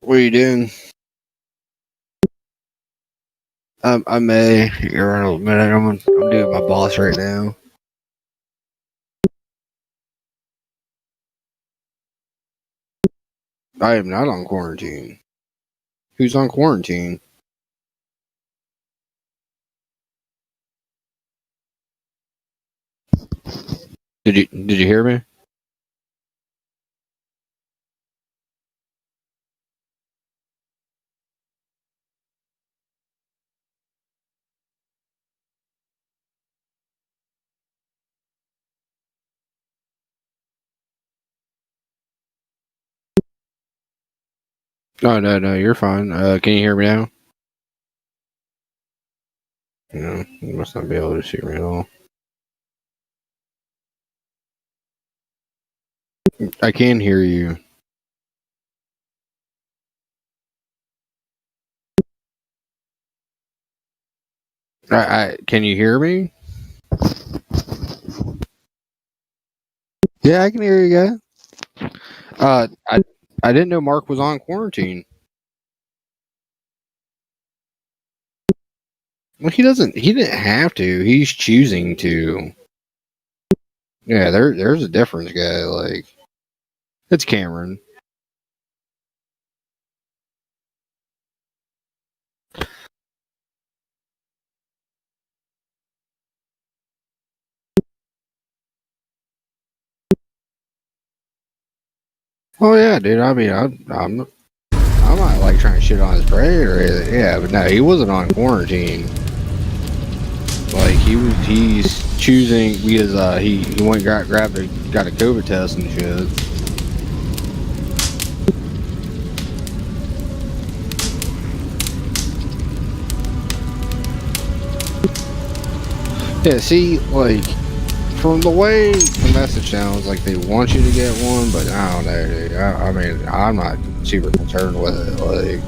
What are you doing? I may. You're in a minute. I'm doing my boss right now. I am not on quarantine. Who's on quarantine? Did you hear me? No, you're fine. Can you hear me now? No, you must not be able to see me at all. I can hear you. I can you hear me? Yeah, I can hear you, guy. I didn't know Mark was on quarantine. Well, he doesn't. He didn't have to. He's choosing to. Yeah, there's a difference, guy. Like, it's Cameron. Oh yeah, dude. I mean, I'm not like trying to shit on his parade or anything. Yeah, but no, he wasn't on quarantine. Like he's choosing because he went got a COVID test and shit. Yeah, see, like from the way the message sounds, like they want you to get one, but I don't know, dude. I mean, I'm not super concerned with it.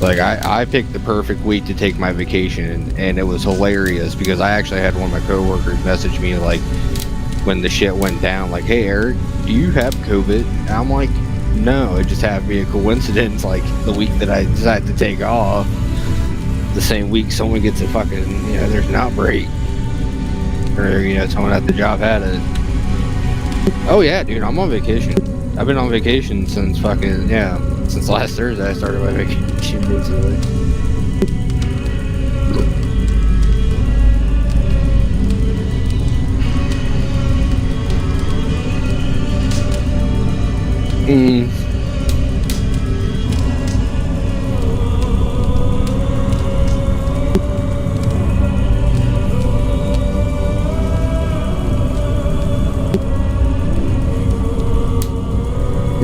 Like I picked the perfect week to take my vacation, and it was hilarious because I actually had one of my coworkers message me like when the shit went down, like, "Hey Eric, do you have COVID?" And I'm like, "No, it just happened to be a coincidence. Like the week that I decided to take off, the same week someone gets a fucking there's an outbreak, or someone at the job had it." Oh yeah, dude, I'm on vacation. I've been on vacation since since last Thursday. I started my vacation basically.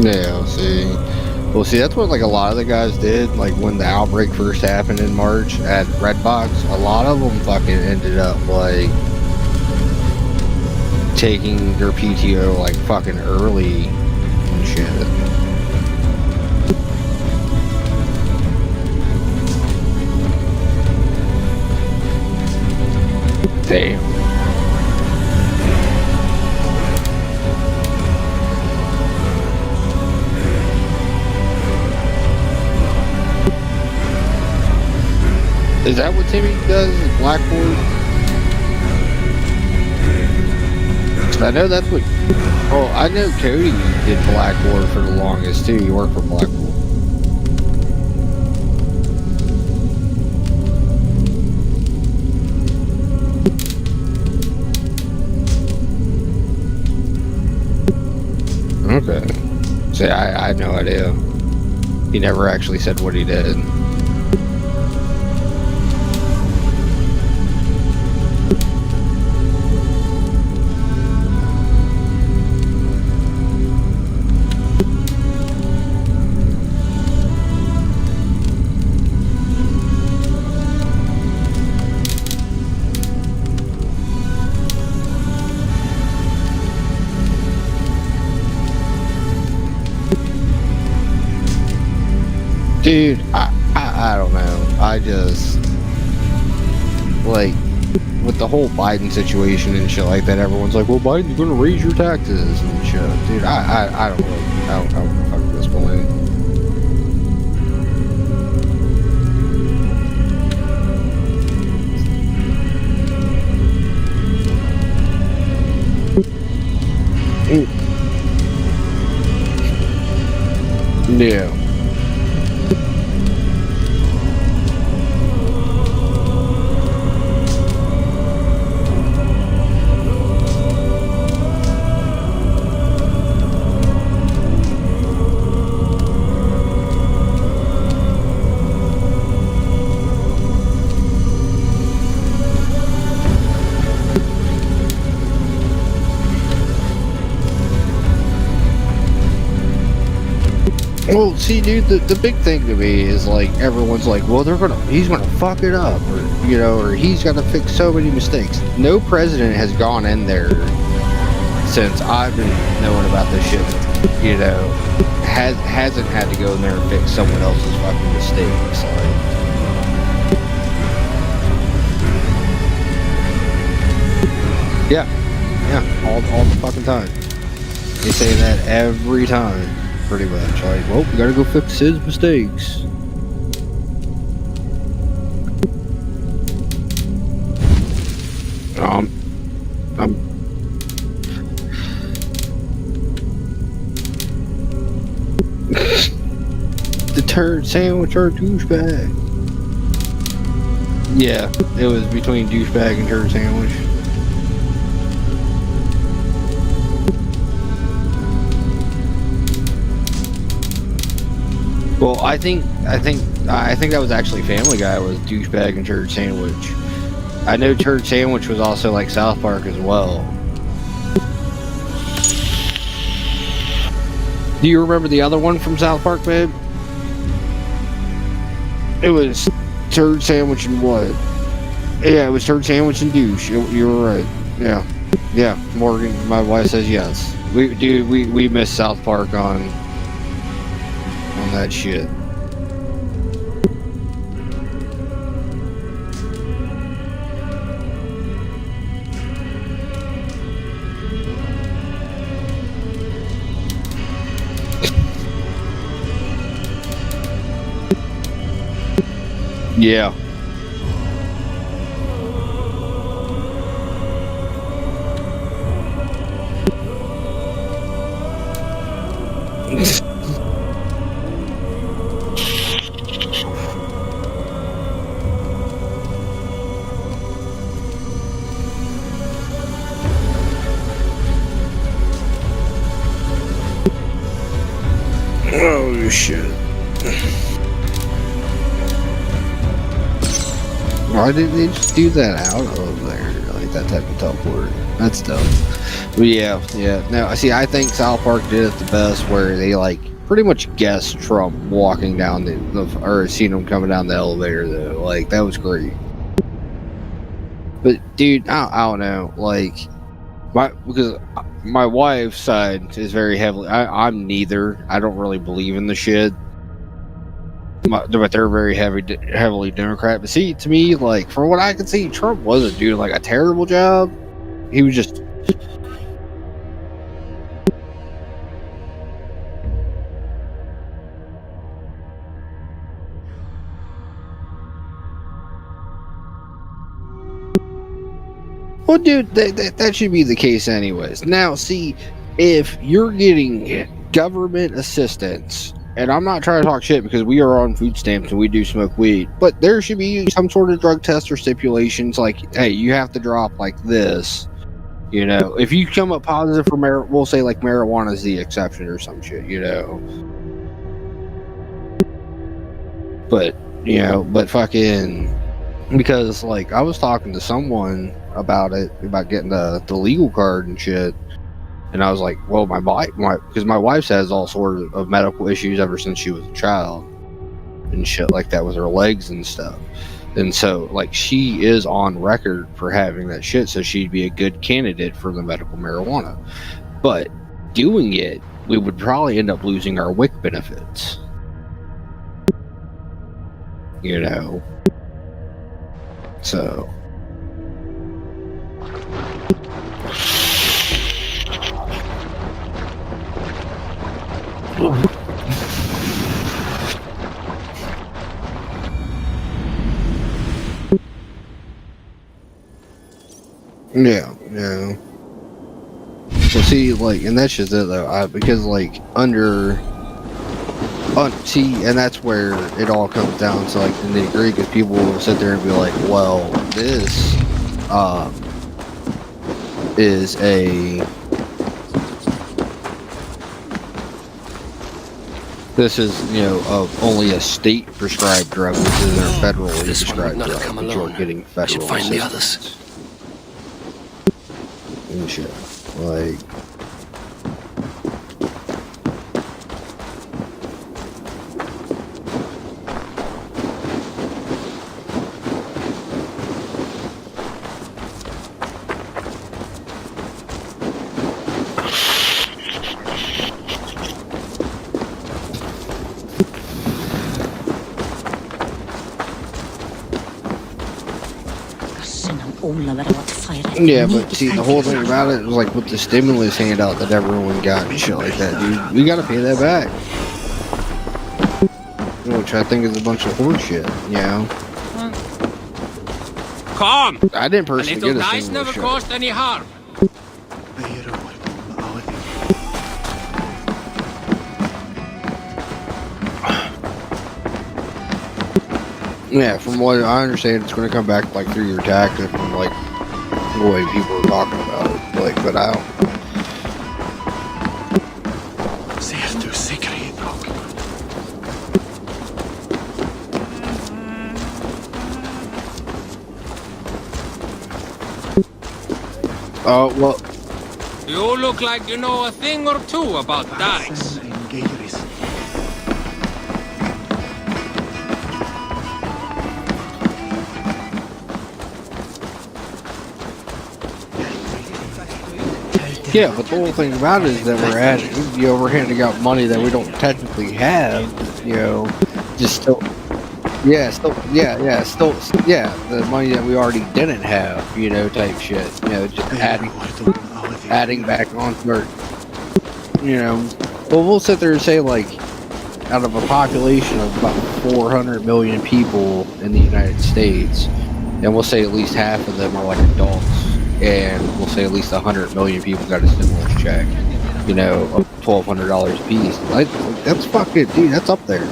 Yeah, see. Well, see, that's what like a lot of the guys did. Like when the outbreak first happened in March at Redbox, a lot of them fucking ended up like taking their PTO like fucking early and shit. Damn. Is that what Timmy does? Is Blackboard? I know that's what. Oh, I know Cody did Blackboard for the longest too. He worked for Blackboard. Okay. See, I had no idea. He never actually said what he did. Dude, I don't know. I just like with the whole Biden situation and shit like that, everyone's like, well, Biden's gonna raise your taxes and shit. Dude, I don't really, I don't give a fuck at this point. Yeah. Well, see, dude, the big thing to me is like everyone's like, well, he's gonna fuck it up, or he's gonna fix so many mistakes. No president has gone in there since I've been knowing about this shit. Hasn't had to go in there and fix someone else's fucking mistakes. Yeah, all the fucking time. They say that every time. Pretty much, like, well, we gotta go fix his mistakes. The turd sandwich or douchebag? Yeah, it was between douchebag and turd sandwich. Well, I think that was actually Family Guy was douchebag and turd sandwich. I know turd sandwich was also like South Park as well. Do you remember the other one from South Park, babe? It was turd sandwich and what? Yeah, it was turd sandwich and douche. You were right. Yeah. Morgan, my wife says yes. We missed South Park on that shit. Yeah. Oh shit. Why didn't they just do that out of there? Like that type of teleport? That's dumb. But yeah. No, see, I think South Park did it the best where they like pretty much guessed Trump walking down or seeing him coming down the elevator though. Like that was great. But dude, I don't know. Like because my wife's side is very heavily. I'm neither. I don't really believe in the shit. But they're very heavily Democrat. But see, to me, like from what I can see, Trump wasn't doing like a terrible job. He was just. Well, dude, that should be the case anyways. Now, see, if you're getting government assistance, and I'm not trying to talk shit because we are on food stamps and we do smoke weed, but there should be some sort of drug test or stipulations like, hey, you have to drop like this. You know, if you come up positive for we'll say like marijuana is the exception or some shit, you know. But, but fucking... Because, like, I was talking to someone about getting the legal card and shit, and I was like, well, because my wife has all sorts of medical issues ever since she was a child, and shit like that with her legs and stuff, and so, like, she is on record for having that shit, so she'd be a good candidate for the medical marijuana, but doing it, we would probably end up losing our WIC benefits, you know. So, Yeah, yeah. Well, see, like, and that's just it though. Because like see, and that's where it all comes down to like the nitty gritty. Because people will sit there and be like, "Well, this is a only a state prescribed drug. This isn't a federally prescribed drug. But you're getting federal assistance and shit, like." Yeah, but see, the whole thing about it was like with the stimulus handout that everyone got and shit like that, dude. We gotta pay that back. Which I think is a bunch of horse shit, you know? Come! I didn't personally get a dice stimulus never check. caused any harm. Yeah, from what I understand, it's going to come back like through your taxes from like the way people are talking about it. Like, but I don't. Oh, well. You look like you know a thing or two about dice. Yeah, but the whole thing about it is that we're handing out money that we don't technically have, you know, just still, the money that we already didn't have, you know, type shit, you know, just adding back onto our, you know, well, we'll sit there and say, like, out of a population of about 400 million people in the United States, and we'll say at least half of them are, like, adults. And we'll say at least 100 million people got a stimulus check, you know, of $1,200 a piece. Like, that's fucking, dude, that's up there.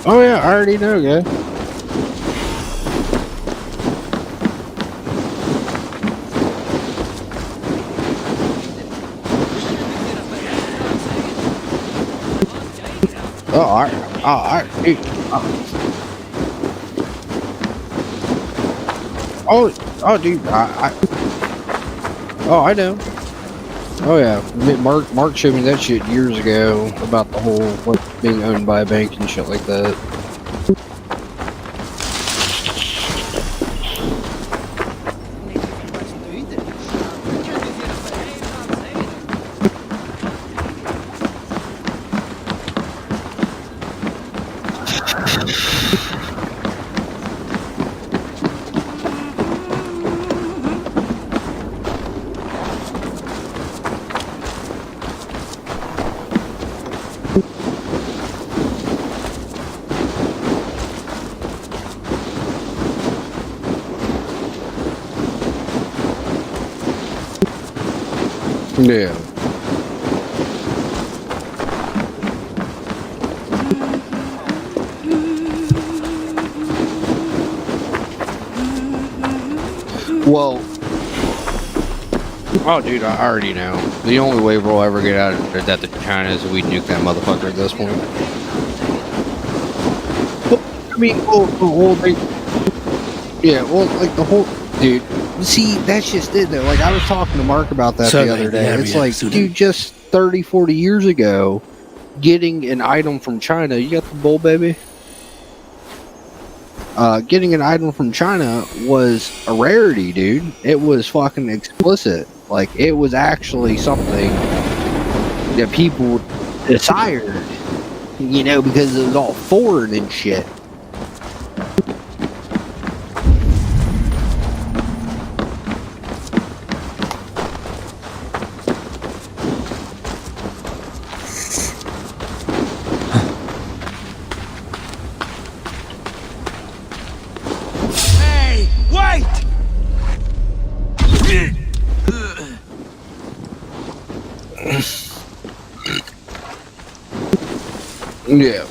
Oh yeah, I already know, guy. Dude, I know. Oh yeah, Mark showed me that shit years ago about the whole being owned by a bank and shit like that. Yeah. Well, oh, dude, I already know. The only way we'll ever get out of that to China is if we nuke that motherfucker at this point. Well, I mean, the whole thing. Yeah, well, like the whole. Dude, see, that's just it, though. Like, I was talking to Mark about that the other day. It's like, dude, just 30, 40 years ago, getting an item from China, you got the bull, baby? getting an item from China was a rarity, dude. It was fucking explicit. Like, it was actually something that people desired, you know, because it was all foreign and shit. Hey, wait! Yeah.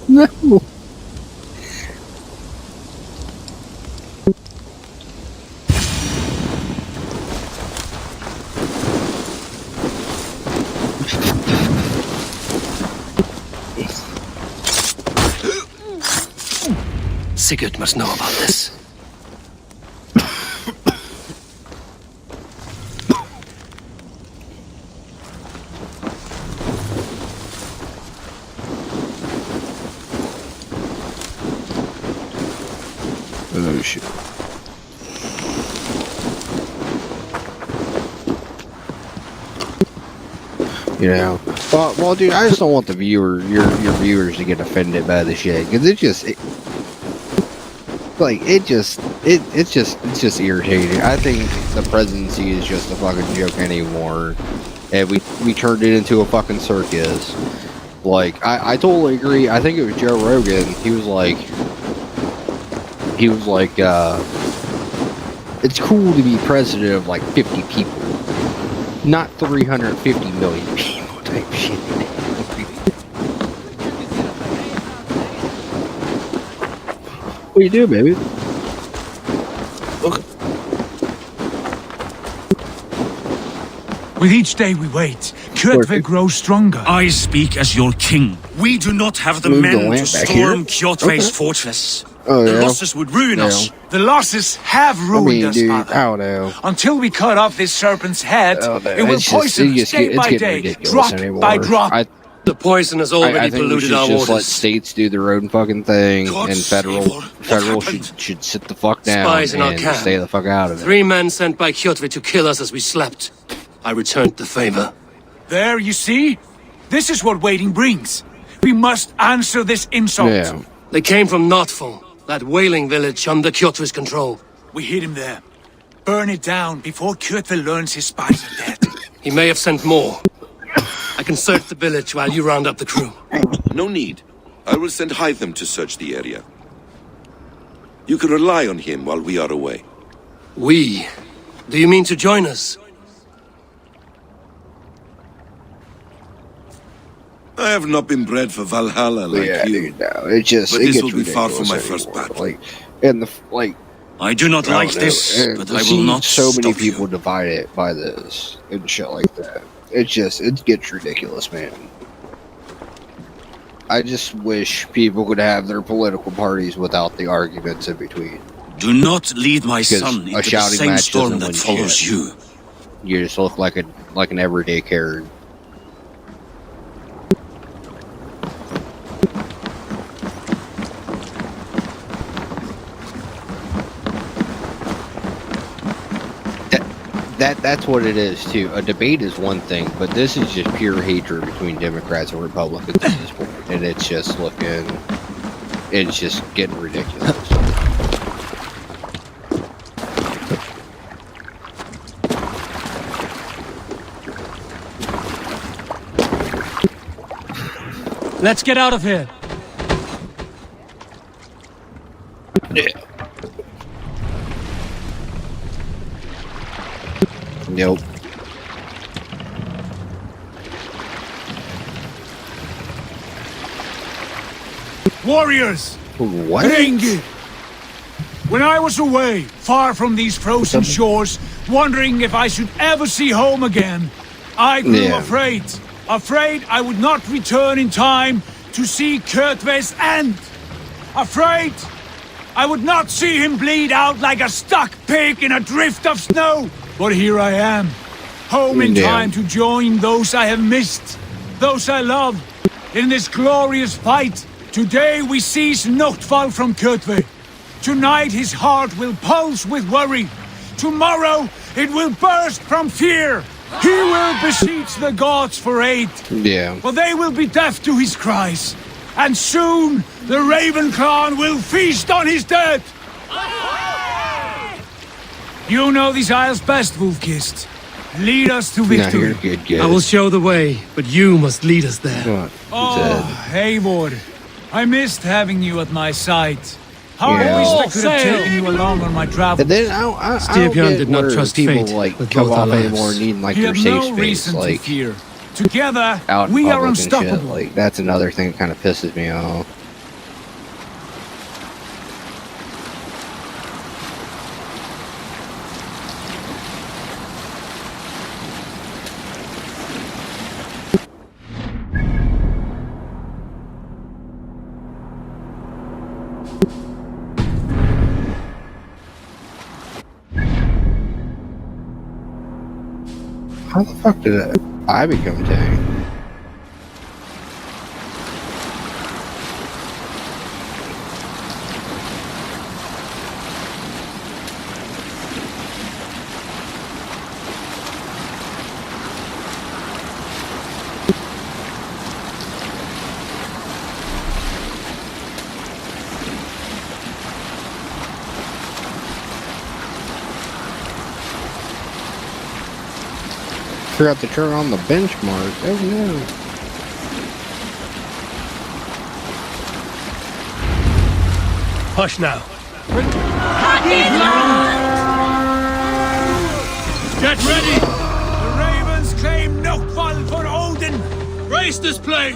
No. Sigurd must know about this. Oh shit. You know, well, dude, I just don't want the your viewers to get offended by the shit, because it's just irritating. I think the presidency is just a fucking joke anymore, and we turned it into a fucking circus. Like, I totally agree. I think it was Joe Rogan. He was like, it's cool to be president of like 50 people, not 350 million people type shit. What do you do, baby? Okay. With each day we wait, Kjotve grows stronger. I speak as your king. We do not have the Move the men lamp to back storm here. Kjotve's Okay. fortress. Oh, The yeah. losses would ruin Yeah. us. The losses have I ruined mean, us, dude, father. I don't know. Until we cut off this serpent's head, Oh, no, it will it's just- poison it us just day it's by getting day, ridiculous drop anymore. by drop. The poison has already I think we polluted should our just let waters. states do their own fucking thing, God and save federal her. What happened? should sit the fuck down Spies in our and camp. stay the fuck out of it. 3 men sent by Kjotve to kill us as we slept. I returned the favor. There, you see? This is what waiting brings. We must answer this insult. Yeah. They came from Notful, that whaling village under Kjotve's control. We hid him there. Burn it down before Kjotve learns his spies are dead. He may have sent more. I can search the village while you round up the crew. No need. I will send Hytham to search the area. You can rely on him while we are away. We? Do you mean to join us? I have not been bred for Valhalla like Yeah, you. dude, no, it just But it this gets will be far from ridiculous my first anymore. battle. Like, and I do not I like don't know, this, and but to I will see not so many stop people you. divided by this and shit like that. It gets ridiculous, man. I just wish people could have their political parties without the arguments in between. Do not lead my Because son a into the shouting same match storm doesn't that win follows shit. you. You just look like an everyday Karen. That's what it is too. A debate is one thing, but this is just pure hatred between Democrats and Republicans at this point, and it's just getting ridiculous. Let's get out of here. Yeah. Nope. Warriors! What? Rengi! When I was away, far from these frozen shores, wondering if I should ever see home again, I grew Yeah. afraid. Afraid I would not return in time to see Kjotve's end. Afraid I would not see him bleed out like a stuck pig in a drift of snow. But here I am, home in time to join those I have missed, those I love, in this glorious fight. Today we seize Notval from Kjotve. Tonight his heart will pulse with worry. Tomorrow it will burst from fear. He will beseech the gods for aid. Yeah. But they will be deaf to his cries. And soon the Raven clan will feast on his dead. You know these isles best, Wolfkist. Lead us to Nah, victory. you're good, good. I will show the way, but you must lead us there. Come on. Oh, Eivor. I missed having you at my side. How I Yeah. wished I could have Sail. taken you along on my travels. And then I don't Styrbjörn get did not where trust people fate like with come both our off lives. anymore needing like You their have safe no space, reason to like fear. Together, out in we public are and shit. unstoppable. Like that's another thing that kind of pisses me off. How the fuck did I become tank? Forgot to turn on the benchmark. Oh no. Hush now. Get ready! The Ravens claim Notval for Odin! Race this plate!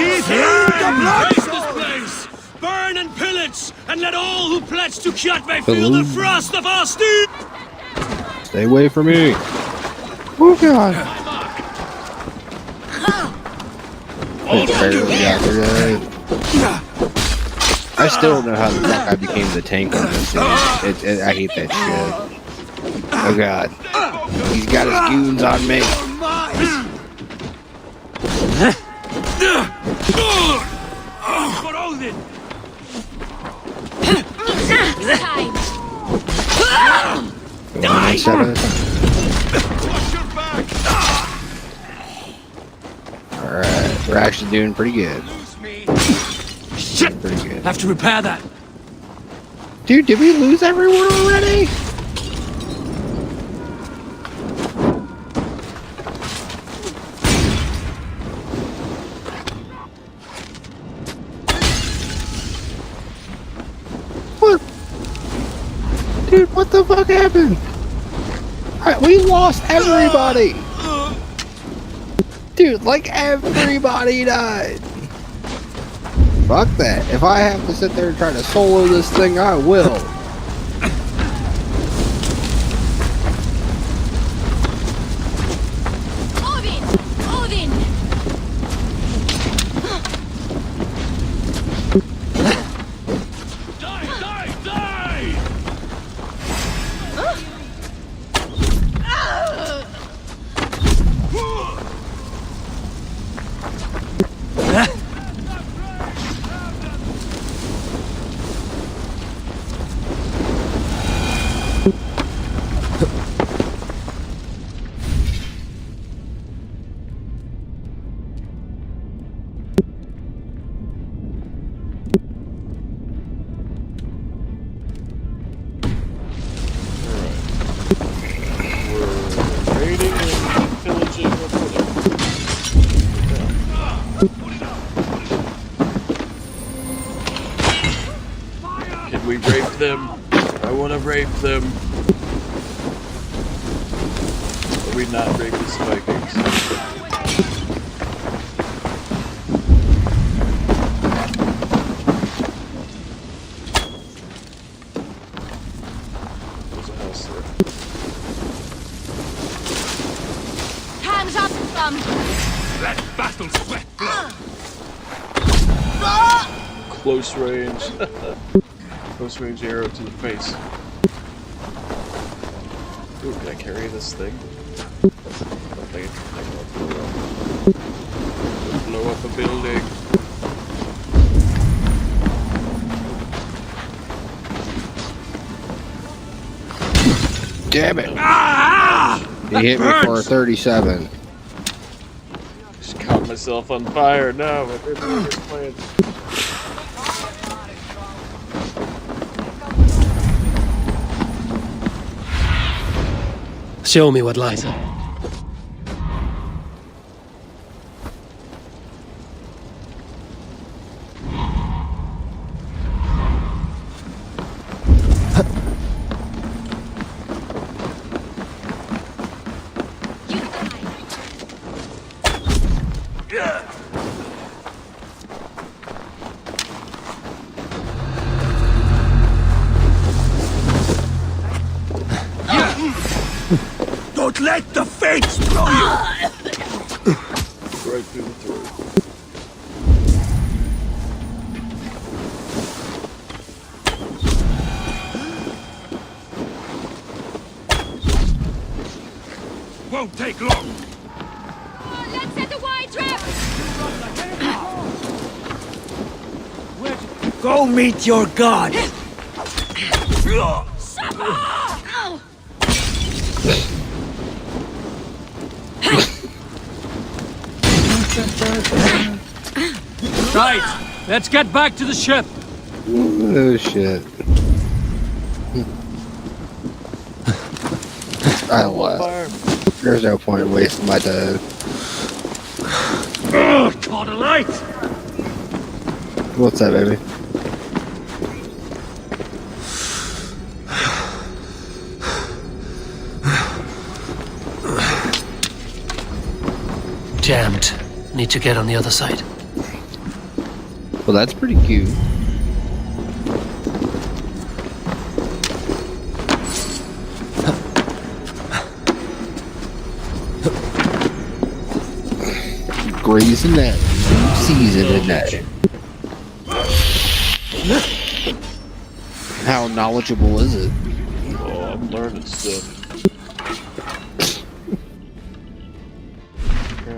Race this place! Burn and pillage, and let all who pledge to Kjotve feel the thrust of our steel! Stay away from me. Oh god. I barely got through that. I still don't know how the fuck I became the tank on this thing. I hate that shit. Oh god. He's got his goons on me. For Odin! Die! Alright, we're actually doing pretty good. Shit! Pretty good. Have to repair that. Dude, did we lose everyone already? What? Dude, what the fuck happened? We lost everybody! Dude, like everybody died! Fuck that. If I have to sit there and try to solo this thing, I will. Odin! Odin! Die! Die! Die! Raiding and pillaging of Can we rape them? I want to rape them. Are we not rapist Vikings? There's a house there. Time's up, Let battle sweat flow. Close range. Close range arrow to the face. Ooh, can I carry this thing? I don't think it can blow up a building. Damn it! He hit me for a 37. Just caught myself on fire. No, I didn't know this plan. Show me what lies up. Don't let the fates throw you! Right through the throat. Won't take long. Let's set a wide trap! Go meet your god. Right, let's get back to the ship. Oh shit. I left. There's no point in wasting my time. Caught a light. What's that, baby? Jammed. Need to get on the other side. Well, that's pretty cute. Grazing that. Seasoning that. How knowledgeable is it? Oh, I'm learning stuff.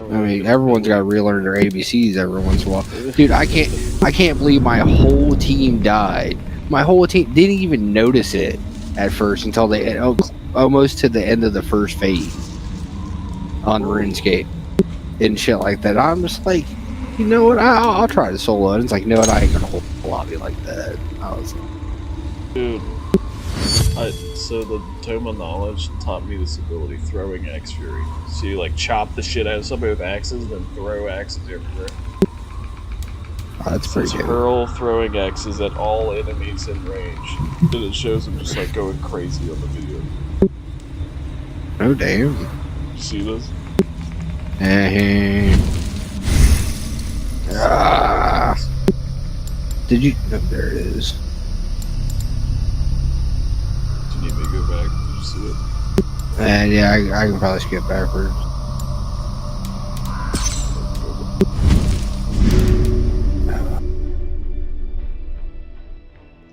I mean, everyone's got to relearn their ABCs every once in a while. Dude, I can't believe my whole team died. My whole team didn't even notice it at first until they almost to the end of the first phase on RuneScape and shit like that. I'm just like, you know what? I'll try to solo. And it's like, no, I ain't gonna hold the lobby like that. I was like, Dude, so the Tome of Knowledge taught me this ability, throwing Axe Fury. So you like chop the shit out of somebody with axes, then throw axes everywhere. oh, that's pretty good. Hurl throwing axes at all enemies in range. And it shows them just like going crazy on the video. Oh damn. You see this? Did you? Oh, there it is. Do you need me to go back? Did you see it? And yeah, I can probably skip backwards.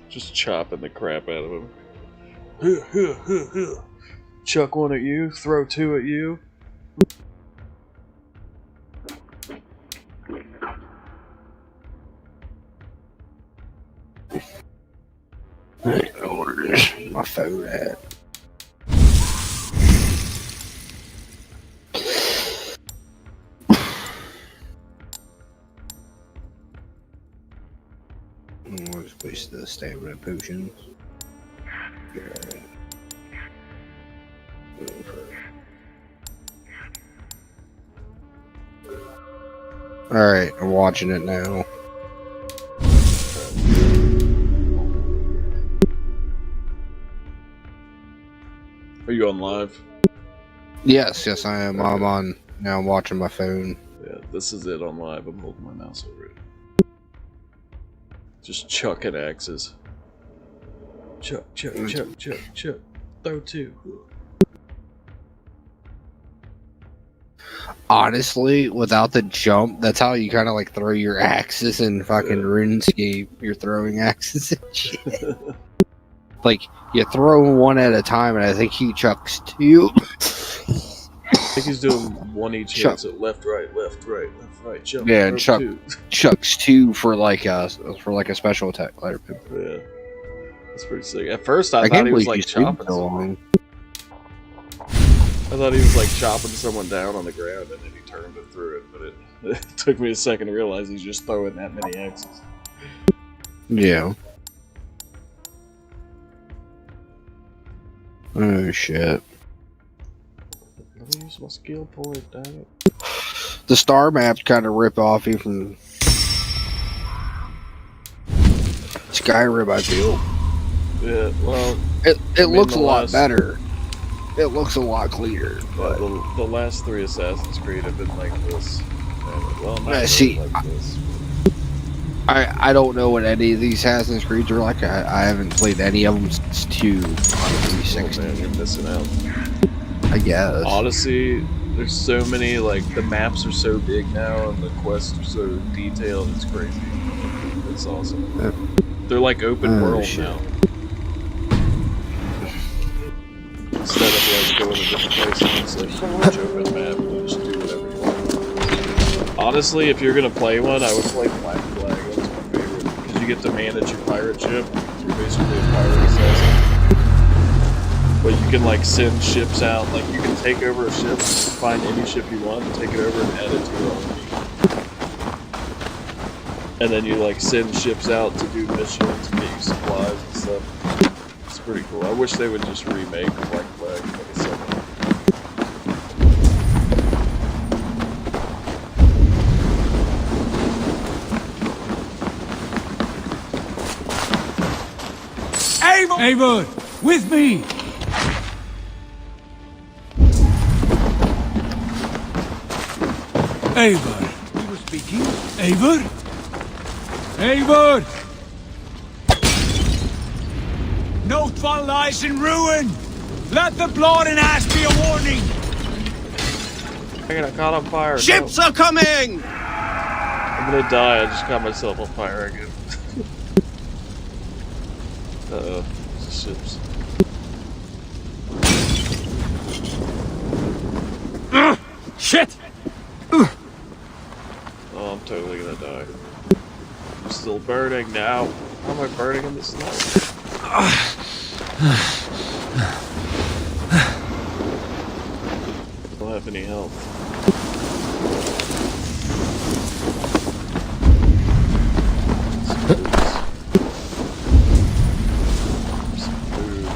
Just chopping the crap out of him. Chuck one at you, throw two at you. Where's my phone at? We'll just waste the stamina potions. Alright, I'm watching it now. Are you on live? Yes, I am. I'm on now. I'm watching my phone. Yeah, this is it on live. I'm holding my mouse over it. Just chucking axes. Chuck. Throw two. honestly, without the jump, that's how you kind of like throw your axes in fucking RuneScape. You're throwing axes and shit. Like, you throw one at a time, and I think he chucks two. I think he's doing one each hit, so left, right, jump. Yeah, and two. chucks two for like a special attack. Yeah, that's pretty sick. At first, I thought he was like chopping someone. I thought he was like chopping someone down on the ground, and then he turned and threw it. But it took me a second to realize he's just throwing that many axes. Yeah. Oh shit. Let me use my skill point, dang it. The star maps kind of rip off you from Skyrim, I feel. Yeah, well... It looks a lot better. It looks a lot cleaner. But the last 3 Assassin's Creed have been like this. Well, not really see, like this. I don't know what any of these Assassin's Creeds are like. I haven't played any of them since 2 on 360. Oh man, you're missing out. I guess. Odyssey, there's so many, like, the maps are so big now and the quests are so detailed, it's crazy. It's awesome. They're like open world now. Instead of like going to different places, it's like a huge open map and you just do whatever you want. Honestly, if you're gonna play one, I would play Black Flag. That's my favorite. Because you get to manage your pirate ship. You're basically a pirate assassin. But you can like send ships out, like you can take over a ship, find any ship you want, take it over and add it to your own fleet. And then you like send ships out to do missions and get you supplies and stuff. It's pretty cool. I wish they would just remake Black Flag for the second. Eivor, with me! Eivor. You were speaking? Eivor? Eivor! Nothval lies in ruin! Let the blood and ash be a warning! I got caught on fire. Ships are coming! I'm gonna die. I just caught myself on fire again. Uh-oh. Ships. Shit! Oh, I'm totally gonna die. I'm still burning now. How am I burning in the snow? I don't have any health. Some food.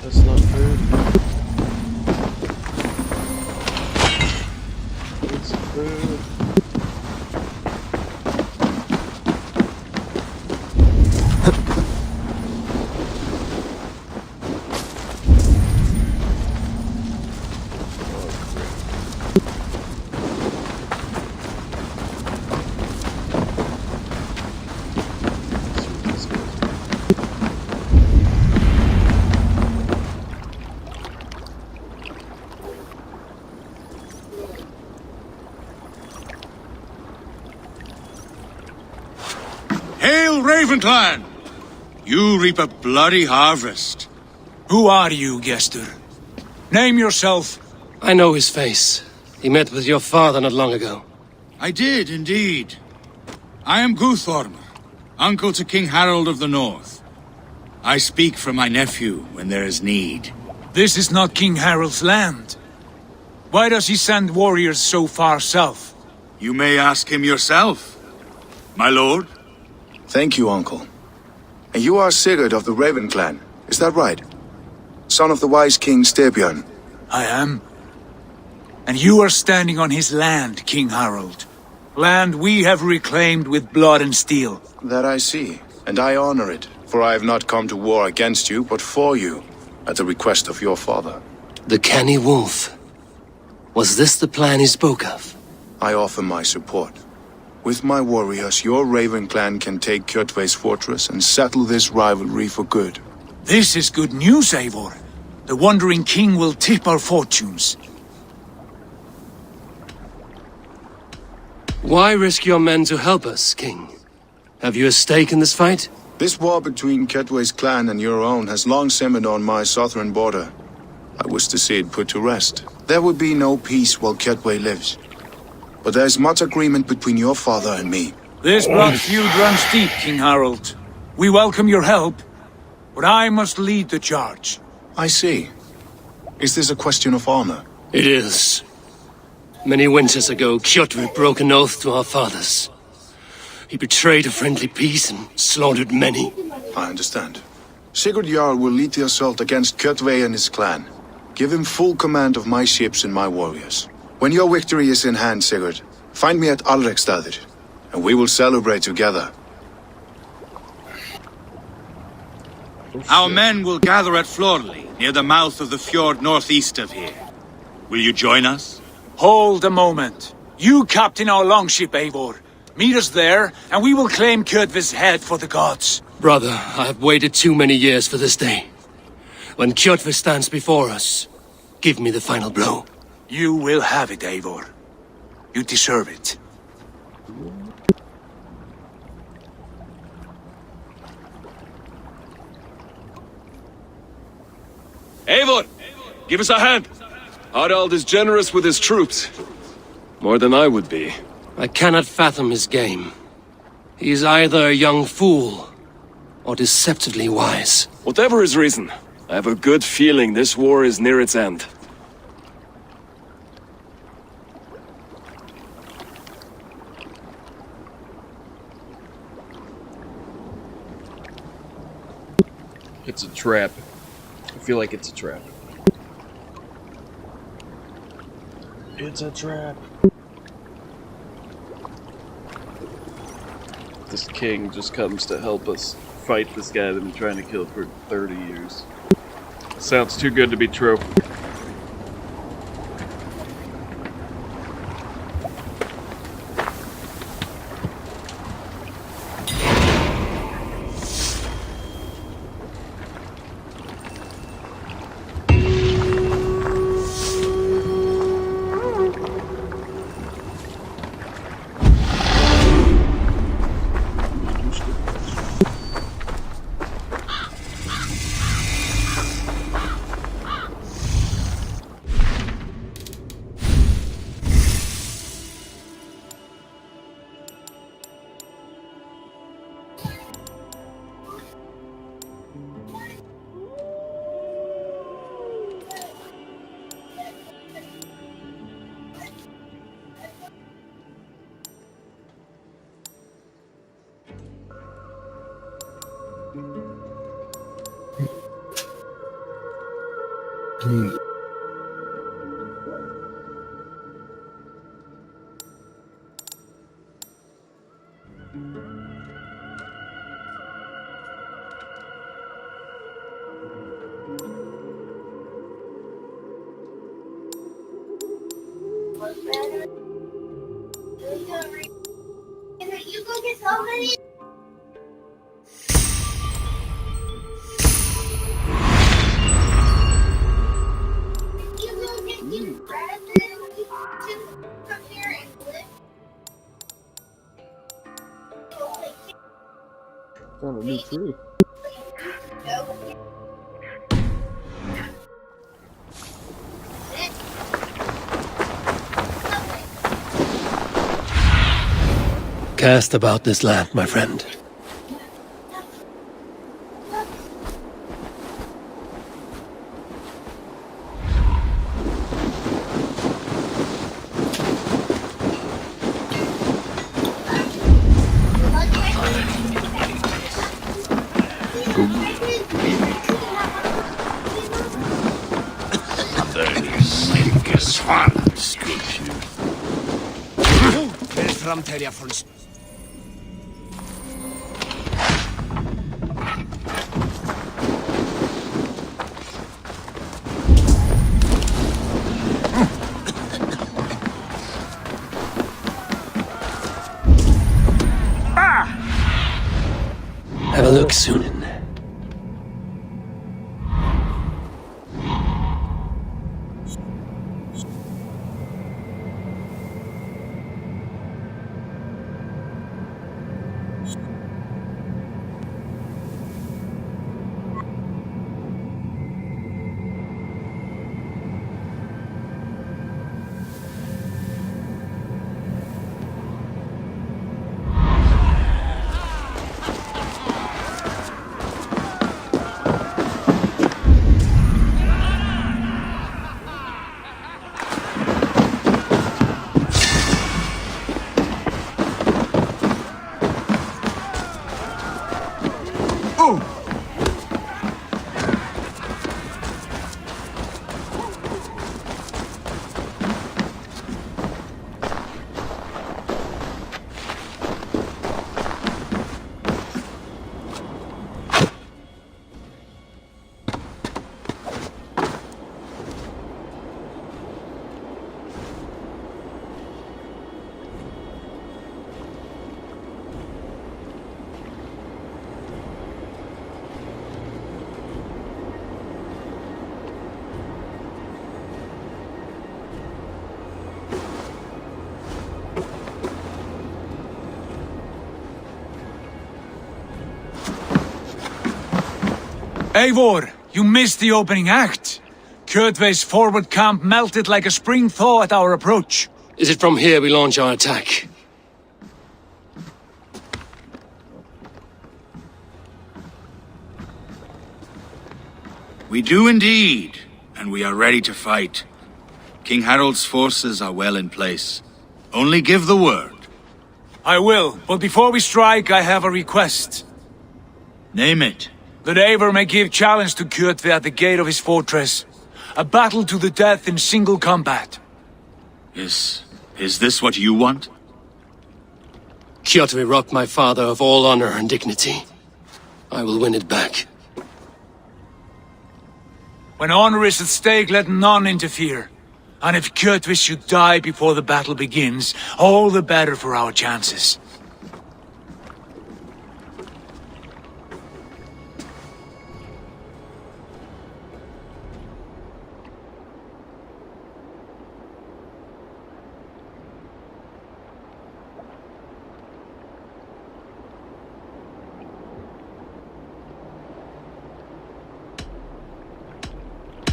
That's not food. Need some food. Hail, Ravenclan! You reap a bloody harvest. Who are you, Gester? Name yourself. I know his face. He met with your father not long ago. I did, indeed. I am Guthorm, uncle to King Harold of the North. I speak for my nephew when there is need. This is not King Harold's land. Why does he send warriors so far south? You may ask him yourself, my lord. Thank you, uncle. And you are Sigurd of the Raven clan, is that right? Son of the wise King Styrbjörn. I am. And you are standing on his land, King Harold. Land we have reclaimed with blood and steel. That I see, and I honor it, for I have not come to war against you, but for you, at the request of your father. The canny wolf. Was this the plan he spoke of? I offer my support. With my warriors, your Raven clan can take Kjotve's fortress and settle this rivalry for good. This is good news, Eivor. The Wandering King will tip our fortunes. Why risk your men to help us, King? Have you a stake in this fight? This war between Kjotve's clan and your own has long simmered on my southern border. I wish to see it put to rest. There will be no peace while Kjotve lives. But there's much agreement between your father and me. This blood feud runs deep, King Harold. We welcome your help, but I must lead the charge. I see. Is this a question of honor? It is. Many winters ago, Kjotve broke an oath to our fathers. He betrayed a friendly peace and slaughtered many. I understand. Sigurd Jarl will lead the assault against Kjotve and his clan. Give him full command of my ships and my warriors. When your victory is in hand, Sigurd, find me at Alrekstadir, and we will celebrate together. Our men will gather at Florley, near the mouth of the fjord northeast of here. Will you join us? Hold a moment. You captain our longship, Eivor. Meet us there, and we will claim Kjotve's head for the gods. Brother, I have waited too many years for this day. When Kjotve stands before us, give me the final blow. You will have it, Eivor. You deserve it. Eivor! Give us a hand! Harald is generous with his troops. More than I would be. I cannot fathom his game. He is either a young fool, or deceptively wise. Whatever his reason, I have a good feeling this war is near its end. It's a trap. I feel like it's a trap. It's a trap. This king just comes to help us fight this guy that we've been trying to kill for 30 years. Sounds too good to be true. You go get somebody. Found a new tree. Cast about this land, my friend. Have a look, Sunan. Eivor, you missed the opening act. Kjotve's forward camp melted like a spring thaw at our approach. Is it from here we launch our attack? We do indeed, and we are ready to fight. King Harold's forces are well in place. Only give the word. I will, but before we strike, I have a request. Name it. That Eivor may give challenge to Kjotve at the gate of his fortress. A battle to the death in single combat. Is this what you want? Kjotve robbed my father of all honor and dignity. I will win it back. When honor is at stake, let none interfere. And if Kjotve should die before the battle begins, all the better for our chances.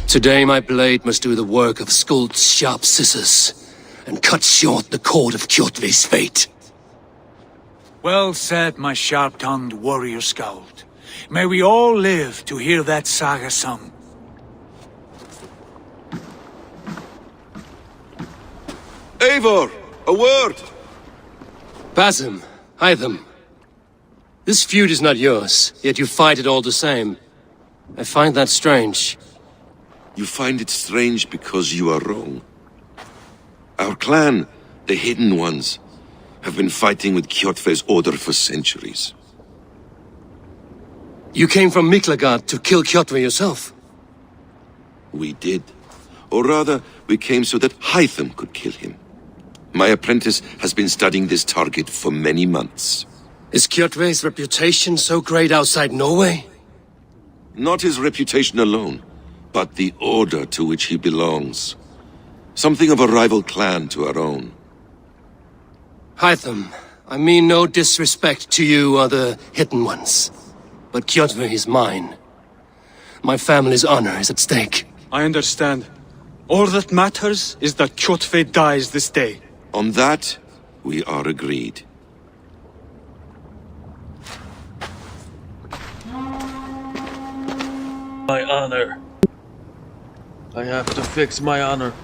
Today my blade must do the work of Skuld's sharp scissors, and cut short the cord of Kjotve's fate. Well said, my sharp-tongued warrior Skald. May we all live to hear that saga sung. Eivor, a word! Basim, Hytham. This feud is not yours, yet you fight it all the same. I find that strange. You find it strange because you are wrong. Our clan, the Hidden Ones, have been fighting with Kjotve's order for centuries. You came from Miklagard to kill Kjotve yourself? We did. Or rather, we came so that Hytham could kill him. My apprentice has been studying this target for many months. Is Kjotve's reputation so great outside Norway? Not his reputation alone, but the order to which he belongs. Something of a rival clan to our own. Hytham, I mean no disrespect to you or the Hidden Ones, but Kjotve is mine. My family's honor is at stake. I understand. All that matters is that Kjotve dies this day. On that, we are agreed. My honor. I have to fix my honor.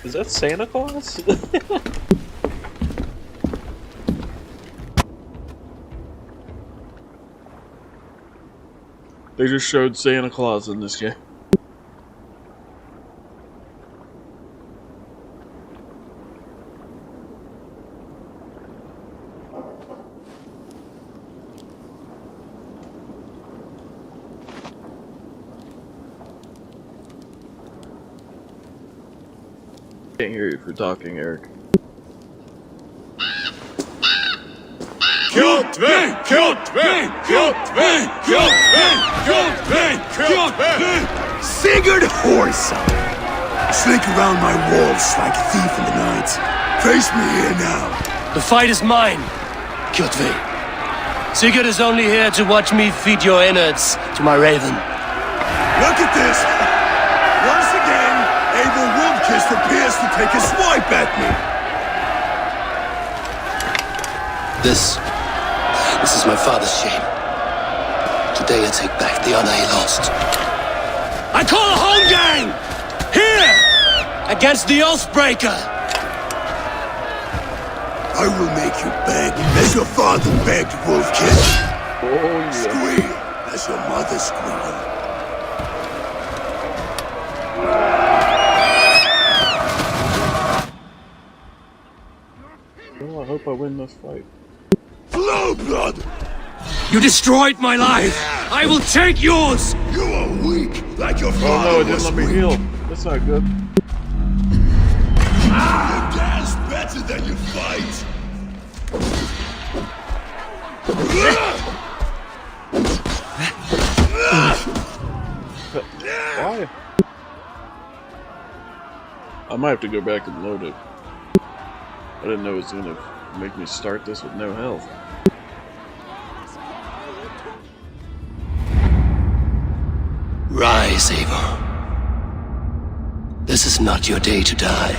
Is that Santa Claus? They just showed Santa Claus in this game. Can't hear you for talking, Eric. Sigurd Horsa! Slink around my walls like a thief in the night. Face me here now. The fight is mine, Kjotve. Sigurd is only here to watch me feed your innards to my raven. Look at this! Once again, Abel Wolfkiss appears to take a swipe at me. This is my father's shame. Today I take back the honor he lost. I call a home game! Here! Against the Oathbreaker! I will make you beg as your father begged, Wolfkiss. Oh, yeah. Squeal as your mother squealed. Well, I hope I win this fight. Flow blood! You destroyed my life! I will take yours! You are weak, like your Oh father no, it didn't was let me weak. heal. That's not good. You dance better than you fight. Why? I might have to go back and load it. I didn't know it was gonna make me start this with no health. Rise, Eivor. This is not your day to die.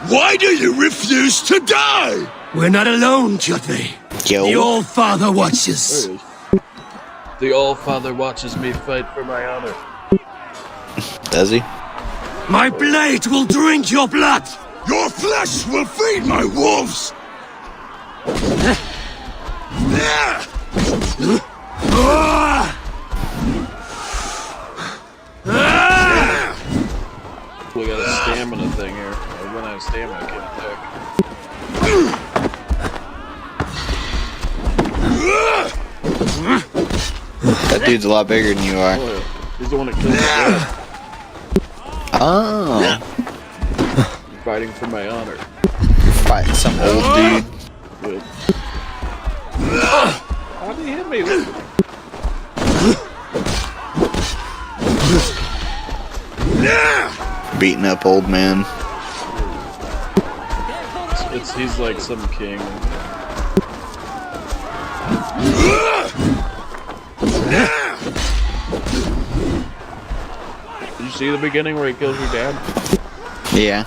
Why do you refuse to die? We're not alone, Kjotve. The All-Father watches. There it is. The All-Father watches me fight for my honor. Does he? My blade will drink your blood! Your flesh will feed my wolves! We got a stamina thing here. I run out of stamina, I can't attack. That dude's a lot bigger than you are. Oh, yeah. He's the one that killed my dad. Oh. I'm fighting for my honor. You're fighting some old dude. Good. How did he hit me? Beating up old man. He's like some king. Did you see the beginning where he kills your dad? Yeah.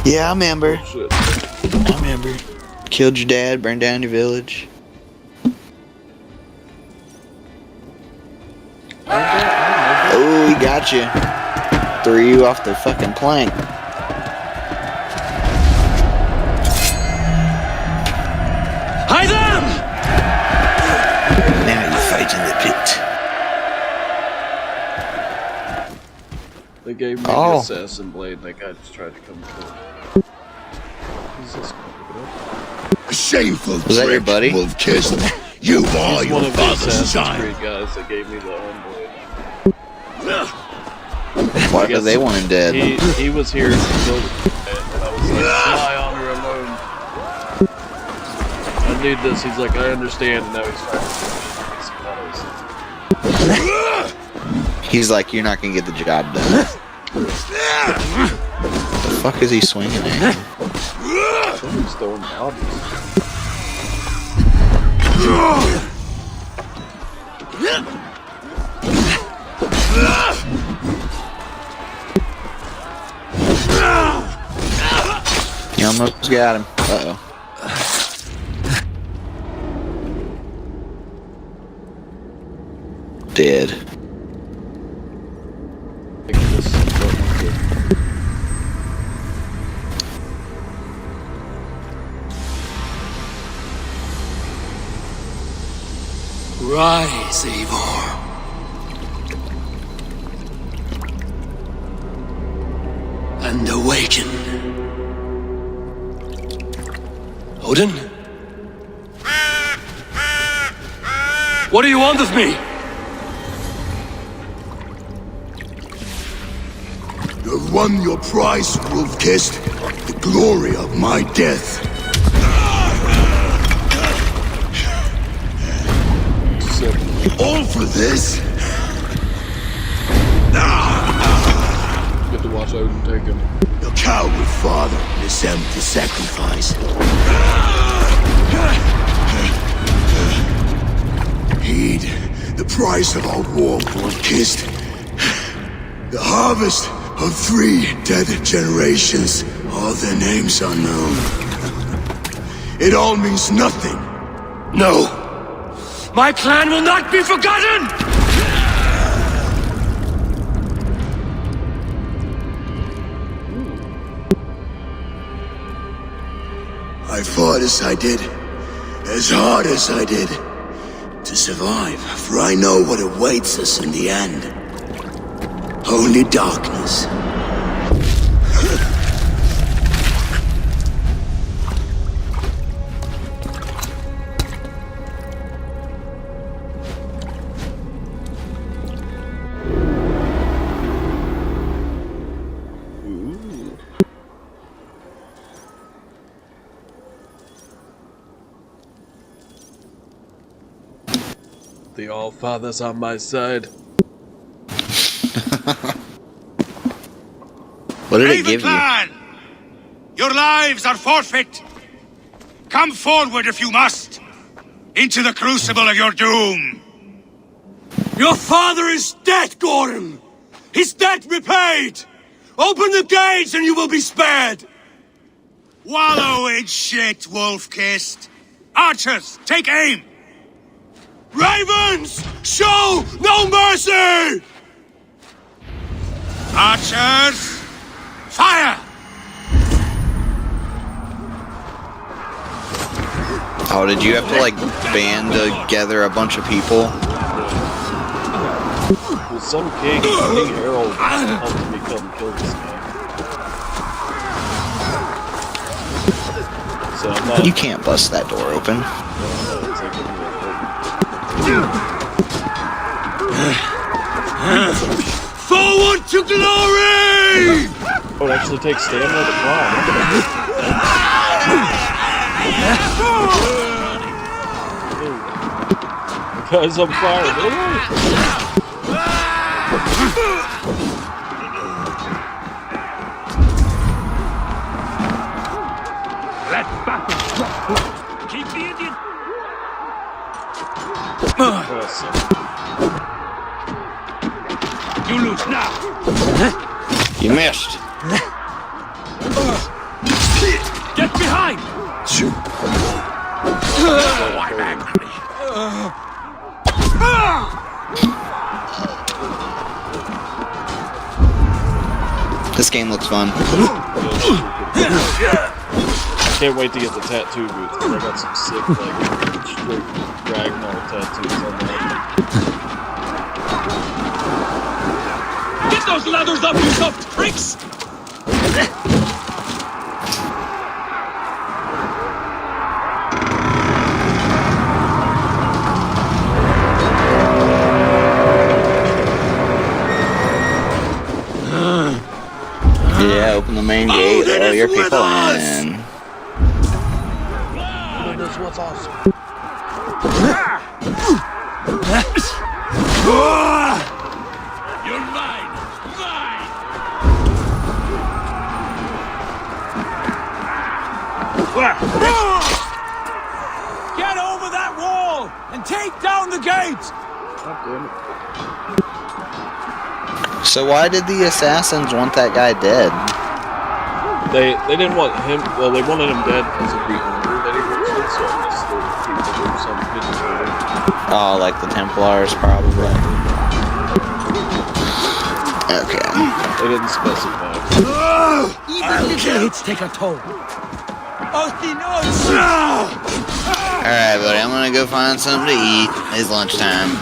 Yeah, I remember. Shit. I remember. Killed your dad, burned down your village. Oh, he got you. Threw you off the fucking plank. Hide them! Now you fight in the pit. They gave me the assassin blade and that guy just tried to come kill me. Who's this guy? A shameful Was that your trick, buddy? Wolfkiss. You are He's your one of the father's Assassin's son. Creed guys that gave me the own blade. Why do they want him dead? He was here to kill me, and I was like, my honor alone. I need this. He's like, I understand, and now he's trying to He's like, you're not gonna get the job done. The fuck is he swinging at? Somebody's throwing bodies. You almost got him. Uh-oh. Dead. Rise, Eivor. And awaken. Odin, What do you want of me? You have won your prize, Wolf-Kissed. The glory of my death. All for this? Get to watch Odin take him. Your coward father is empty sacrifice. Heed the price of our war, Wolf-Kissed. The harvest of 3 dead generations, all their names unknown. It all means nothing. No! My clan will not be forgotten! I fought as I did, as hard as I did, to survive, for I know what awaits us in the end. Only darkness. The All-Father's on my side. What did it give you? Your lives are forfeit. Come forward if you must. Into the crucible of your doom. Your father is dead, Gorham! His debt repaid! Open the gates and you will be spared! Wallow in shit, Wolf-Kissed. Archers, take aim! Ravens! Show no mercy! Archers, fire! Oh, did you have to like band together a bunch of people? With some king, King Harold helped me come kill this guy. So I'm not... You can't bust that door open. Forward to glory! Oh, it actually takes stamina to climb. The guy's on fire, Let battle drop. Keep the Indian. You lose now. You missed. Get behind. This game looks fun. Can't wait to get the tattoo booth, because I got some sick, like, straight Ragnar tattoos on that. Get those ladders up, you soft pricks! Yeah, open the main gate. Oh, your people in. This was awesome. You're mine! Mine! Get over that wall and take down the gate! So why did the assassins want that guy dead? They didn't want him. Well, they wanted him dead as a beholder that he works with, so I guess they were doing some hidden story. Oh, like the Templars, probably. Okay. They didn't specify. Even little hits take a toll. Alright, buddy, I'm gonna go find something to eat. It's lunchtime.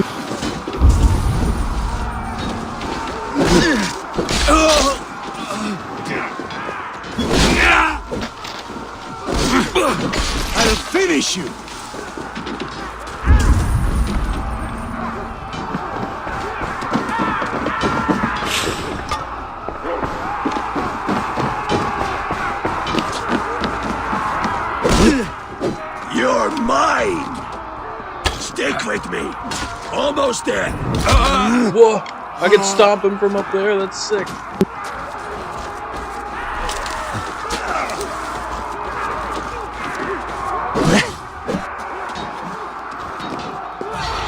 I'll finish you! close there. Whoa! I can stomp him from up there. That's sick.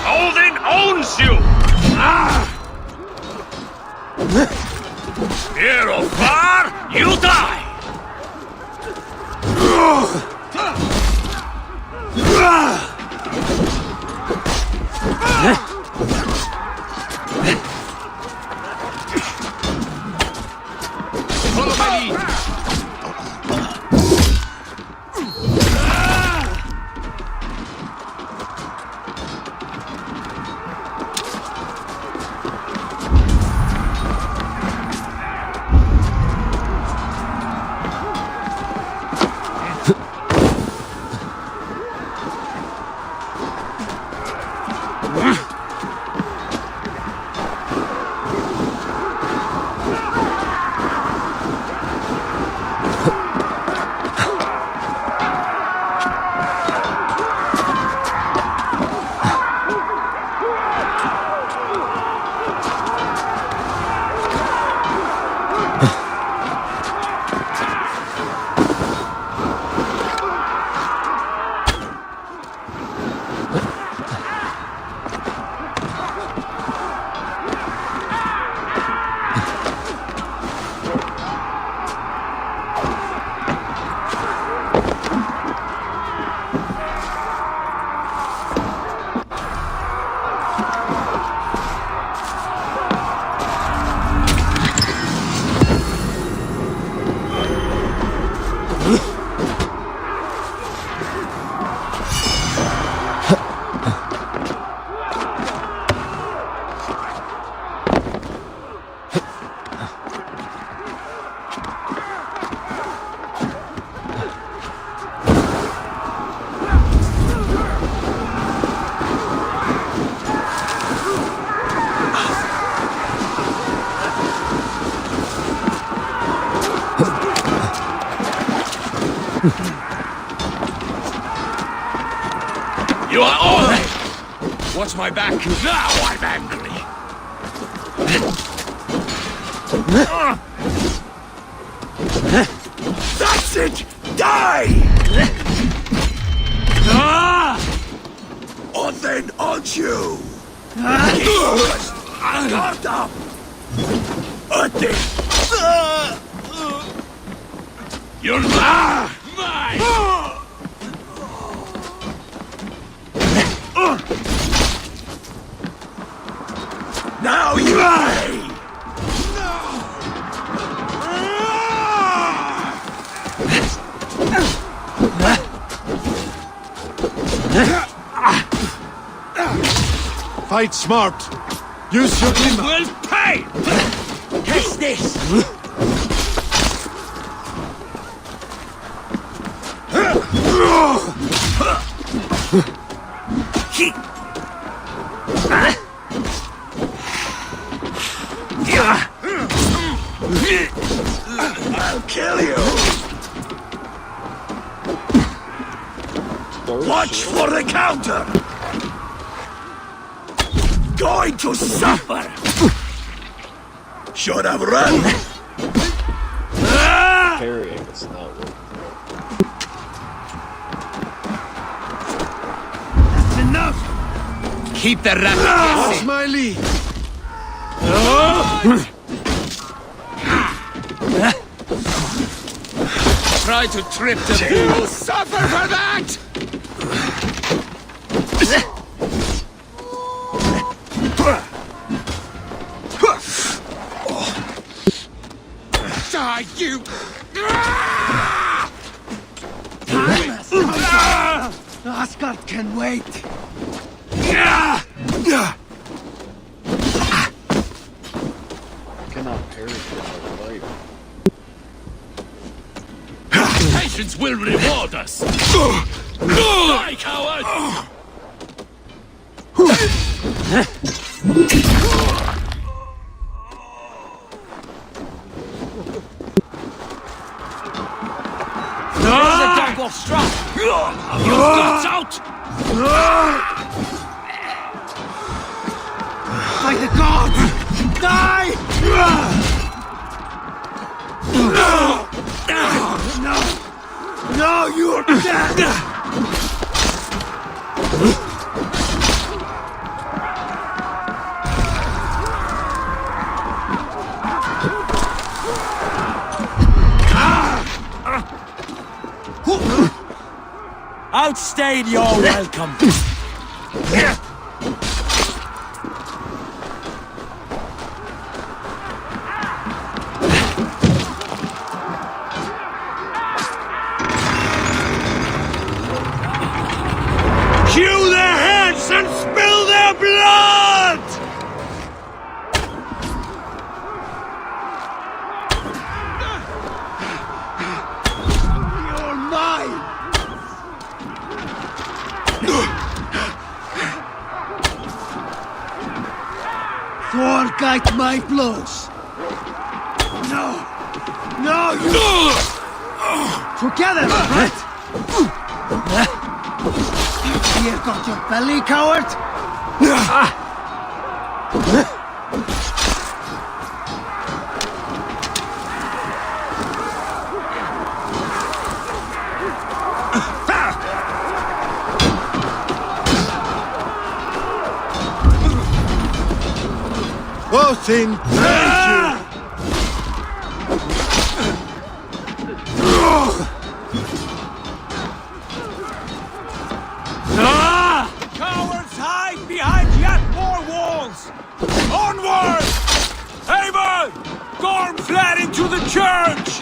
Odin owns you! Here or far, you die! Follow my lead! You are all right. Watch my back. Now I'm angry. That's it! Die! Odin owns you! Guard up! Odin! You're mine! Now you pay! Fight smart. Use your timber. Will pay! Catch this! I'll kill you! Watch for the counter! Going to suffer! Should have run! Parrying is not working. That's enough! Keep the rabbit What's my lead? Try to trip the You'll suffer for that! Die, you! Asgard can wait! Cannot parry from my life. Patience will reward us! Die, coward! The dog will strike! You've got out! Die! No, you're dead! Outstayed your welcome. Hew their heads and spill their blood! You're mine! Forget my blows! No! No, you... Together, right? Here got your belly, coward! Both in danger! Cowards hide behind yet more walls! Onward! Abel! Gorm fled into the church!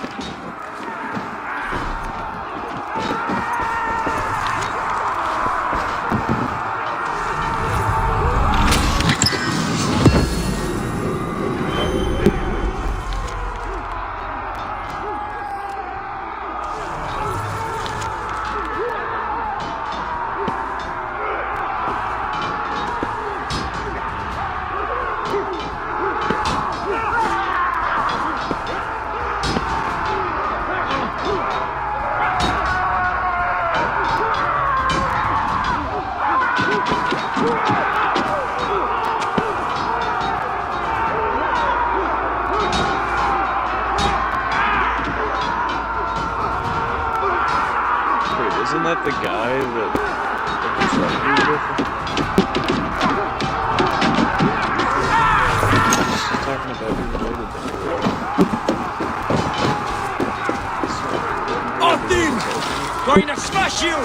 Isn't that the guy that He's talking about being related to Odin! Going to smash you!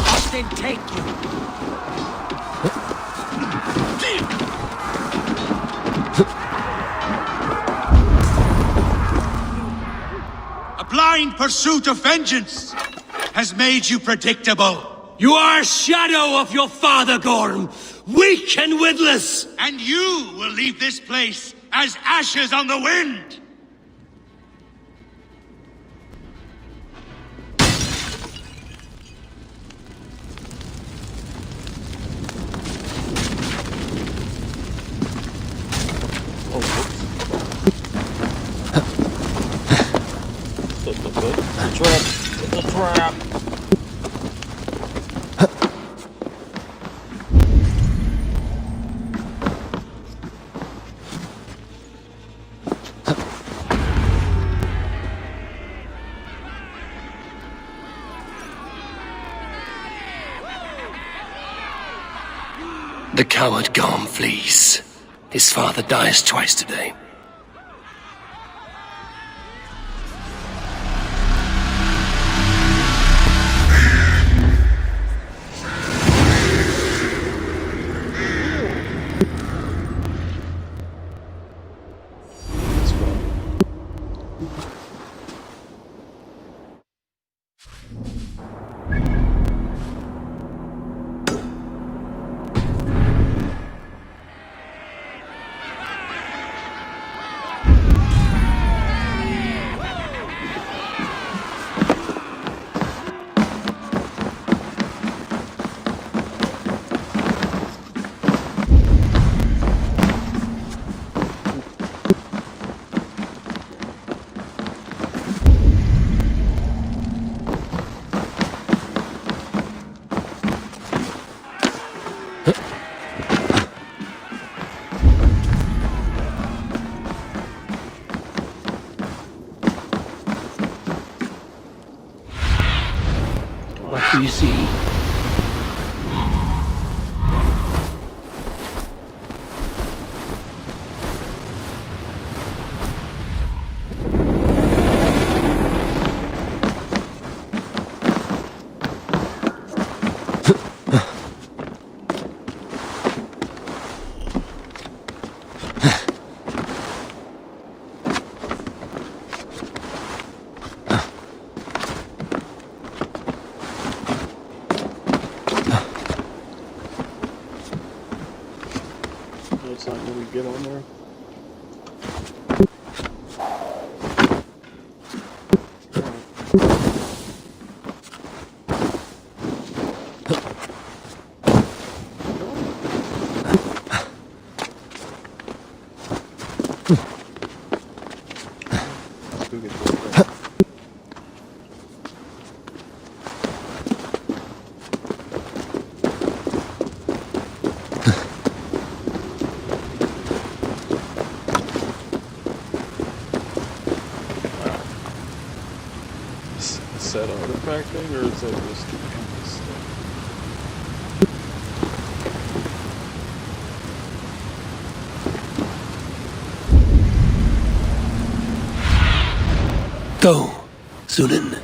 Austin, take you! A blind pursuit of vengeance has made you predictable. You are a shadow of your father, Gorm, weak and witless. And you will leave this place as ashes on the wind. The trap. The coward Gorm flees. His father dies twice today. Do you see? It's not going to get on there. Set artifact thing, or is that just empty stuff? Go, Sunan.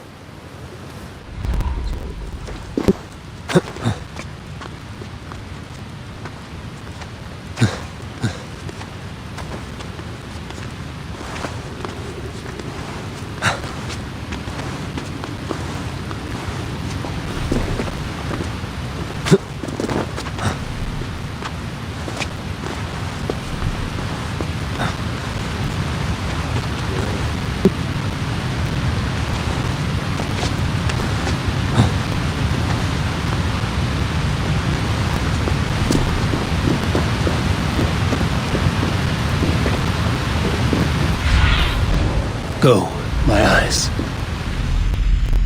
Go, my eyes.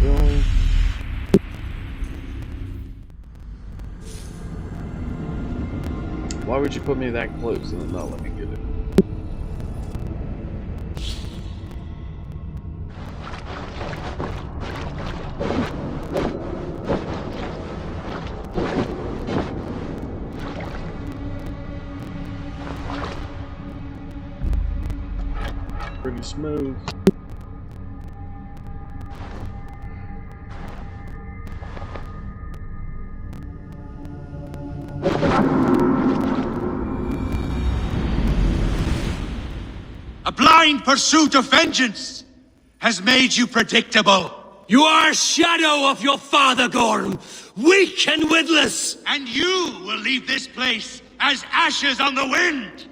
Really? Why would you put me that close and then not let me get it? Pretty smooth. A blind pursuit of vengeance has made you predictable. You are a shadow of your father, Gorm, weak and witless. And you will leave this place as ashes on the wind.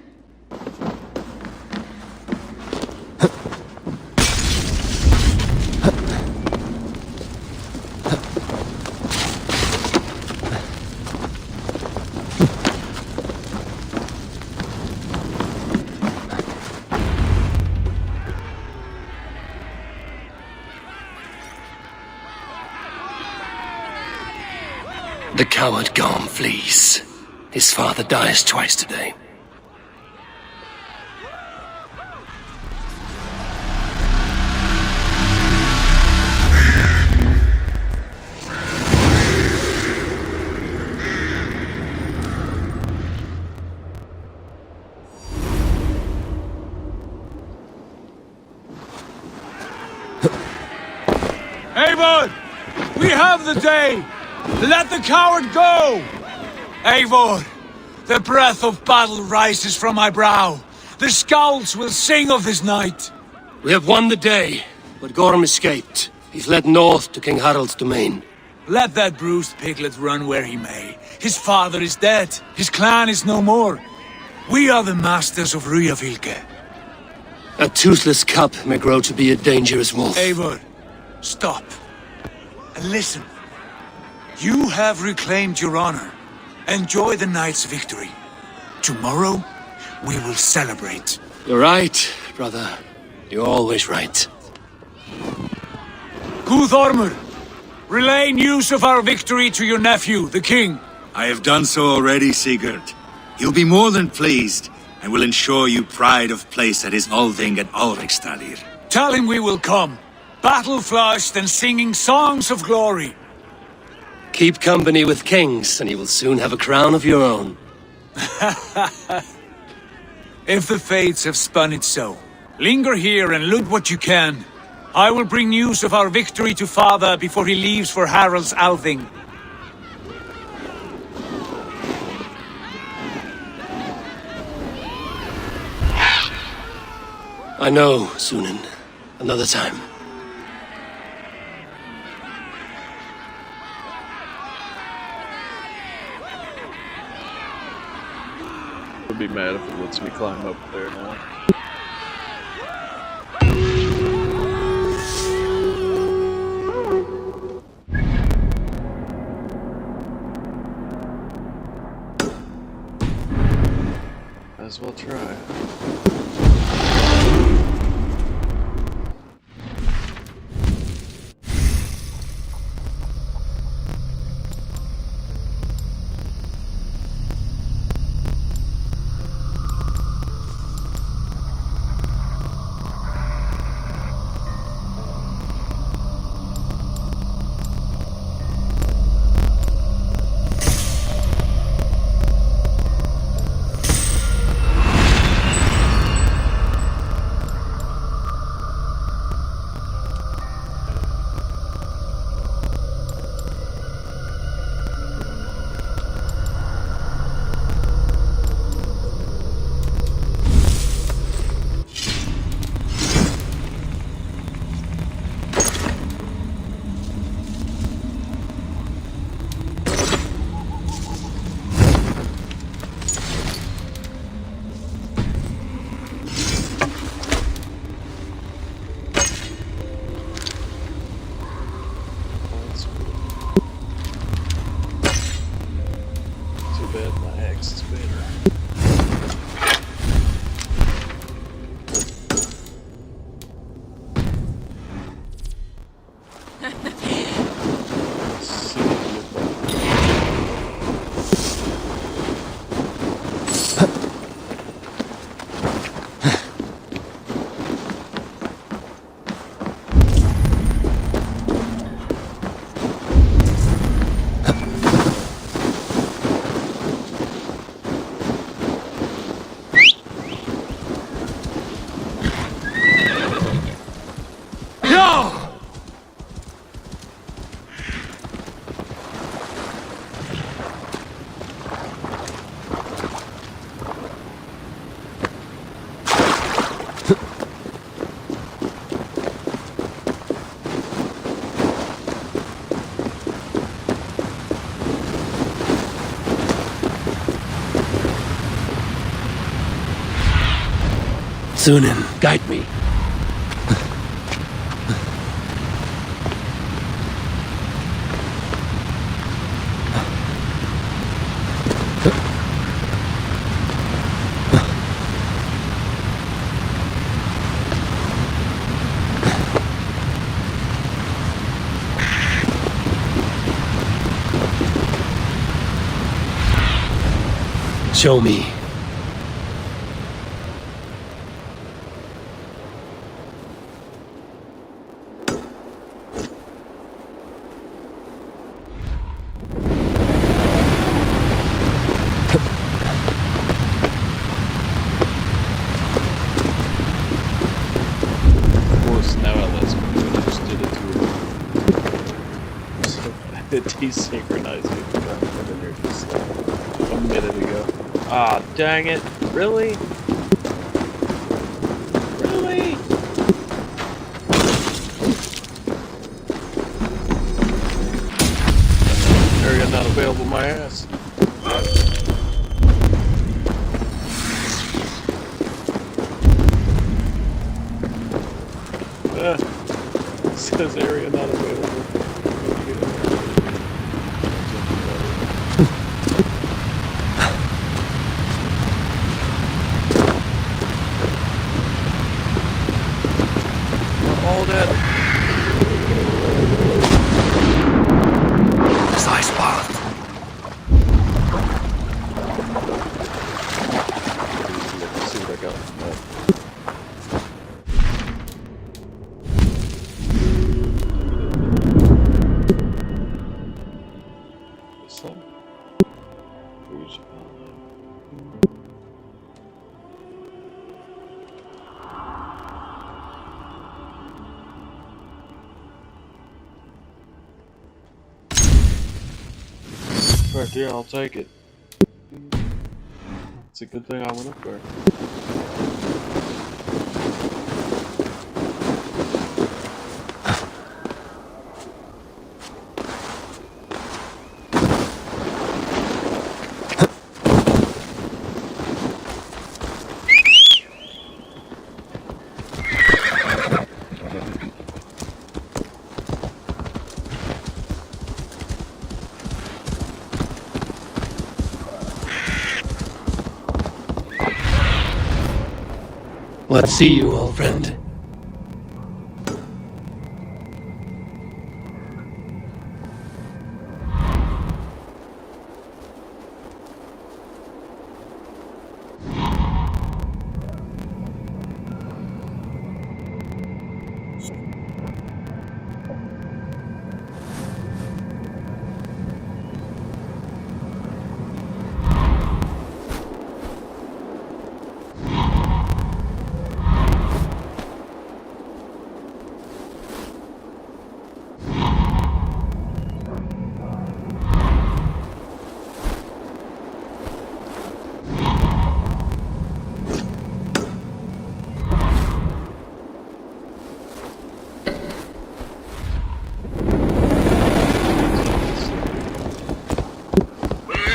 The coward Gorm flees. His father dies twice today. Eivor! We have the day! Let the coward go! Eivor, the breath of battle rises from my brow. The scouts will sing of this night. We have won the day, but Gorm escaped. He's led north to King Harald's domain. Let that bruised piglet run where he may. His father is dead. His clan is no more. We are the masters of Ruyafylke. A toothless cub may grow to be a dangerous wolf. Eivor, stop. And listen. You have reclaimed your honor. Enjoy the night's victory. Tomorrow, we will celebrate. You're right, brother. You're always right. Guthormur, relay news of our victory to your nephew, the king. I have done so already, Sigurd. He'll be more than pleased, and will ensure you pride of place at his Althing at Alrekstadir. Tell him we will come, battle-flushed and singing songs of glory. Keep company with kings, and you will soon have a crown of your own. If the fates have spun it so, linger here and loot what you can. I will bring news of our victory to Father before he leaves for Harald's Althing. I know, Sunan. Another time. I'd be mad if it lets me climb up there now. Might as well try. Sunan, guide me. Show me. Desynchronized me from in there just like a minute ago. Ah, dang it. Really? Really? Area not available, my ass. It says area not available. All dead. This ice path. Let's see what I got from that. Perfect, yeah, I'll take it. It's a good thing I went up there. Let's see you, old friend.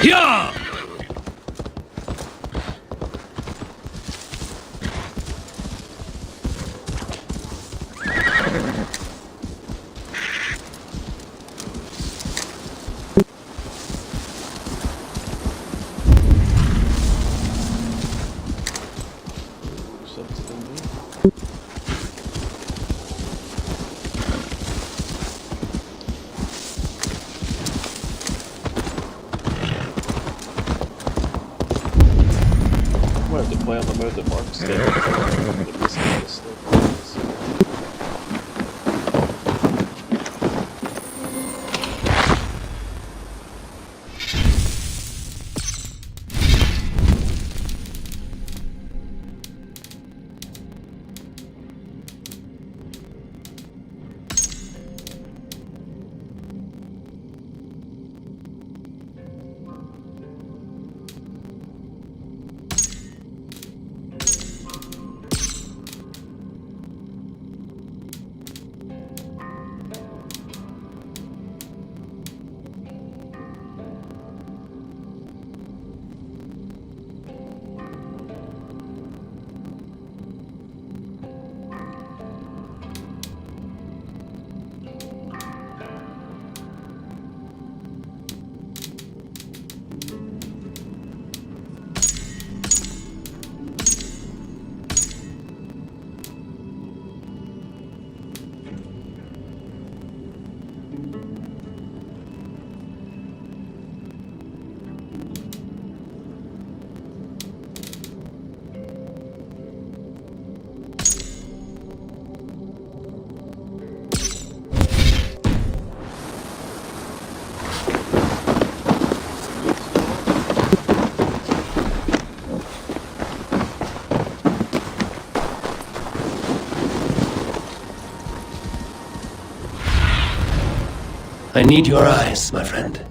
Yeah! I have to play on the mode that Mark's did. I need your eyes, my friend.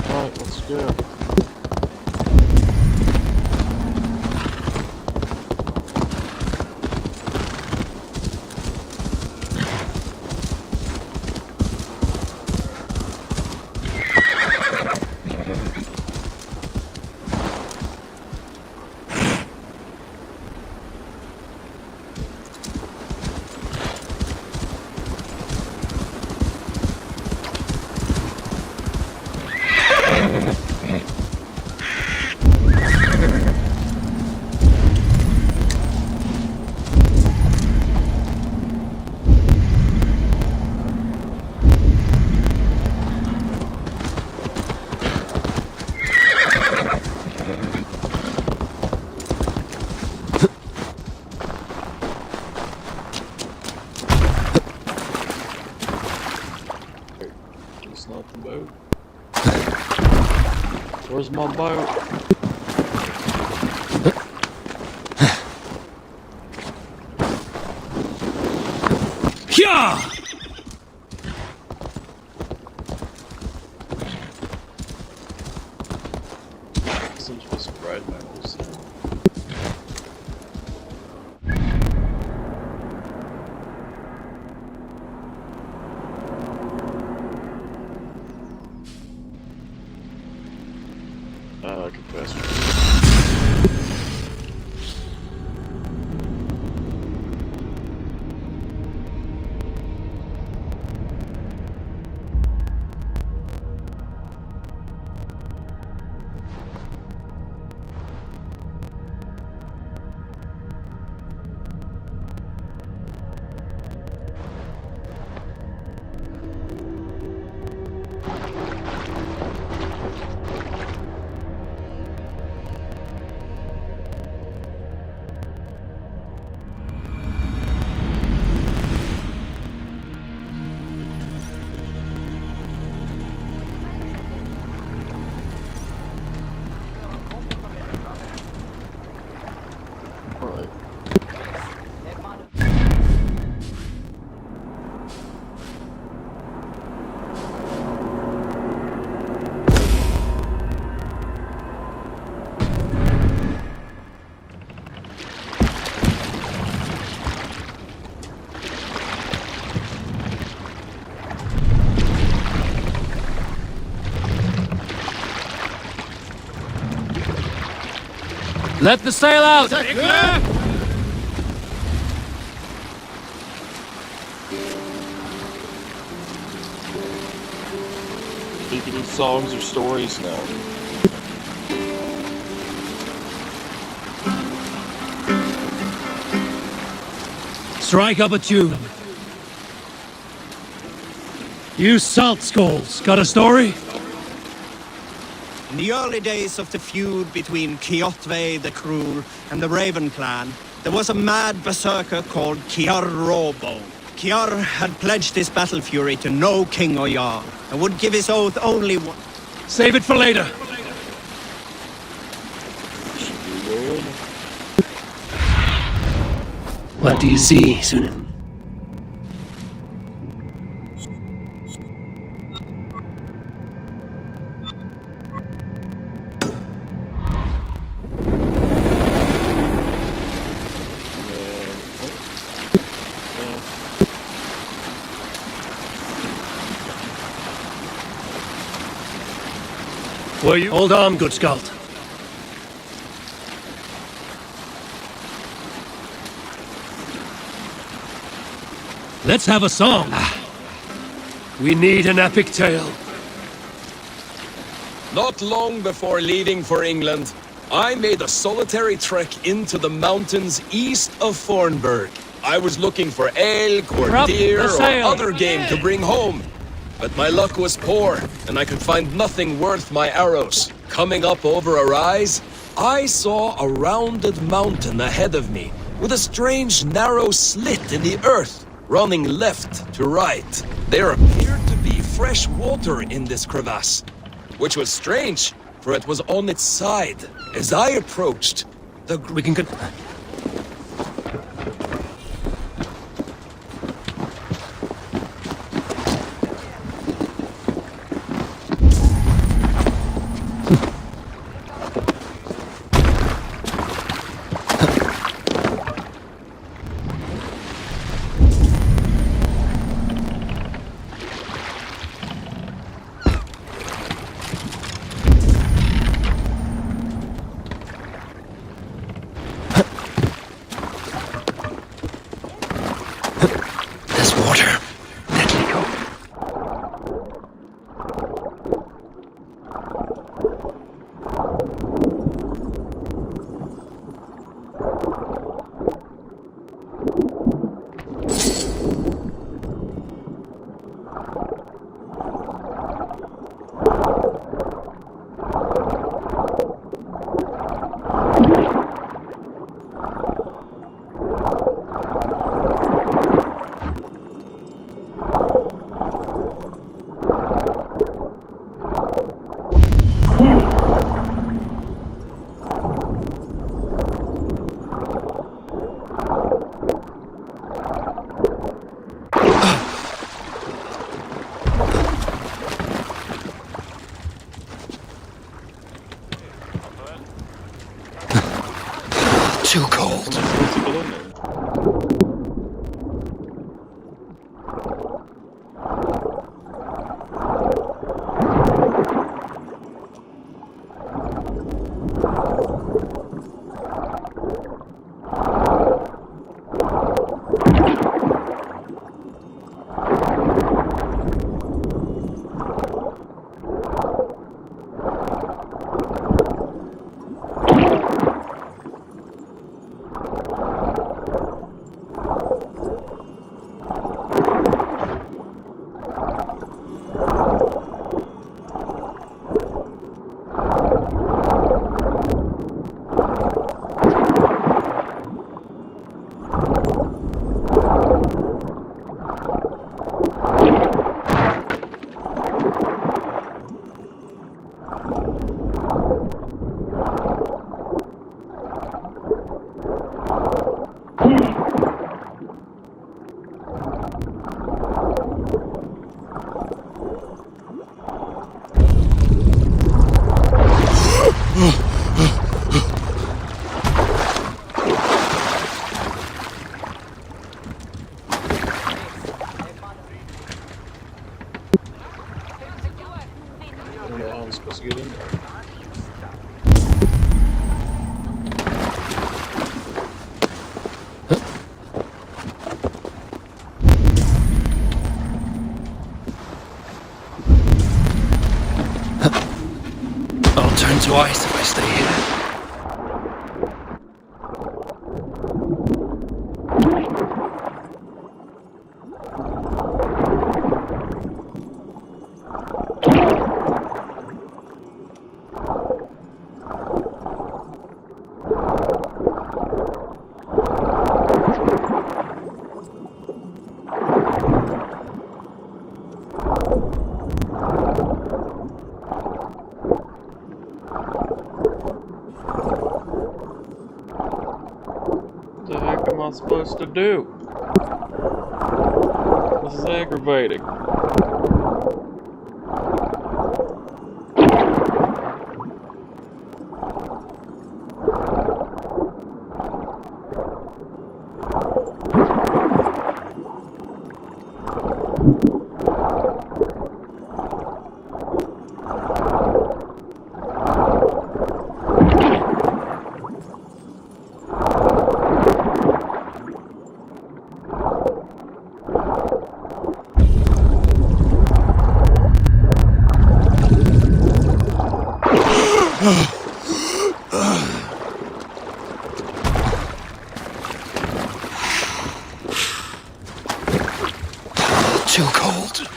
Alright, let's go. Where's my boat? Kya! Seems to be some red metals. Compressor. Let the sail out! Speaking of songs or stories now. Strike up a tune. You salt skulls, got a story? In the early days of the feud between Kjotve the Cruel and the Raven clan, there was a mad berserker called Kiar Rawbone. Kiar had pledged his battle fury to no king or jarl, and would give his oath only one. Save it for later. What do you see, Sunan? Were you? Hold on, good Skald. Let's have a song. We need an epic tale. Not long before leaving for England, I made a solitary trek into the mountains east of Thornburg. I was looking for elk or deer or other game to bring home. But my luck was poor, and I could find nothing worth my arrows. Coming up over a rise, I saw a rounded mountain ahead of me, with a strange narrow slit in the earth, running left to right. There appeared to be fresh water in this crevasse, which was strange, for it was on its side. As I approached, We can... Too cold. I'm supposed to get in there. I'll turn to ice if I stay here. What the heck am I supposed to do? This is aggravating. Too cold.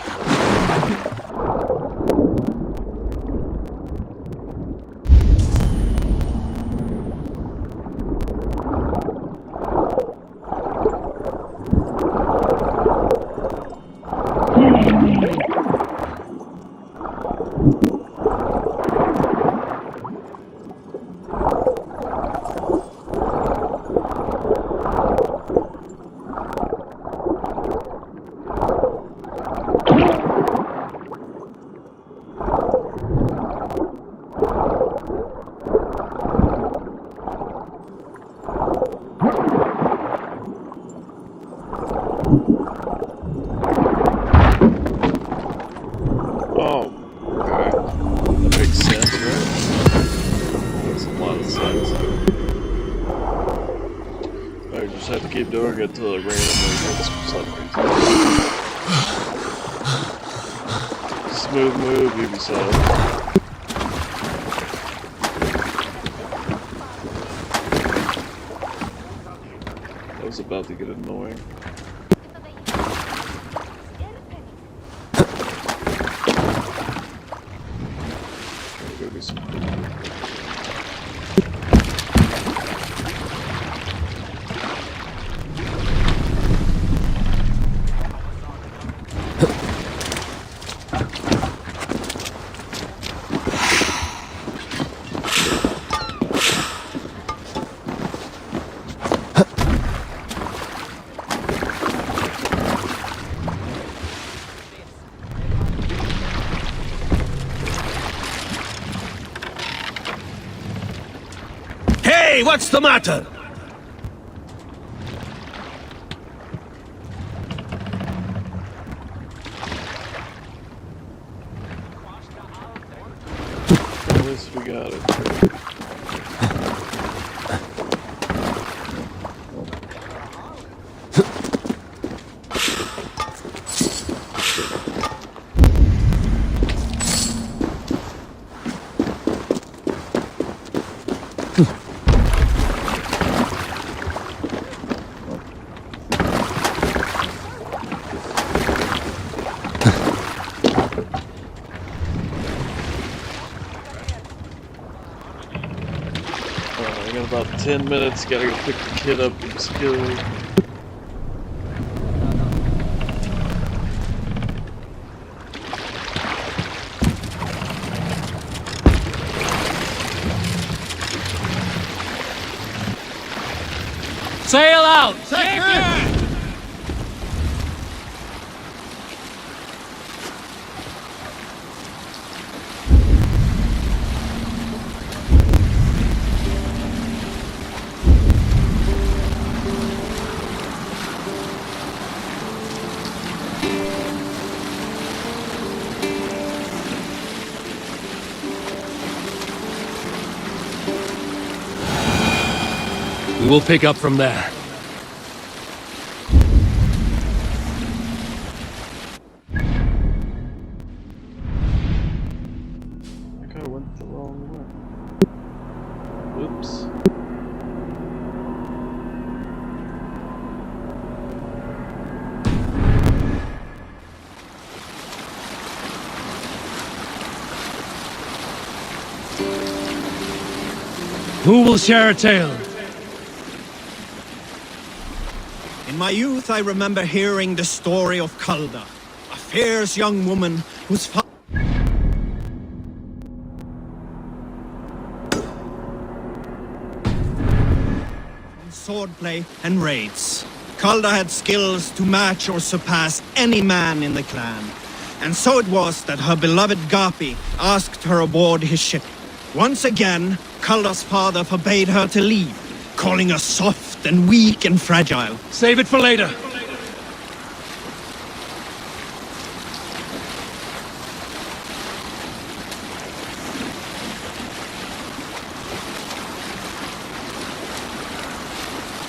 Oh, okay. That makes sense, right? Makes a lot of sense. I just have to keep doing it until it randomly hits something. Smooth move, Ubisoft. That was about to get annoying. Hey, what's the matter? Yes, we got it. I got about 10 minutes, gotta go pick the kid up from school. Sail out! We will pick up from there. I think I went the wrong way. Oops. Who will share a tale? In my youth, I remember hearing the story of Calda, a fierce young woman whose father swordplay and raids. Calda had skills to match or surpass any man in the clan. And so it was that her beloved Gapi asked her aboard his ship. Once again, Calda's father forbade her to leave, calling her soft and weak and fragile. Save it for later.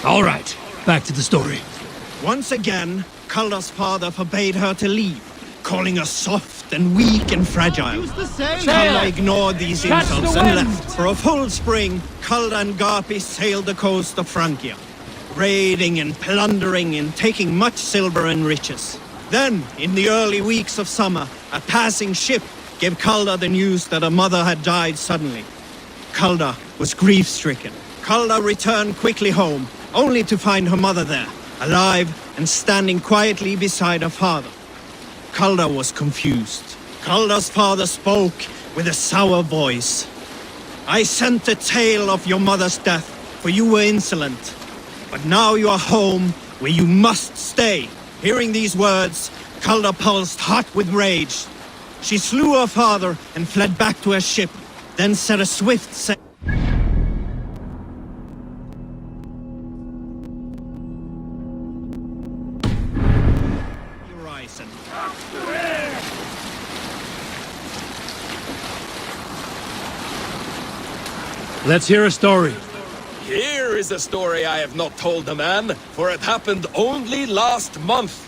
All right, back to the story. Once again, Calda's father forbade her to leave, calling her soft and weak and fragile. Calda ignored these insults and left. For a full spring, Calda and Gapi sailed the coast of Francia, raiding and plundering and taking much silver and riches. Then, in the early weeks of summer, a passing ship gave Calda the news that her mother had died suddenly. Calda was grief-stricken. Calda returned quickly home, only to find her mother there, alive and standing quietly beside her father. Calda was confused. Calda's father spoke with a sour voice. I sent a tale of your mother's death, for you were insolent. But now you are home, where you must stay. Hearing these words, Calda pulsed hot with rage. She slew her father and fled back to her ship, then set a swift sail. Let's hear a story. Here is a story I have not told a man, for it happened only last month.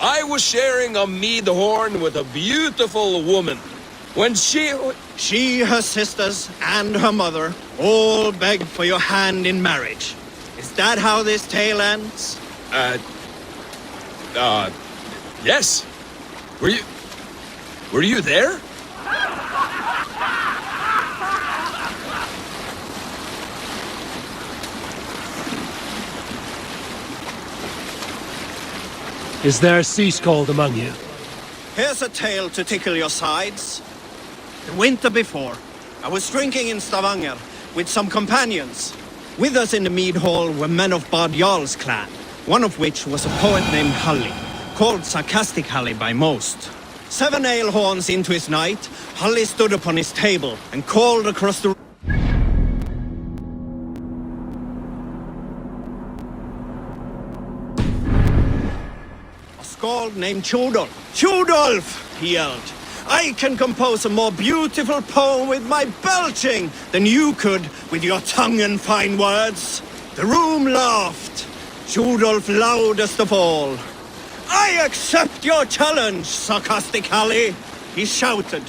I was sharing a mead horn with a beautiful woman. When she, her sisters, and her mother all begged for your hand in marriage. Is that how this tale ends? Yes. Were you there? Is there a sea scald among you? Here's a tale to tickle your sides. The winter before, I was drinking in Stavanger with some companions. With us in the mead hall were men of Bard Jarl's clan, one of which was a poet named Halli, called Sarcastic Halli by most. 7 ale horns into his night, Halli stood upon his table and called across the Skald named Chodolf. Chodolf, he yelled. I can compose a more beautiful poem with my belching than you could with your tongue and fine words. The room laughed, Rudolph loudest of all. I accept your challenge, sarcastic Hallie, he shouted.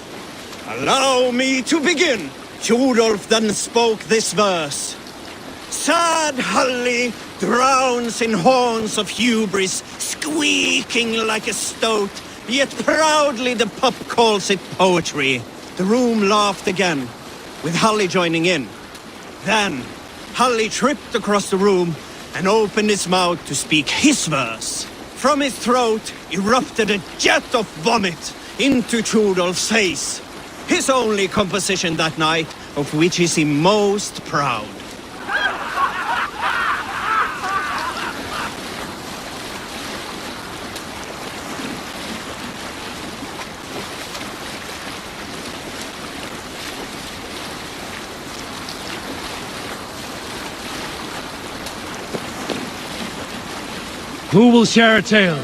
Allow me to begin. Rudolph then spoke this verse. Sad Hallie drowns in horns of hubris, squeaking like a stoat, yet proudly the pup calls it poetry. The room laughed again, with Hallie joining in. Then, Hallie tripped across the room and opened his mouth to speak his verse. From his throat erupted a jet of vomit into Rudolph's face. His only composition that night, of which he seemed most proud. Who will share a tale?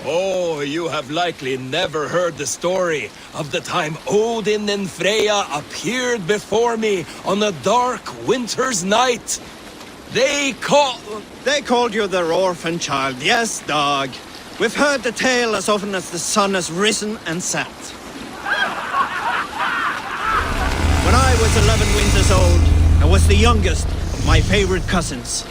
Oh, you have likely never heard the story of the time Odin and Freya appeared before me on a dark winter's night. They called you their orphan child, yes, dog. We've heard the tale as often as the sun has risen and set. When I was 11 winters old, I was the youngest of my favorite cousins.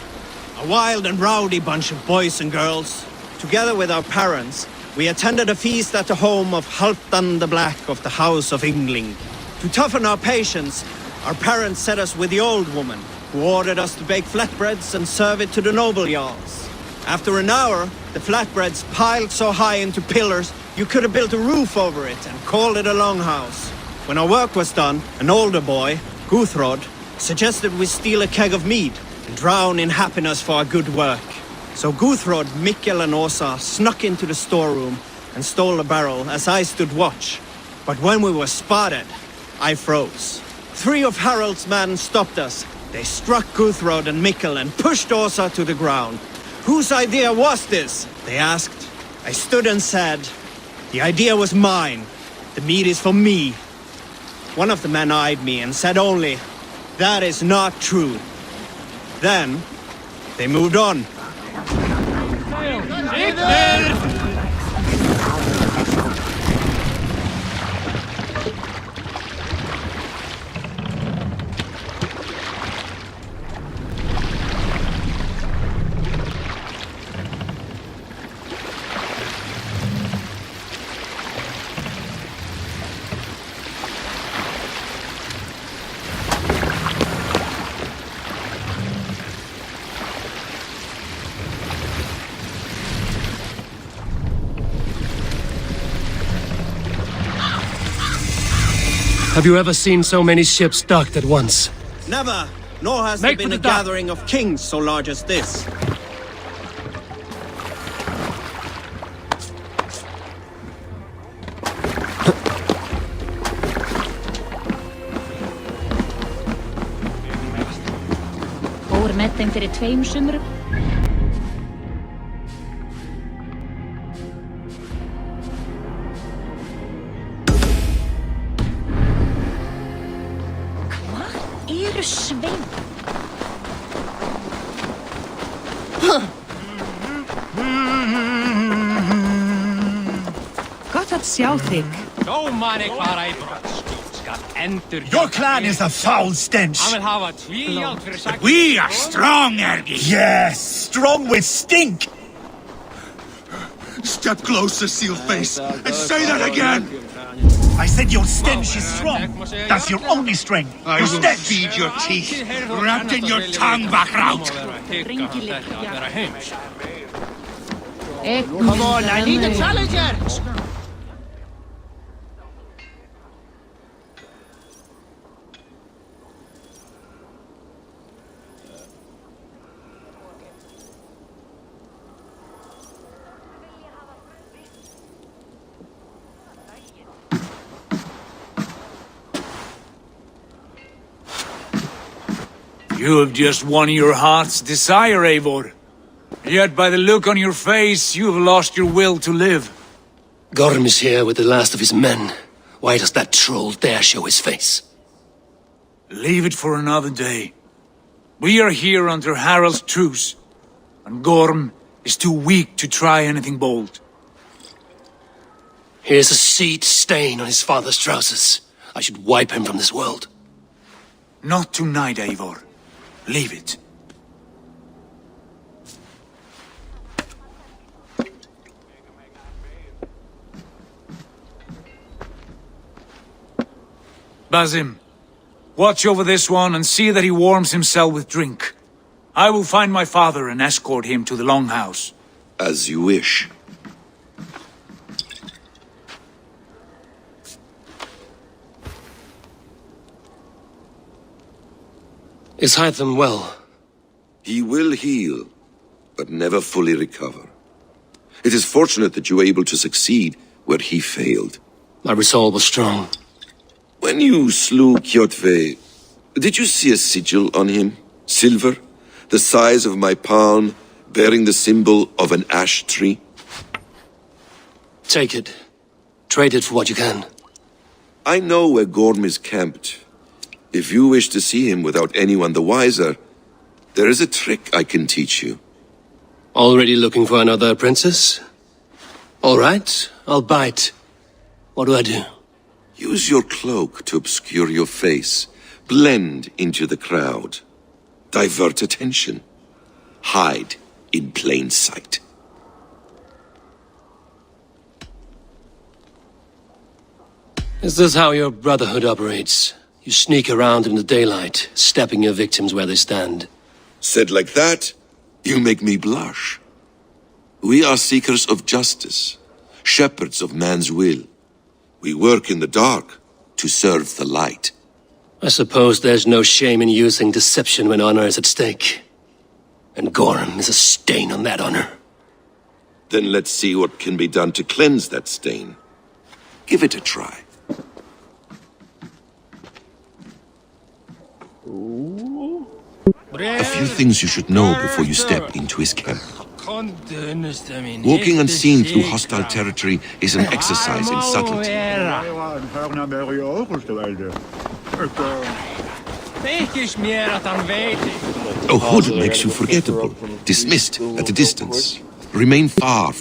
A wild and rowdy bunch of boys and girls. Together with our parents, we attended a feast at the home of Halfdan the Black of the House of Yngling. To toughen our patience, our parents set us with the old woman, who ordered us to bake flatbreads and serve it to the noble jarls. After an hour, the flatbreads piled so high into pillars, you could have built a roof over it and called it a longhouse. When our work was done, an older boy, Guthrod, suggested we steal a keg of mead and drown in happiness for our good work. So Guthrod, Mikkel and Åsa snuck into the storeroom and stole a barrel as I stood watch. But when we were spotted, I froze. 3 of Harald's men stopped us. They struck Guthrod and Mikkel and pushed Åsa to the ground. Whose idea was this? They asked. I stood and said, the idea was mine. The meat is for me. One of the men eyed me and said only, that is not true. Then, they moved on. Have you ever seen so many ships docked at once? Never, nor has there been a gathering of kings so large as this. Fór með þeim fyrir 2 sumrum. Svein. Gott að sjá þig. Your clan is a foul stench. But we are strong, Ergi. Yes, strong with stink. Step closer, Sealface, and say that again! I said your stench is strong. That's your only strength. I will feed your teeth, wrapped in your tongue, Bachraut! Come on, I need a challenger! You have just won your heart's desire, Eivor. Yet by the look on your face, you have lost your will to live. Gorm is here with the last of his men. Why does that troll dare show his face? Leave it for another day. We are here under Harald's truce, and Gorm is too weak to try anything bold. Here's a seed stain on his father's trousers. I should wipe him from this world. Not tonight, Eivor. Leave it. Basim, watch over this one and see that he warms himself with drink. I will find my father and escort him to the Longhouse. As you wish. Is Hytham well? He will heal, but never fully recover. It is fortunate that you were able to succeed where he failed. My resolve was strong. When you slew Kjotve, did you see a sigil on him? Silver? The size of my palm, bearing the symbol of an ash tree? Take it. Trade it for what you can. I know where Gorm is camped. If you wish to see him without anyone the wiser, there is a trick I can teach you. Already looking for another princess? All right, I'll bite. What do I do? Use your cloak to obscure your face. Blend into the crowd. Divert attention. Hide in plain sight. Is this how your brotherhood operates? You sneak around in the daylight, stepping your victims where they stand. Said like that, you make me blush. We are seekers of justice, shepherds of man's will. We work in the dark to serve the light. I suppose there's no shame in using deception when honor is at stake. And Gorm is a stain on that honor. Then let's see what can be done to cleanse that stain. Give it a try. A few things you should know before you step into his camp. Walking unseen through hostile territory is an exercise in subtlety. A hood makes you forgettable, dismissed at a distance. Remain far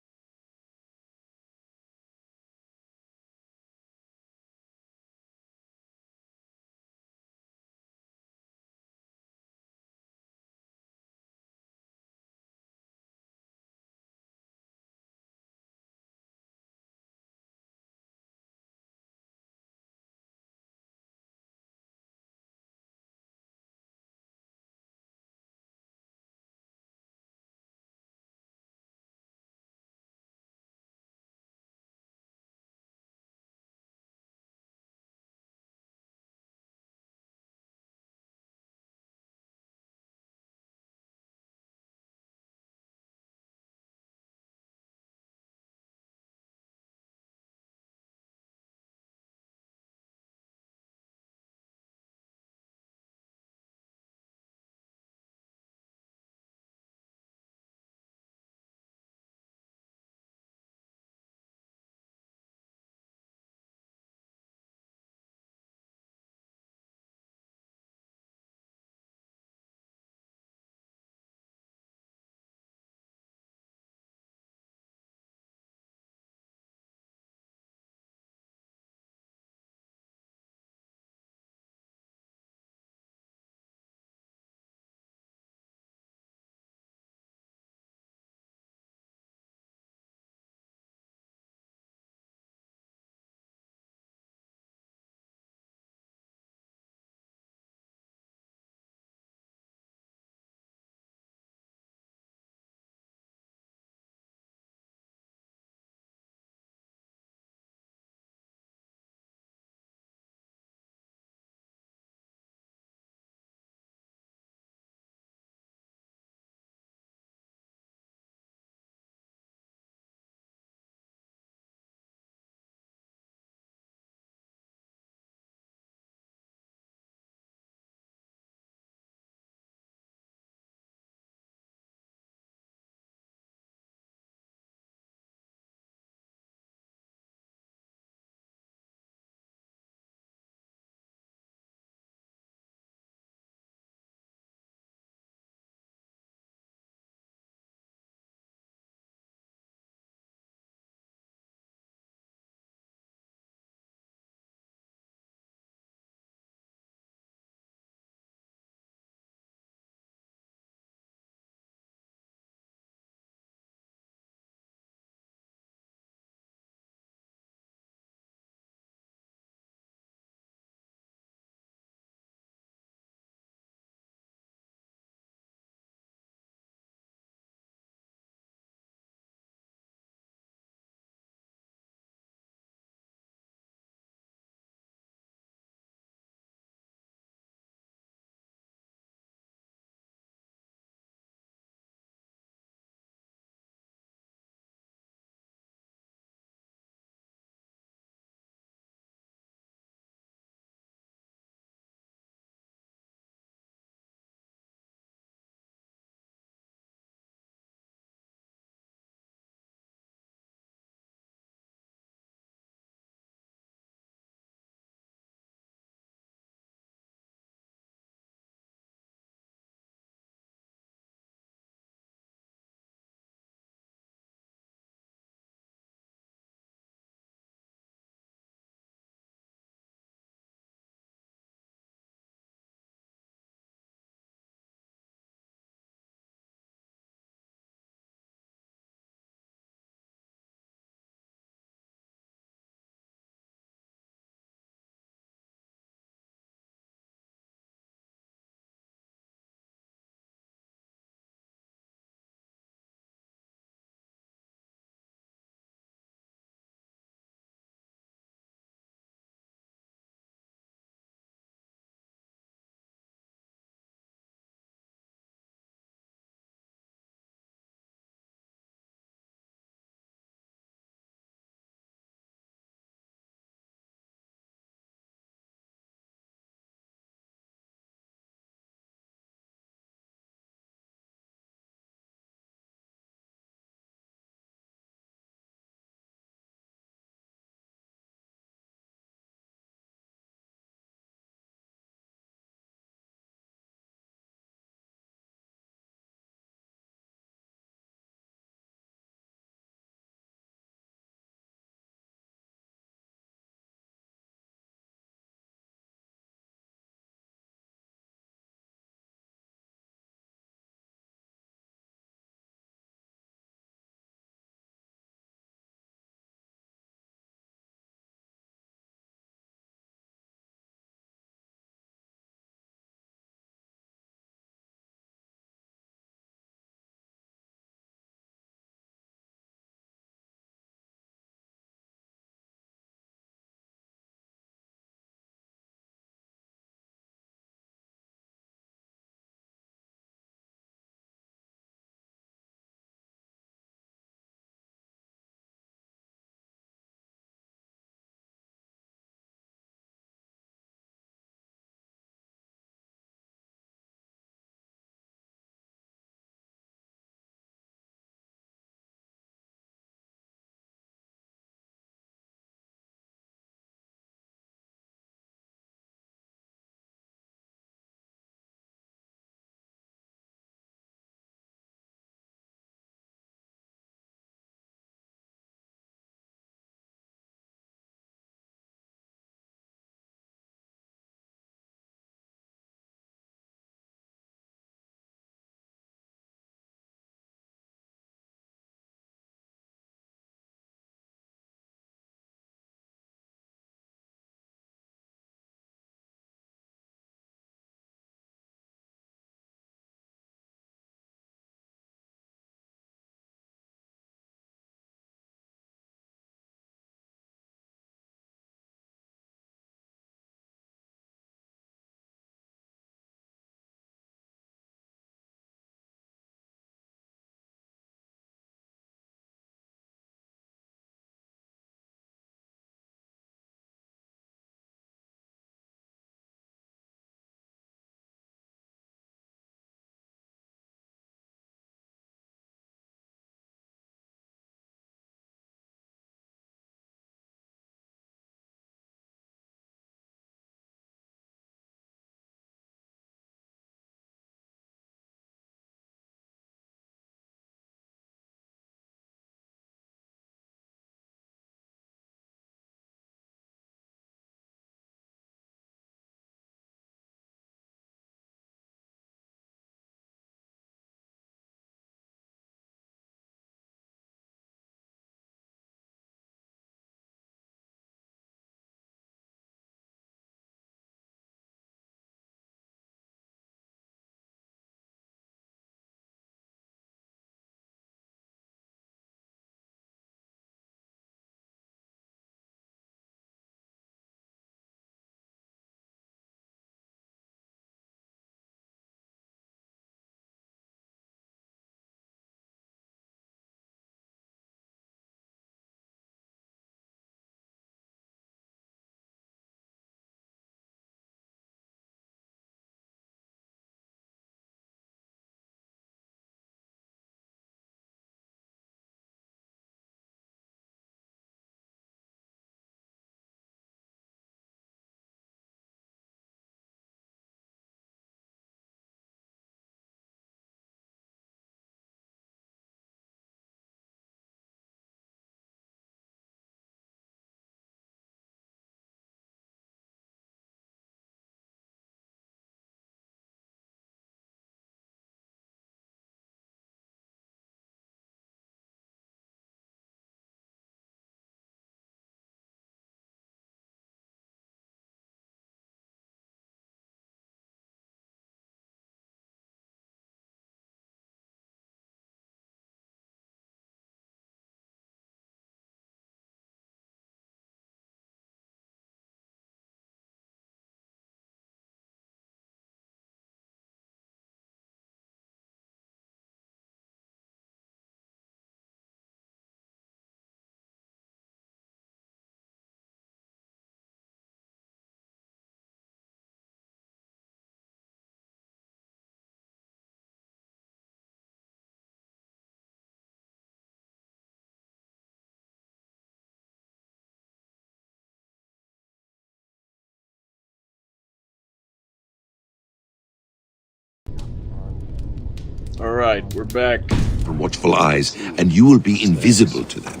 Alright, we're back. Watchful eyes, and you will be invisible to them.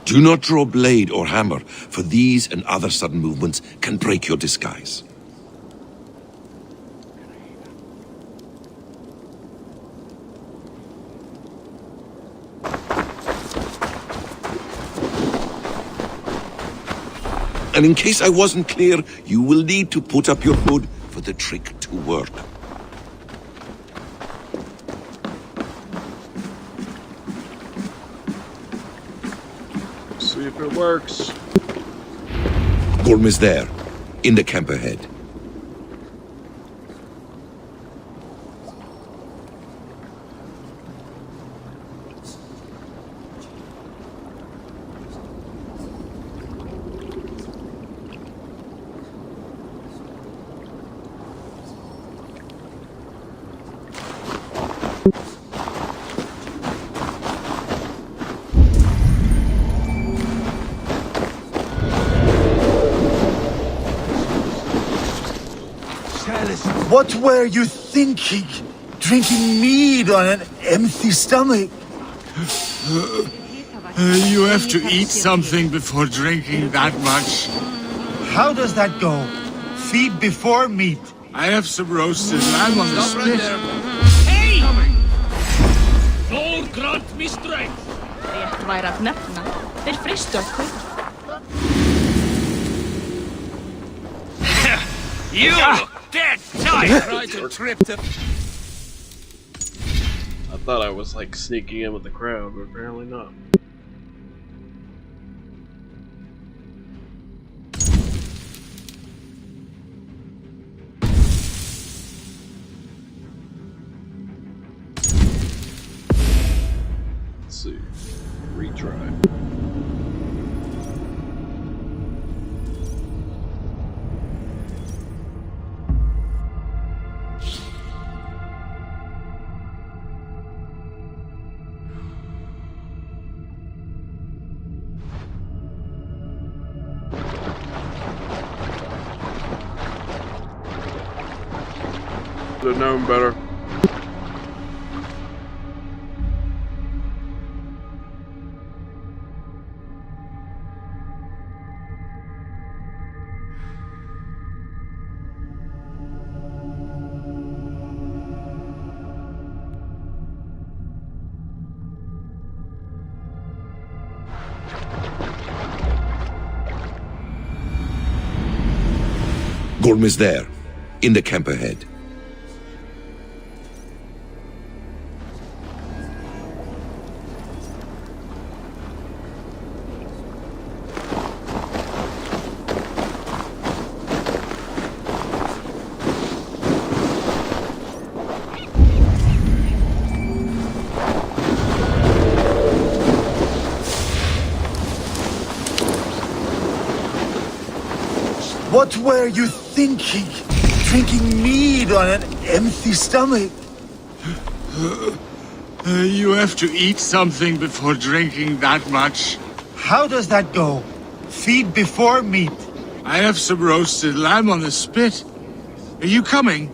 Do not draw blade or hammer, for these and other sudden movements can break your disguise. And in case I wasn't clear, you will need to put up your hood for the trick to work. See if it works. Gorm is there, in the camp ahead. What were you thinking? Drinking mead on an empty stomach? You have to eat something before drinking that much. How does that go? Feed before meat. I have some roasted lamb on the spit. Hey! Lord grant me strength. Rétt væri að nefna. Þeir fristu að kvöld. You look dead tired. Try to trip to... I thought I was like sneaking in with the crowd, but apparently not. Let's see. Retry. Should have known better. Gorm is there, in the camp ahead. What were you thinking? Drinking mead on an empty stomach? You have to eat something before drinking that much. How does that go? Feed before meat. I have some roasted lamb on the spit. Are you coming?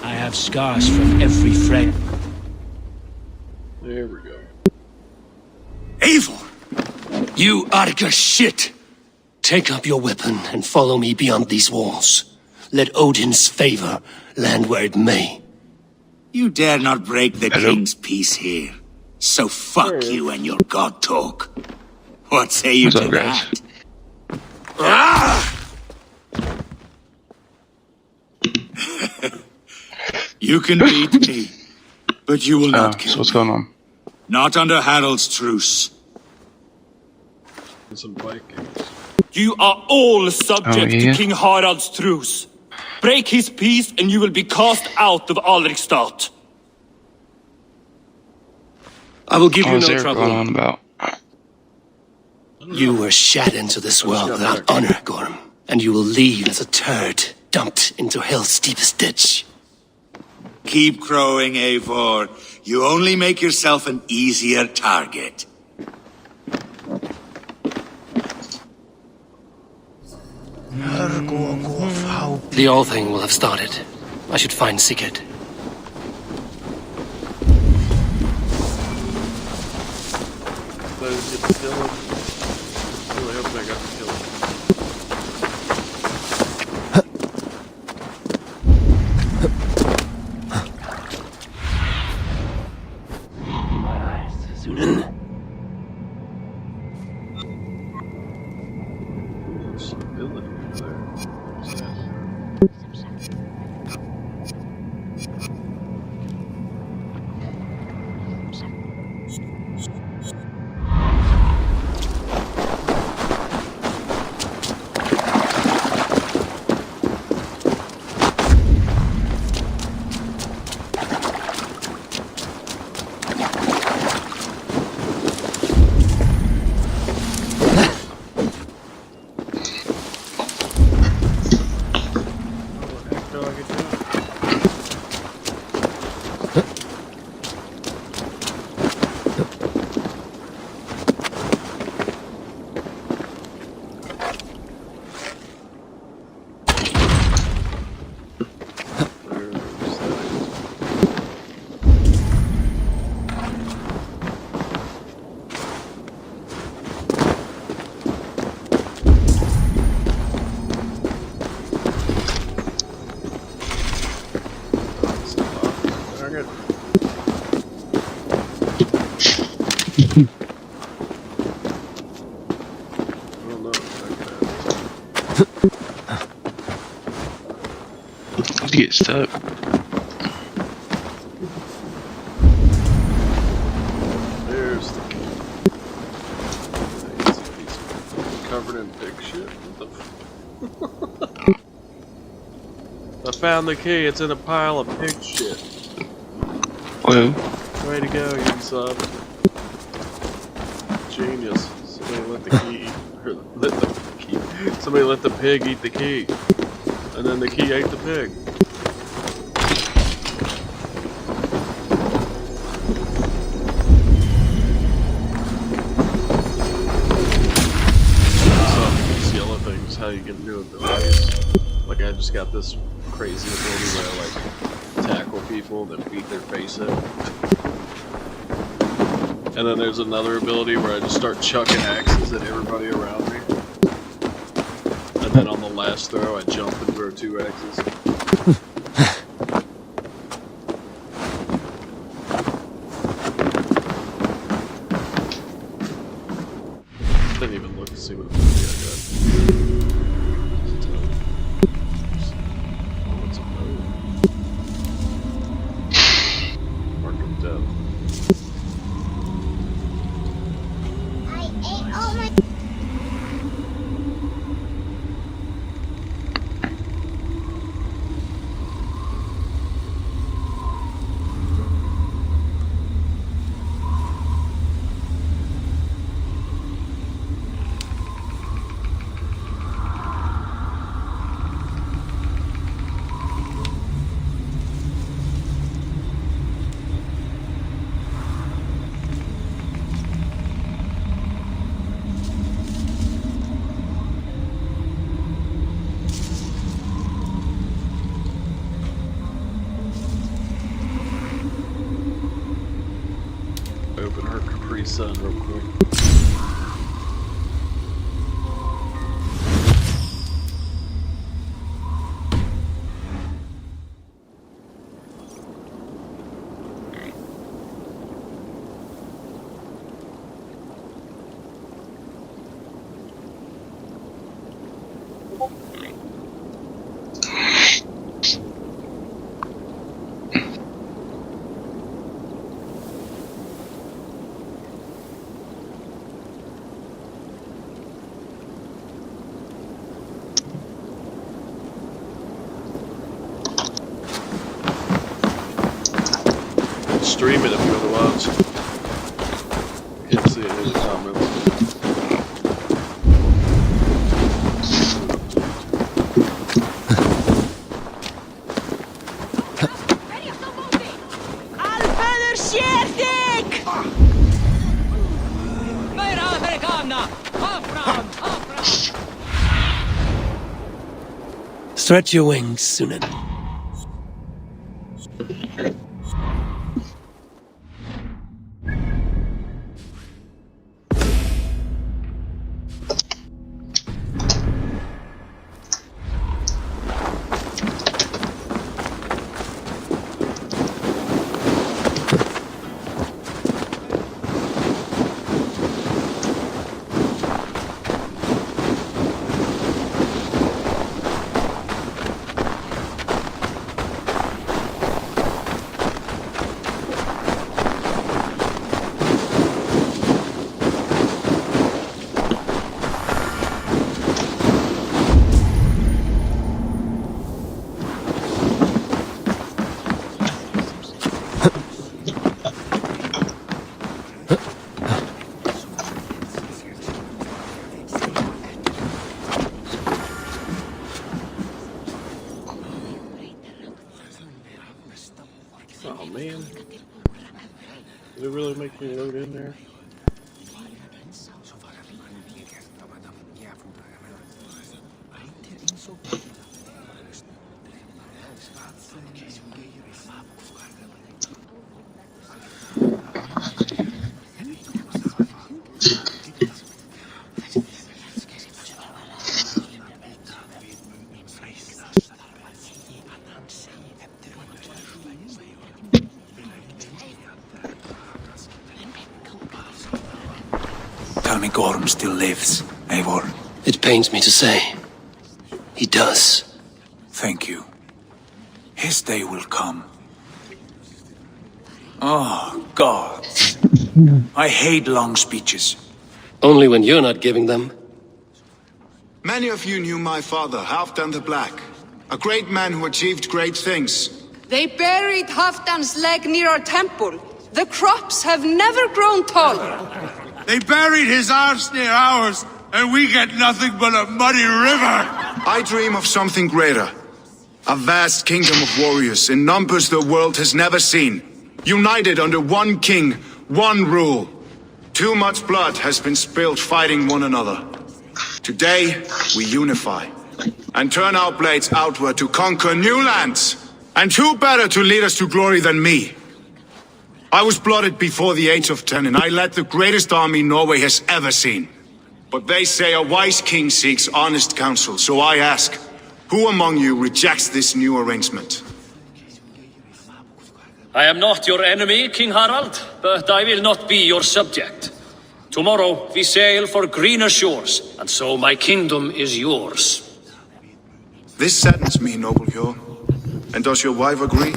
I have scars from every friend. There we go. Eivor! You Arga shit! Take up your weapon and follow me beyond these walls. Let Odin's favor land where it may. You dare not break the king's peace here. So fuck you and your god talk. What say you to that? Ah! You can beat me, but you will not kill so what's going on? Not under Harald's truce. Some Vikings. You are all subject yeah? to King Harald's truce. Break his peace and you will be cast out of Alrikstad. I will give you What's no there trouble. going on about? You were shat into this world without honor, Gorm, and you will leave as a turd. dumped into hell's deepest ditch. Keep crowing, Eivor. You only make yourself an easier target. The All Thing will have started. I should find Sigurd. Really hoping I got to kill him. To get stuck. There's the key. Covered in pig shit. What the I found the key. It's in a pile of pig shit. Well, way to go, you sub. Genius. Somebody let the key eat, or let the key. Somebody let the pig eat the key, and then the key ate the pig. How you can do abilities. Like I just got this crazy ability where I like tackle people then beat their face in. And then there's another ability where I just start chucking axes at everybody around me. And then on the last throw I jump and throw 2 axes. Didn't even look to see what ability I got. Open her Capri Sun real quick. Stream it if you want to watch. Can't see any of the comments. Stretch your wings, Sunan. Oh man. Did it really make me load in there? Tell me Gorm still lives, Eivor. It pains me to say. He does. Thank you. His day will come. Oh, gods. I hate long speeches. Only when you're not giving them. Many of you knew my father, Halfdan the Black. A great man who achieved great things. They buried Halfdan's leg near our temple. The crops have never grown taller. They buried his arse near ours, and we get nothing but a muddy river. I dream of something greater. A vast kingdom of warriors in numbers the world has never seen. United under one king, one rule. Too much blood has been spilled fighting one another. Today, we unify. And turn our blades outward to conquer new lands. And who better to lead us to glory than me? I was blooded before the age of 10, and I led the greatest army Norway has ever seen. But they say a wise king seeks honest counsel, so I ask, who among you rejects this new arrangement? I am not your enemy, King Harald, but I will not be your subject. Tomorrow we sail for greener shores, and so my kingdom is yours. This saddens me, noble Hjor. And does your wife agree?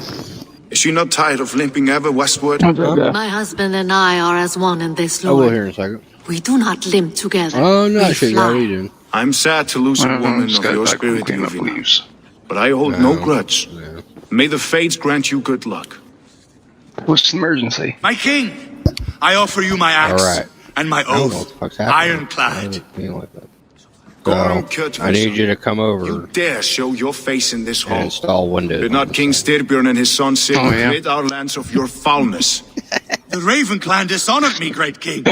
Is she not tired of limping ever westward? My husband and I are as one in this, I will Lord. here in a second. We do not limp together. Oh no, we shit, fly. yeah, we do. I'm sad to lose a woman of your spirit, Yuvina. But I hold no grudge. May the fates grant you good luck. What's the emergency? My king, I offer you my axe Alright. and my I don't know what oath, the fuck's happening. ironclad. Gorm I need you to come over You dare show your face in this and hall. install Windows. Did not King Styrbjörn and his son Sigurd yeah. rid our lands of your foulness? The Raven clan dishonored me, great king.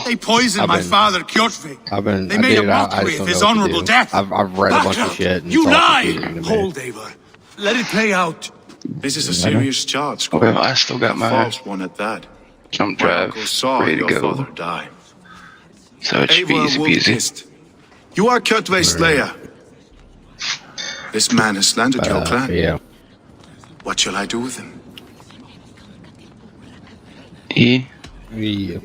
They poisoned my father, Kjotve. They made a mockery of his honorable death. I've read a bunch of Bastard, shit. And you it's all lie! confusing to me. Hold, Eivor. Let it play out. This is a serious charge, Gorm. Well, I still got A my false one at that. jump My drive uncle saw ready to your go. father die. So it should be Eivor easy peasy. Wolf-Kissed, you are Kjotve's slayer. This man has slandered your clan. Yeah. What shall I do with him? E. Yeah.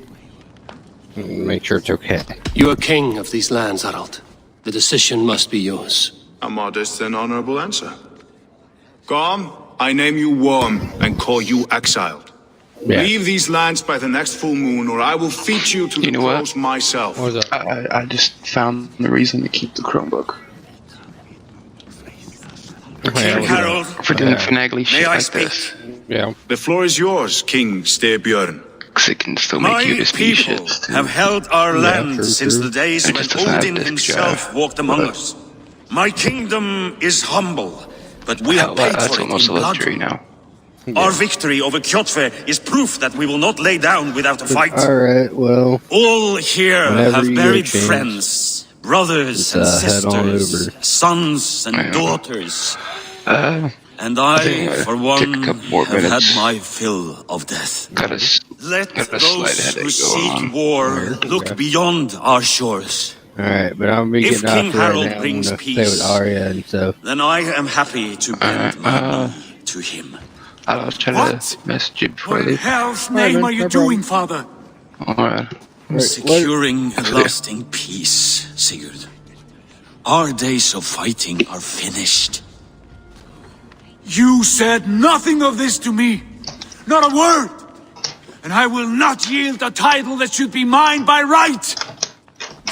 Make sure it's okay. You are king of these lands, Harald. The decision must be yours. A modest and honorable answer. Gorm, I name you Worm and call you exiled. Yeah. Leave these lands by the next full moon, or I will feed you to the crows myself. What was that? I just found the reason to keep the Chromebook. King Harold, For doing finagly shit may I like speak? this. Yeah. The floor is yours, King Styrbjörn. Because it can still make you My this piece of people shit. have held our land true, since true. the days It when just doesn't have Odin disk himself drive. walked among us. My kingdom is humble, but we have paid That's for it almost in a blood. luxury now. Our victory over Kjotve is proof that we will not lay down without a fight. All right. Well. All here Whenever have you get a buried chance. friends, brothers and head on sisters, over. sons and daughters. And I I, think for take one, a couple more have had minutes. my fill of death. Got a Let slight those headache who going seek on. war look beyond our shores. Alright, but I'm gonna be If getting King off right Harold now. I'm brings gonna play peace, with Arya and stuff. then I am happy to bend my knee to him. I'll try to message you before I What in leave. hell's name are you doing, Father? Alright. Securing a lasting peace, Sigurd. Our days of fighting are finished. You said nothing of this to me. Not a word. And I will not yield a title that should be mine by right.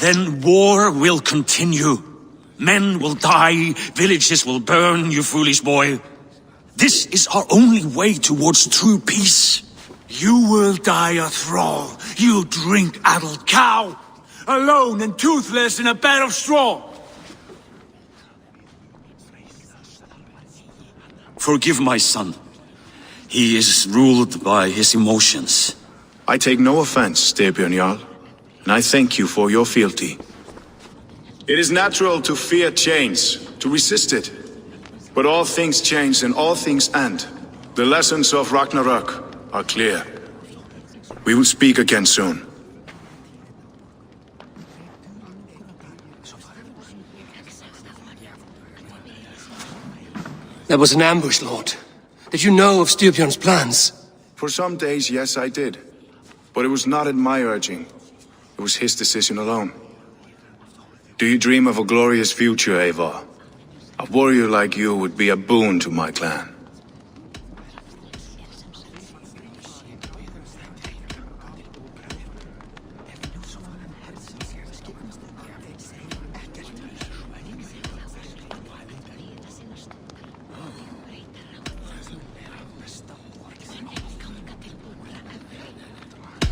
Then war will continue. Men will die, villages will burn, you foolish boy. This is our only way towards true peace. You will die a thrall. You'll drink addled cow. Alone and toothless in a bed of straw. Forgive my son. He is ruled by his emotions. I take no offense, Styrbjörn Jarl, and I thank you for your fealty. It is natural to fear change, to resist it. But all things change and all things end. The lessons of Ragnarok are clear. We will speak again soon. There was an ambush, Lord. Did you know of Styrbjörn's plans? For some days, yes, I did. But it was not at my urging. It was his decision alone. Do you dream of a glorious future, Eivor? A warrior like you would be a boon to my clan.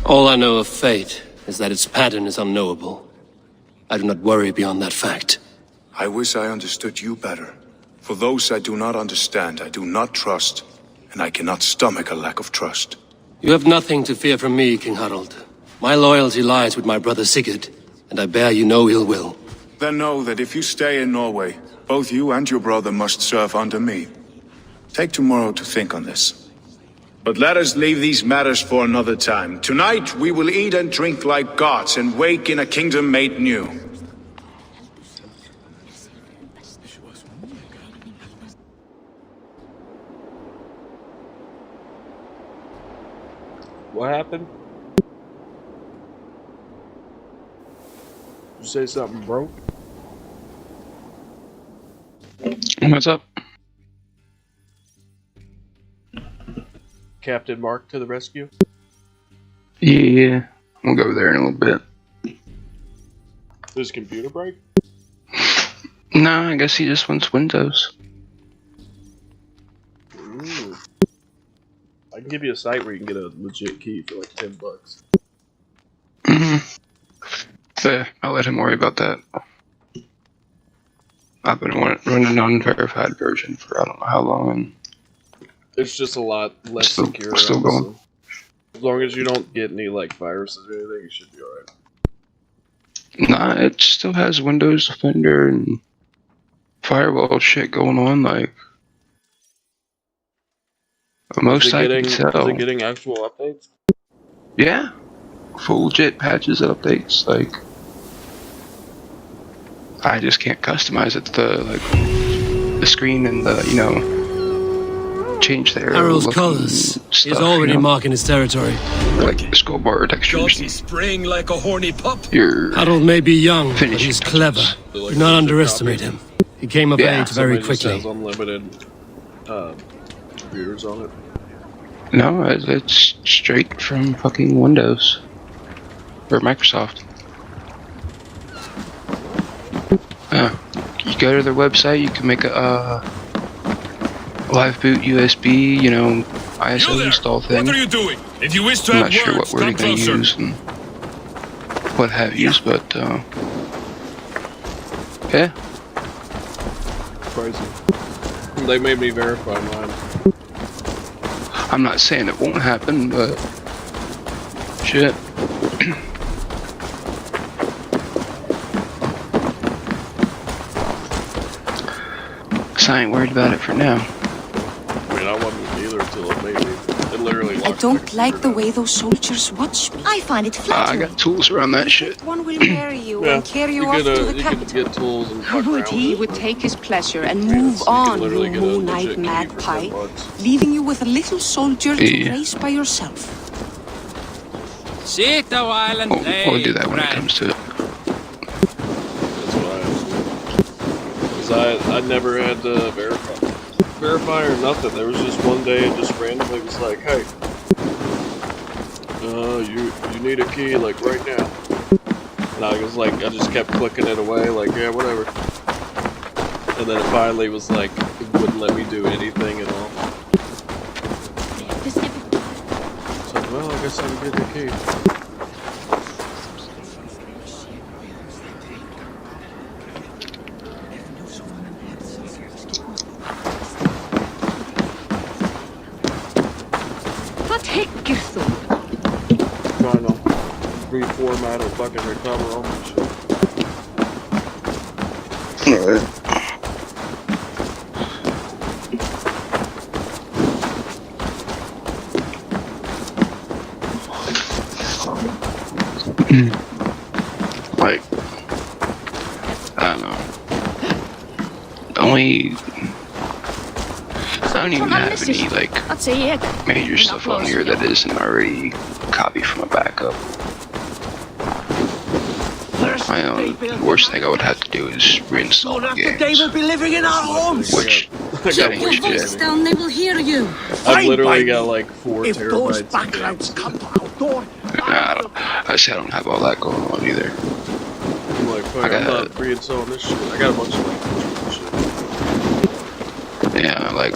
All I know of fate is that its pattern is unknowable. I do not worry beyond that fact. I wish I understood you better. For those I do not understand, I do not trust, and I cannot stomach a lack of trust. You have nothing to fear from me, King Harald. My loyalty lies with my brother Sigurd, and I bear you no ill will. Then know that if you stay in Norway, both you and your brother must serve under me. Take tomorrow to think on this. But let us leave these matters for another time. Tonight we will eat and drink like gods and wake in a kingdom made new. What happened? Did you say something broke? What's up? Captain Mark to the rescue? Yeah, we'll go there in a little bit. Did his computer break? No, I guess he just wants Windows. Ooh. I can give you a site where you can get a legit key for like $10. Yeah, I'll let him worry about that. I've been running an unverified version for I don't know how long, and it's just a lot less secure. Still going. As long as you don't get any like viruses or anything, you should be alright. Nah, it still has Windows Defender and firewall shit going on. Like most I can tell. Is it getting actual updates? Yeah, full legit patches and updates. Like I just can't customize it. The screen and the change the arrow. Harold's colors. He's already marking his territory. Like skull bar textures. He's spraying like a horny pup. Harold may be young, but he's clever. Do not underestimate him. He came of age very quickly. Has unlimited computers on it. No, it's straight from fucking Windows or Microsoft. You go to their website. You can make a live boot USB, ISO install thing. What are you doing? If you wish to I'm have not sure words, what word come you're closer. gonna use and what have you, but yeah. Crazy. They made me verify mine. I'm not saying it won't happen, but shit. Cause I ain't worried about it for now. I mean, I wasn't either until it made me. It literally I don't like the way those soldiers watch me. I find it I flattering. got tools around that shit. One will marry you and carry you off to the you capital. can get tools and fuck around He with would it, take his pleasure and but move on, you literally get a moon-eyed legit key magpie, for $10. leaving you with a little soldier to Yeah. race by yourself. Sit a while and play. We'll do that when it comes to it. That's what I was doing. Because I never had to verify or nothing. There was just one day it just randomly was like, hey, you need a key like right now. And I was like, I just kept clicking it away, like, yeah, whatever. And then it finally was like, it wouldn't let me do anything at all. So, well, I guess I can get the key. What hecker þú? Trying to reformat or fucking recover all my shit. Alright. Like, I don't know. I don't even have any, like, major stuff on here that isn't already copied from a backup. The worst thing I would have to do is reinstall the games. They will be living in our homes. Which, Keep your voice down, they will hear you. I've literally got like 4 If those terabytes. backgrounds come to our door, I say I don't have all that going on either. I'm like, fuck, I'm not reinstalling this shit. I got a bunch of like Yeah, like,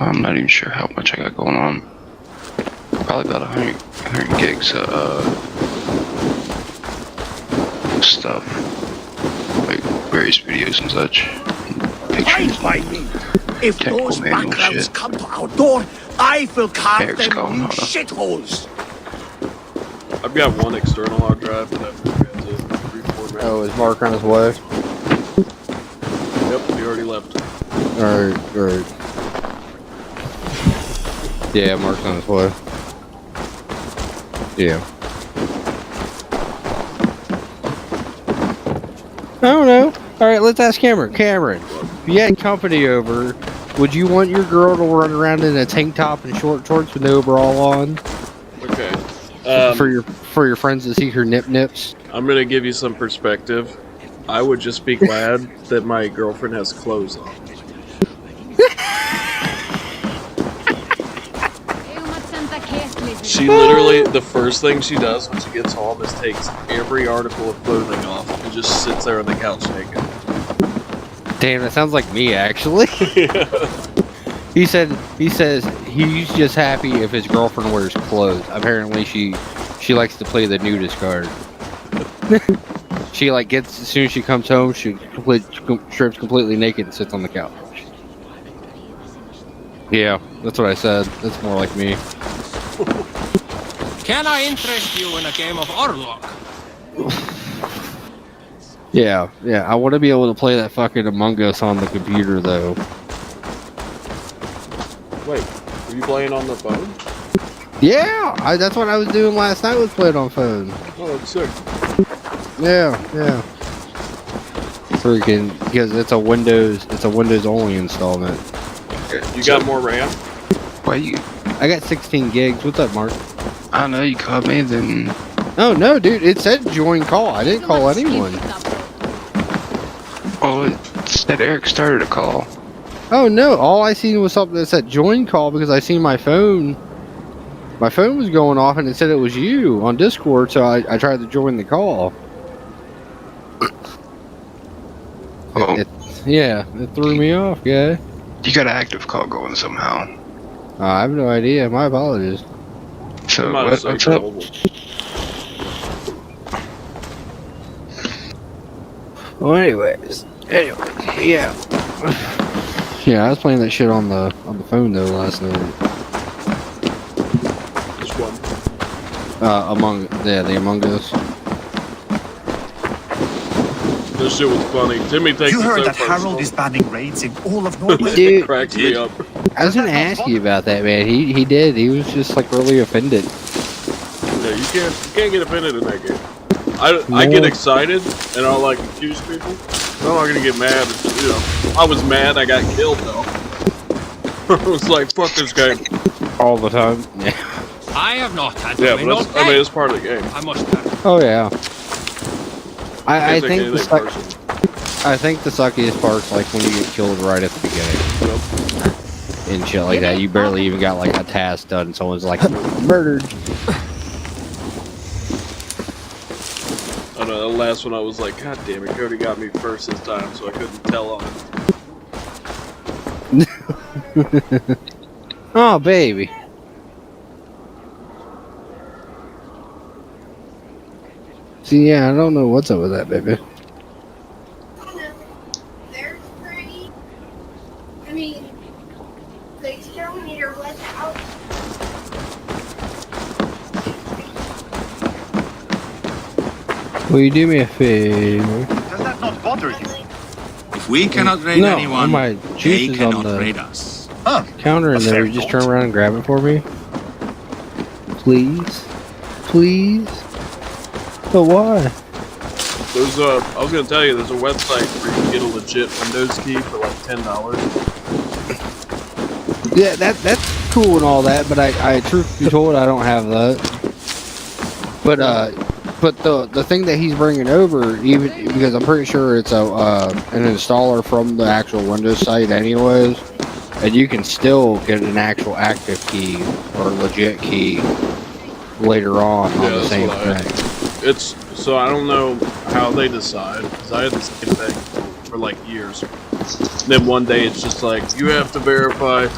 I'm not even sure how much I got going on. Probably about 100 gigs stuff, like various videos and such, pictures, if those manual backgrounds shit. come to our door, I will carve Eric's them calling new out. shitholes. I've got one external hard drive that I forgot to reformat. Oh, is Mark on his way? Yep, he already left. Alright. Yeah, Mark's on his way. Yeah. I don't know. Alright, let's ask Cameron. Cameron, if you had company over, would you want your girl to run around in a tank top and short shorts with no bra on? Okay. For your friends to see her nips? I'm gonna give you some perspective. I would just be glad that my girlfriend has clothes on. She literally, the first thing she does when she gets home is takes every article of clothing off and just sits there on the couch naked. Damn, that sounds like me, actually. He says he's just happy if his girlfriend wears clothes. Apparently, she likes to play the nudist card. She like as soon as she comes home, she strips completely naked and sits on the couch. Yeah, that's what I said. That's more like me. Can I interest you in a game of Orlok? Yeah. I want to be able to play that fucking Among Us on the computer, though. Wait, were you playing on the phone? Yeah, that's what I was doing last night. Was playing on phone. Oh, that's sick. Yeah. Freaking, because it's a Windows only installment. You got more RAM? I got 16 gigs. What's up, Mark? I don't know, you called me, then... Oh, no, dude. It said join call. I didn't call anyone. Oh, it said Eric started a call. Oh, no. All I seen was something that said join call because I seen my phone. My phone was going off and it said it was you on Discord, so I tried to join the call. Oh. It threw me off, yeah. You got an active call going somehow. I have no idea. My apologies. So, what's up? Well, anyways, yeah. Yeah, I was playing that shit on the phone though last night. Which one? The Among Us. This shit was funny. Timmy takes You it heard so that personal. Harold is banning raids in all of Norway? Dude, cracks me up. I was gonna ask you about that, man. He did. He was just like really offended. Yeah, you can't get offended in that game. I get excited and I'll like accuse people. I'm not gonna get mad. You know, I was mad. I got killed though. I was like, fuck this game all the time. Yeah. I have not had Yeah, to but I mean, it's part of the game. I must have. Oh yeah. I Can't take think anything personal. I think the suckiest part's like when you get killed right at the beginning. And shit like that. You barely even got like a task done and someone's like murdered. I know, the last one I was like, God damn it, Cody got me first this time, so I couldn't tell on him. Oh baby. See, yeah, I don't know what's up with that, baby. I mean, the exterminator was out. Will you do me a favor? Does that not bother you? If we cannot raid No, anyone, my they juice is on cannot the raid us. counter, and then you just turn around and grab it for me. Please, please. But why? There's I was gonna tell you, there's a website where you can get a legit Windows key for like $10. Yeah, that's cool and all that, but I truth be told, I don't have that. But the thing that he's bringing over, even because I'm pretty sure it's an installer from the actual Windows site, anyways, and you can still get an actual active key or legit key later on the same thing. It's so I don't know how they decide, because I had the same thing for like years. Then one day it's just like, you have to verify.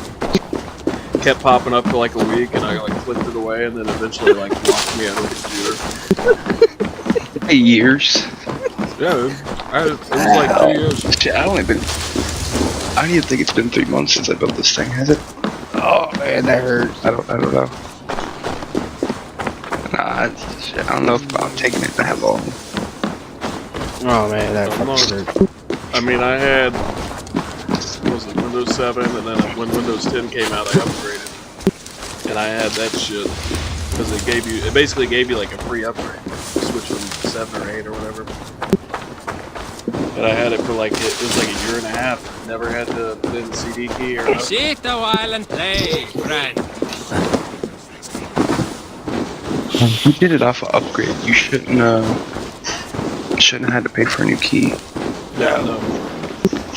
Kept popping up for like a week, and I like clicked it away, and then eventually like locked me out of the computer. Years. Yeah, it was like 2 years. Shit, I don't even think it's been 3 months since I built this thing, has it? Oh man, that hurts. I don't know. Nah, I don't know if I'm taking it that long. Oh man, that hurts. I mean, I had, what was it, Windows 7, and then when Windows 10 came out, I upgraded, and I had that shit because it basically gave you like a free upgrade, switch from 7 or 8 or whatever. But I had it for like it was like a year and a half. Never had to put in the CD key or nothing. Sit a while and play, friend. You did it off of upgrade. You shouldn't have had to pay for a new key. Yeah, no.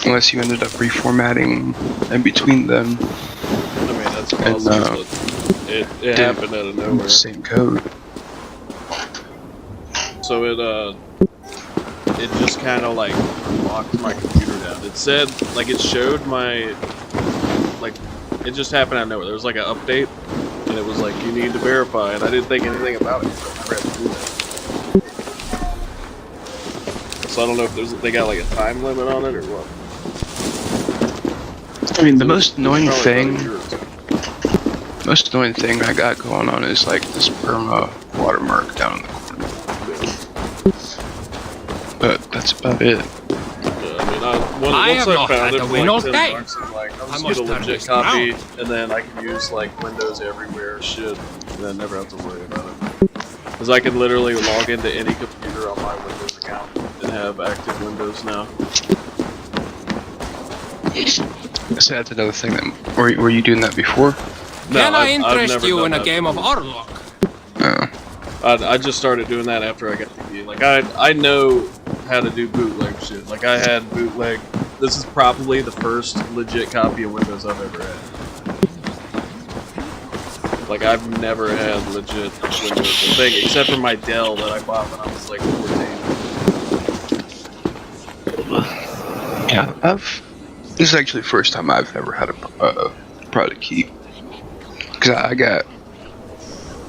Unless you ended up reformatting in between them. I mean, that's possible, but it happened out of nowhere. Same code. So it just kind of like locked my computer down. It said, like, it showed my, like, it just happened out of nowhere. There was like an update, and it was like, you need to verify, and I didn't think anything about it, so I never had to do that. So I don't know if they got like a time limit on it or what. I mean, the most annoying thing I got going on is like this perma watermark down in the corner. But that's about it. I have not had to win all day. I'm just get a legit copy, and then I can use like Windows everywhere shit, and then never have to worry about it. Because I can literally log into any computer on my Windows account and have active Windows now. So that's another thing that were you doing that before? No, Can I I've interest never you done in a that game of before. Orlok? I just started doing that after I got the key. Like I know how to do bootleg shit. Like I had bootleg. This is probably the first legit copy of Windows I've ever had. Like I've never had legit Windows thing except for my Dell that I bought when I was like 14. Yeah, this is actually the first time I've ever had a product key. Because I got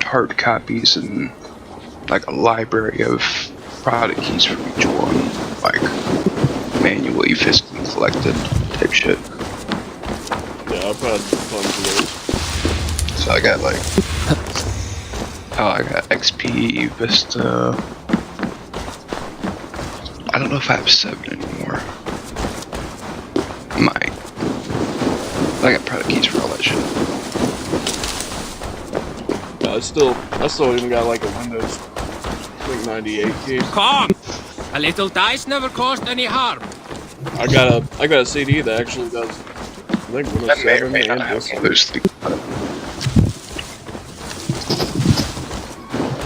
hard copies and like a library of product keys for each one, like manually, physically collected type shit. Yeah, I've had tons of those. So I got like, I got XP, Vista. I don't know if I have 7 anymore. Might. I got product keys for all that shit. I still even got like a Windows, I think 98 key. Come! A little dice never caused any harm. I got a CD that actually does, I think Windows 7 and this.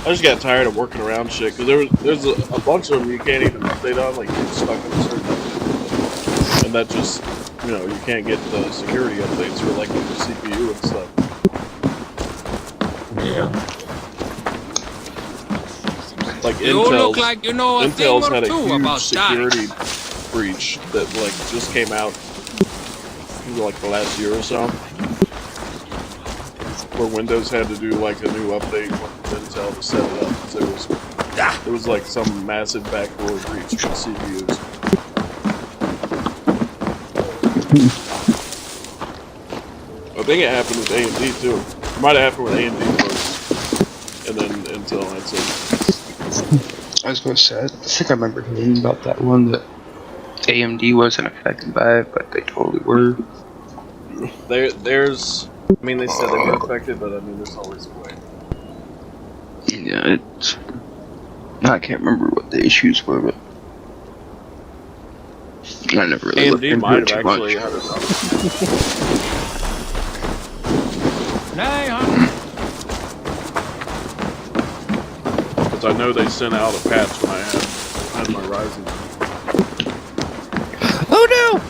I just got tired of working around shit because there's a bunch of them you can't even update on, like you're stuck in a certain update. And that just, you know, you can't get the security updates for like the CPU and stuff. Yeah. Like Intel's had a huge security breach that like just came out like the last year or so, where Windows had to do like a new update with Intel to set it up because there was like some massive backdoor breach for CPUs. I think it happened with AMD too. It might have happened with AMD first, and then Intel. That's it. I was gonna say, I think I remember hearing about that one that AMD wasn't affected by it, but they totally were. There's, I mean, they said they were affected, but I mean, there's always a way. Yeah, it's. I can't remember what the issues were, but I never really looked into it too much. Had it because I know they sent out a patch when I had my Ryzen. Oh no!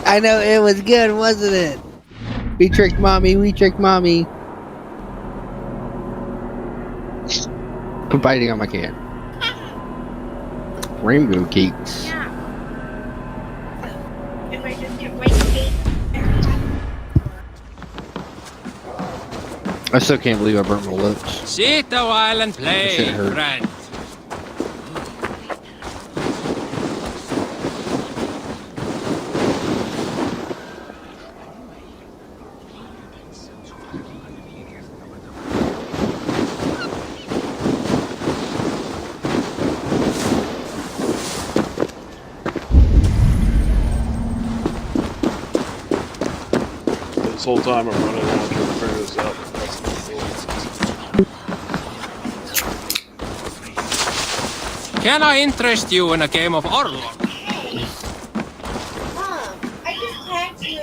I know it was good, wasn't it? We tricked mommy, we tricked mommy. I'm biting on my can. Rainbow cakes. Yeah. If I just get white cake. I still can't believe I burnt my lips. Sit a while and play, friend. This whole time I'm running around trying to figure this out. Can I interest you in a game of Orlog? Mom, I just tagged you.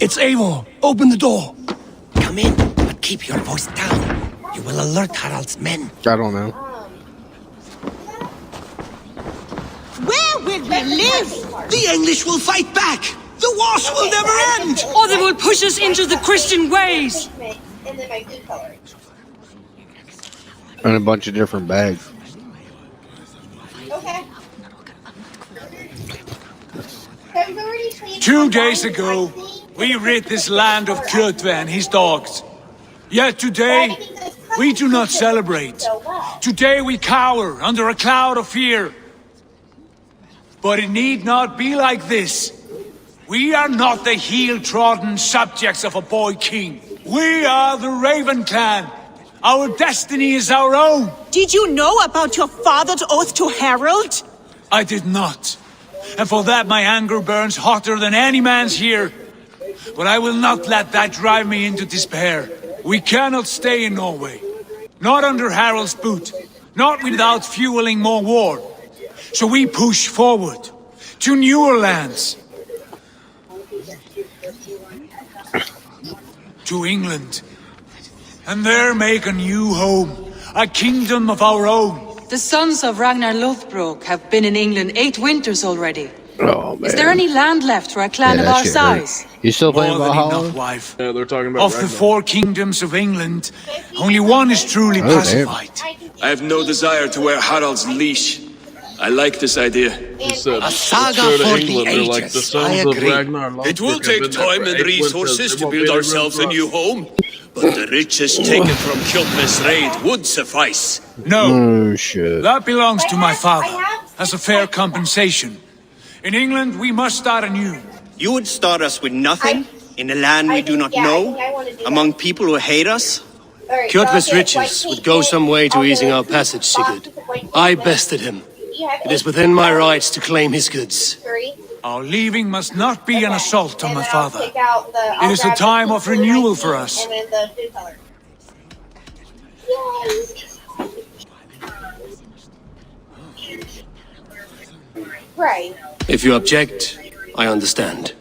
It's Eivor. Open the door. Come in, but keep your voice down. You will alert Harald's men. I don't know. Where will we live? The English will fight back! The wars will never end! Or they will push us into the Christian ways! And then my good color. And a bunch of different bags. Okay. 2 days ago, we rid this land of Kjotve and his dogs. Yet today, we do not celebrate. Today we cower under a cloud of fear. But it need not be like this. We are not the heel-trodden subjects of a boy king. We are the Raven clan. Our destiny is our own. Did you know about your father's oath to Harald? I did not. And for that my anger burns hotter than any man's here. But I will not let that drive me into despair. We cannot stay in Norway. Not under Harald's boot. Not without fueling more war. So we push forward. To newer lands. To England. And there make a new home. A kingdom of our own. The sons of Ragnar Lothbrok have been in England 8 winters already. Oh, man. Is there any land left for a clan of our size? You still playing More than Valhalla? enough, wife. Yeah, they're talking about Of the Ragnar. 4 kingdoms of England, only one is truly pacified. I have no desire to wear Harald's leash. I like this idea. He said, A saga let's go to for the England. They're like the ages. sons I of agree. Ragnar Lothbrok It will have take been there time for and 8 resources winters. to There won't build be any ourselves a room new for us. home. But the riches taken from Kjotve's raid would suffice. No, Oh, shit. that belongs to my father, as a fair compensation. In England, we must start anew. You would start us with nothing? In a land we do not I know? think I wanna do Among people who hate us? Alright, Kjotve's riches would go some way to easing our passage, Sigurd. I bested him. It is within my rights to claim his goods. Our leaving must not be an assault on my father. It is a time of renewal for us. Right. If you object, I understand.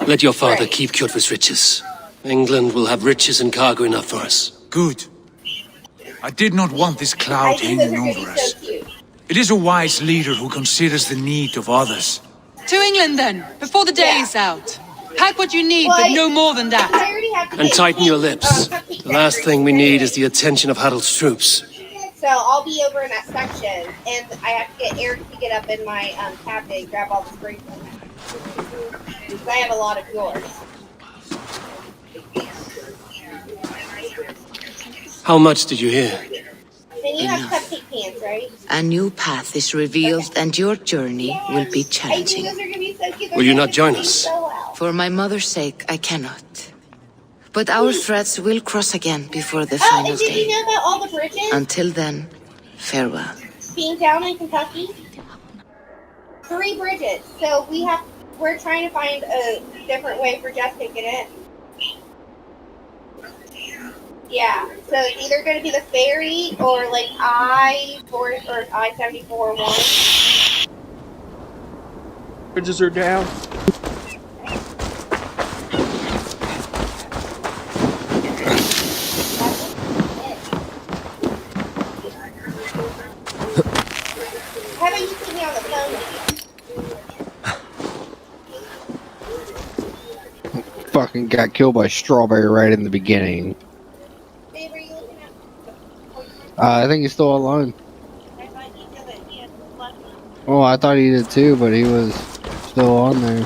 Let your father keep Kjotve's riches. England will have riches and cargo enough for us. Good. I did not want this cloud hanging over us. It is a wise leader who considers the need of others. To England then, before the day is out. Pack what you need, but no more than that. And tighten your lips. The last thing we need is the attention of Harald's troops. So I'll be over in that section, and I have to get Eric to get up in my cabinet and grab all the spray foam. Because I have a lot of yours. How much did you hear? Then you have cupcake pants, right? A new path is revealed and your journey will be challenging. Will you not join us? For my mother's sake, I cannot. But our threads will cross again before the Oh, final and did day. you know about all the bridges Until then, farewell. being down in Kentucky? 3 bridges. So we're trying to find a different way for Jeff to get in. Yeah, so it's either going to be the ferry or like I-4 or I-74-1. Bridges are down. How about you put me on the phone? Fucking got killed by Strawberry right in the beginning. I think he's still online. Oh, I thought he did too, but he was still on there.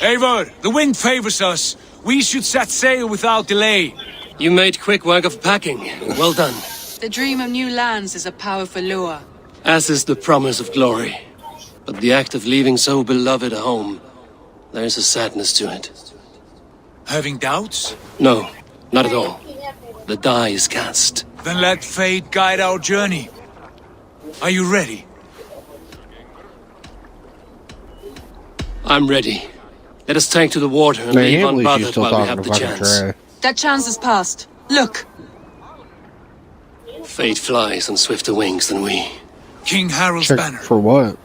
Eivor, the wind favors us. We should set sail without delay. You made quick work of packing. Well done. The dream of new lands is a powerful lure. As is the promise of glory. But the act of leaving so beloved a home, there is a sadness to it. Having doubts? No, not at all. The die is cast. Then let fate guide our journey. Are you ready? I'm ready. Let us take to the water and leave unbothered while we have the chance. That chance is past. Look! Fate flies on swifter wings than we. King Harald's Check banner. for what?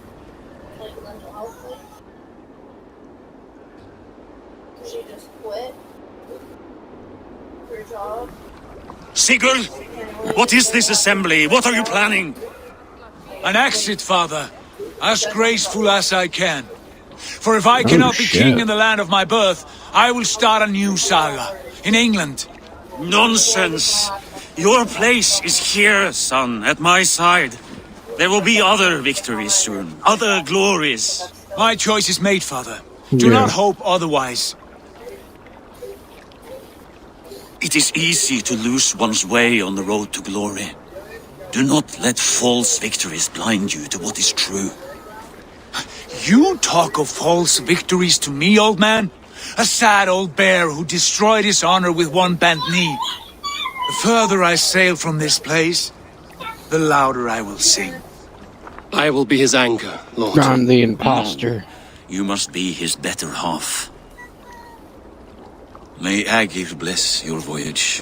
Sigurd! What is this assembly? What are you planning? An exit, father. As graceful as I can. For if I cannot be king in the land of my birth, I will start a new saga. In England. Nonsense! Your place is here, son, at my side. There will be other victories soon, other glories. My choice is made, father. Do not hope otherwise. It is easy to lose one's way on the road to glory. Do not let false victories blind you to what is true. You talk of false victories to me, old man? A sad old bear who destroyed his honor with one bent knee. The further I sail from this place, the louder I will sing. I will be his anchor, Lord. I'm the imposter. You must be his better half. May Agir bless your voyage.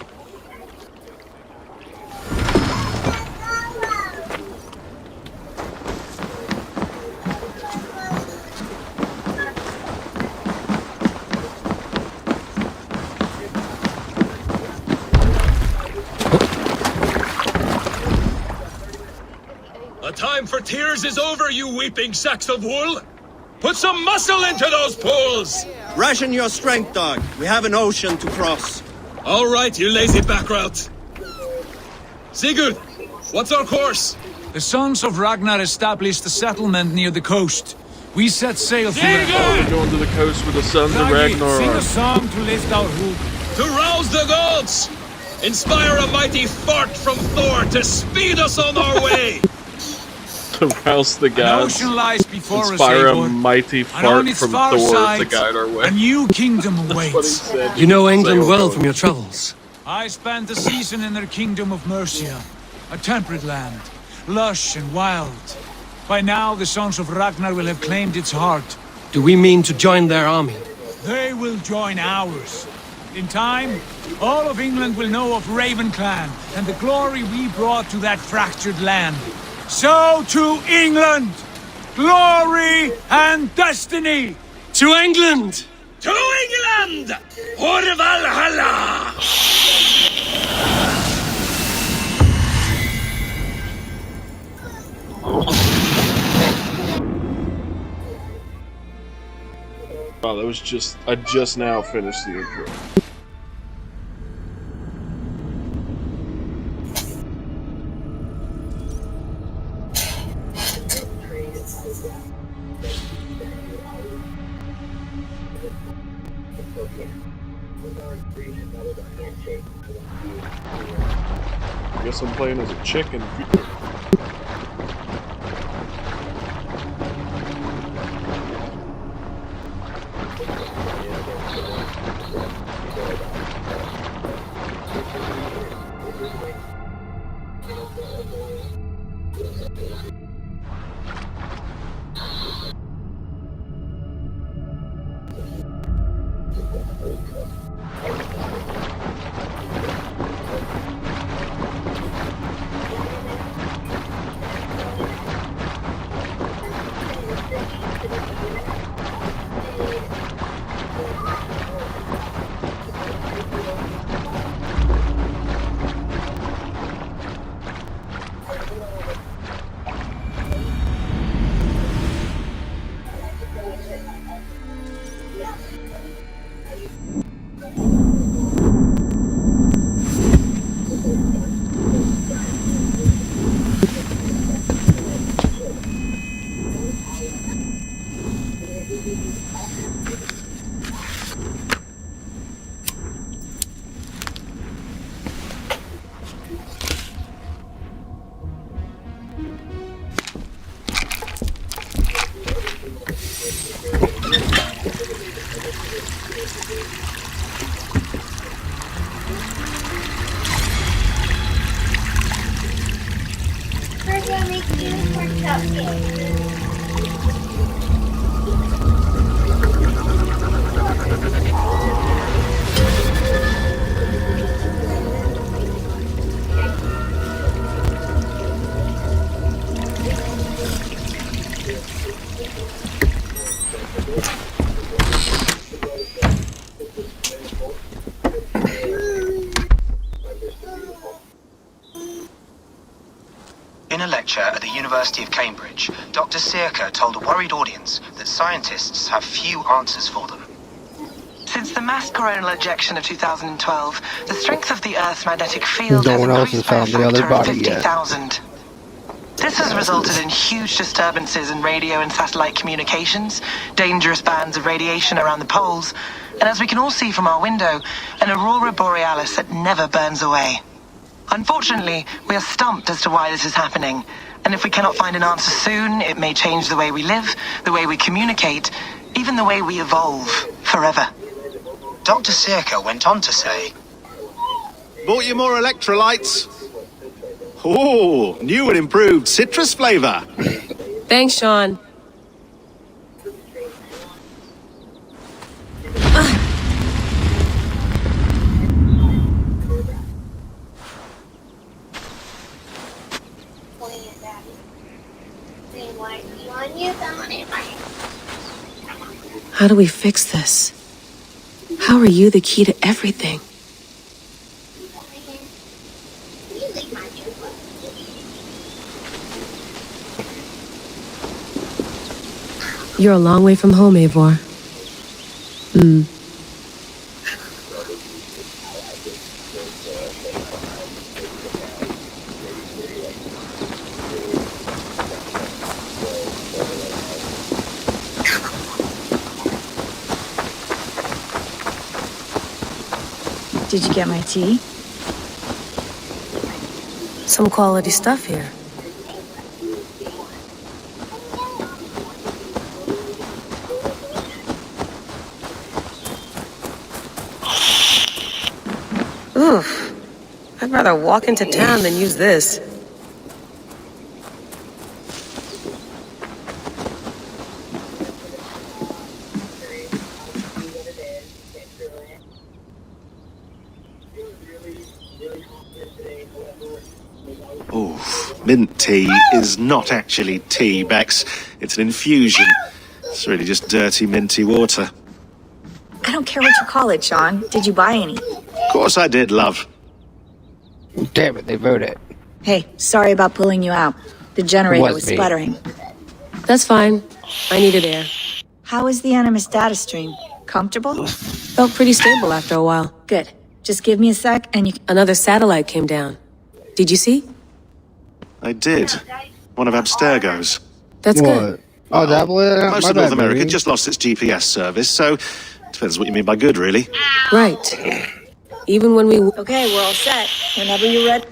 The time for tears is over, you weeping sacks of wool! Put some muscle into those pulls! Ration your strength, dog. We have an ocean to cross. All right, you lazy backrout. Sigurd, what's our course? The sons of Ragnar established a settlement near the coast. We set sail for We're going to the coast with the sons of Sing a Ragnarok. song to lift our hoop. To rouse the gods! Inspire a mighty fart from Thor to speed us on our way! To rouse the An gods. ocean lies before Inspire us, a Eivor, mighty and fart on its from far Thor side, to guide our way. a new kingdom That's what he awaits. said. You know England Sail well boat. from your travels. I spent a season in their kingdom of Mercia, a temperate land, lush and wild. By now, the sons of Ragnar will have claimed its heart. Do we mean to join their army? They will join ours. In time, all of England will know of Raven Clan and the glory we brought to that fractured land. So to England! Glory and destiny! To England! To England! For Valhalla! Wow, that was just... I just now finished the intro. I guess I'm playing as a chicken. First, I'll make unicorn cupcakes. In a lecture at the University of Cambridge, Dr. Sirka told a worried audience that scientists have few answers for them. Since the mass coronal ejection of 2012, the strength of the Earth's magnetic field No has one else has increased by a found the other factor of body yet. 50,000. This has resulted in huge disturbances in radio and satellite communications, dangerous bands of radiation around the poles, and as we can all see from our window, an aurora borealis that never burns away. Unfortunately, we are stumped as to why this is happening, and if we cannot find an answer soon, it may change the way we live, the way we communicate, even the way we evolve forever. Dr. Sirka went on to say, Bought you more electrolytes? Oh, new and improved citrus flavor. Thanks, Sean. How do we fix this? How are you the key to everything? You're a long way from home, Eivor. Did you get my tea? Some quality stuff here. Oof. I'd rather walk into town than use this. Mint tea is not actually tea, Bex. It's an infusion. It's really just dirty, minty water. I don't care what you call it, Sean. Did you buy any? Of course I did, love. Damn it, they voted. Hey, sorry about pulling you out. The generator was sputtering. That's fine. I needed air. How was the Animus data stream? Comfortable? Felt pretty stable after a while. Good. Just give me a sec and you... Another satellite came down. Did you see? I did. One of Abstergo's. That's good. Oh, that was most of North America just lost its GPS service, so depends what you mean by good, really. Right. Even when we... Okay, we're all set. Whenever you're ready.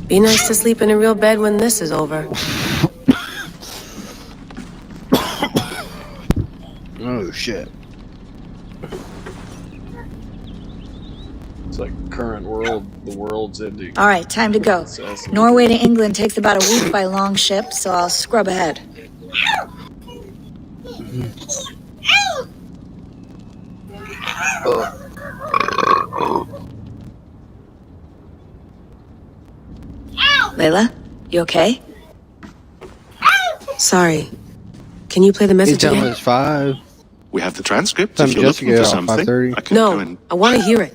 Be nice to sleep in a real bed when this is over. Oh, shit. It's like current world, the world's ending. All right, time to go. Norway to England takes about a week by long ship, so I'll scrub ahead. Layla, you okay? Sorry. Can you play the message again? It's 5. We have the transcript if you're looking for something. I can go No, and... I want to hear it.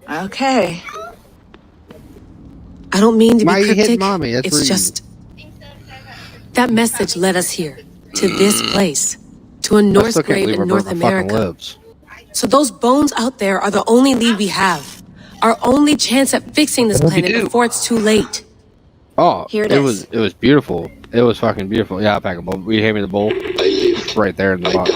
Okay. I don't mean to Why be you hitting cryptic. mommy? That's It's rude. just... That message led us here. To this place. To a Norse still can't grave believe I in broke North my fucking America. lips. So those bones out there are the only lead we have. Our only chance at fixing this planet before it's too late. Oh, Here it was beautiful. It was fucking beautiful. Yeah, I'll pack a bowl. Will you hand me the bowl? It's right there in the box.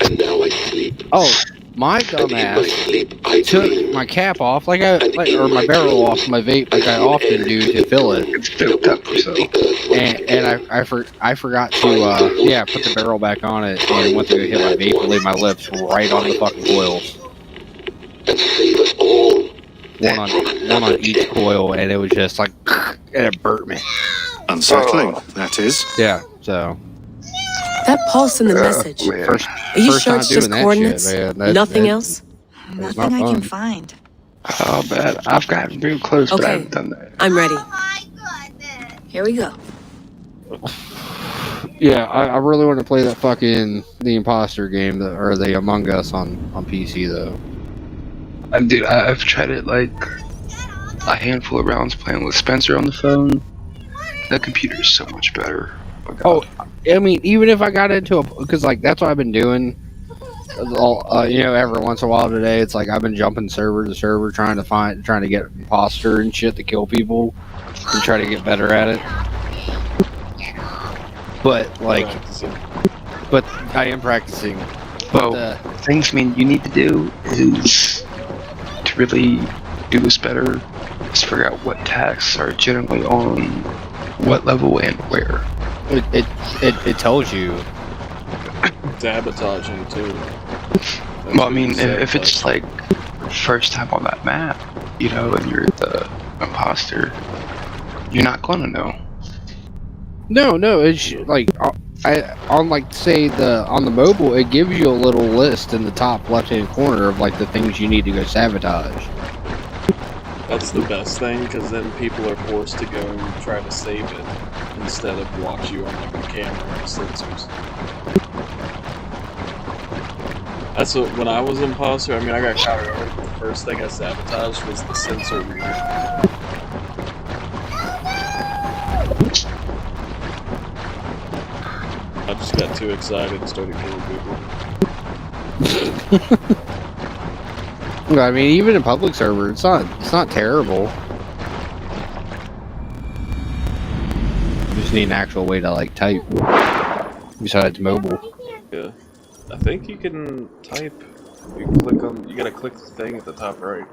And now I sleep. Oh, my dumbass took my cap off, or my barrel off my vape, like I often do to fill it. It's filled up, so. And I forgot to put the barrel back on it, and went to go hit my vape and laid my lips right on the fucking coils. And save us all. One on each coil, and it was just like, and it burnt me. Unsettling, that is. Yeah, so. That pulse in the message. Are you sure it's just coordinates? Nothing else? Nothing I can find. Oh, man. I've gotten real close, but I Okay. haven't done that. I'm ready. Here we go. Yeah, I really want to play that fucking the imposter game or the Among Us on PC though. Dude, I've tried it like a handful of rounds playing with Spencer on the phone. The computer is so much better. Oh, I mean, even if I got into because like that's what I've been doing. Every once in a while today, it's like I've been jumping server to server trying to get imposter and shit to kill people and try to get better at it. But I am practicing. Well, things you need to do is to really do this better is figure out what tasks are generally on what level and where. It tells you. Sabotaging too. Well, I mean, if it's like first time on that map, and you're the imposter, you're not gonna know. No, it's like on the mobile, it gives you a little list in the top left-hand corner of like the things you need to go sabotage. That's the best thing, because then people are forced to go and try to save it instead of watch you on like a camera and sensors. That's when I was imposter. I mean, I got caught early. The first thing I sabotaged was the sensor reader. I just got too excited and started killing people. I mean, even in public server, it's not terrible. just need an actual way to like type besides mobile. Yeah. I think you can type. You click on. You gotta click the thing at the top right.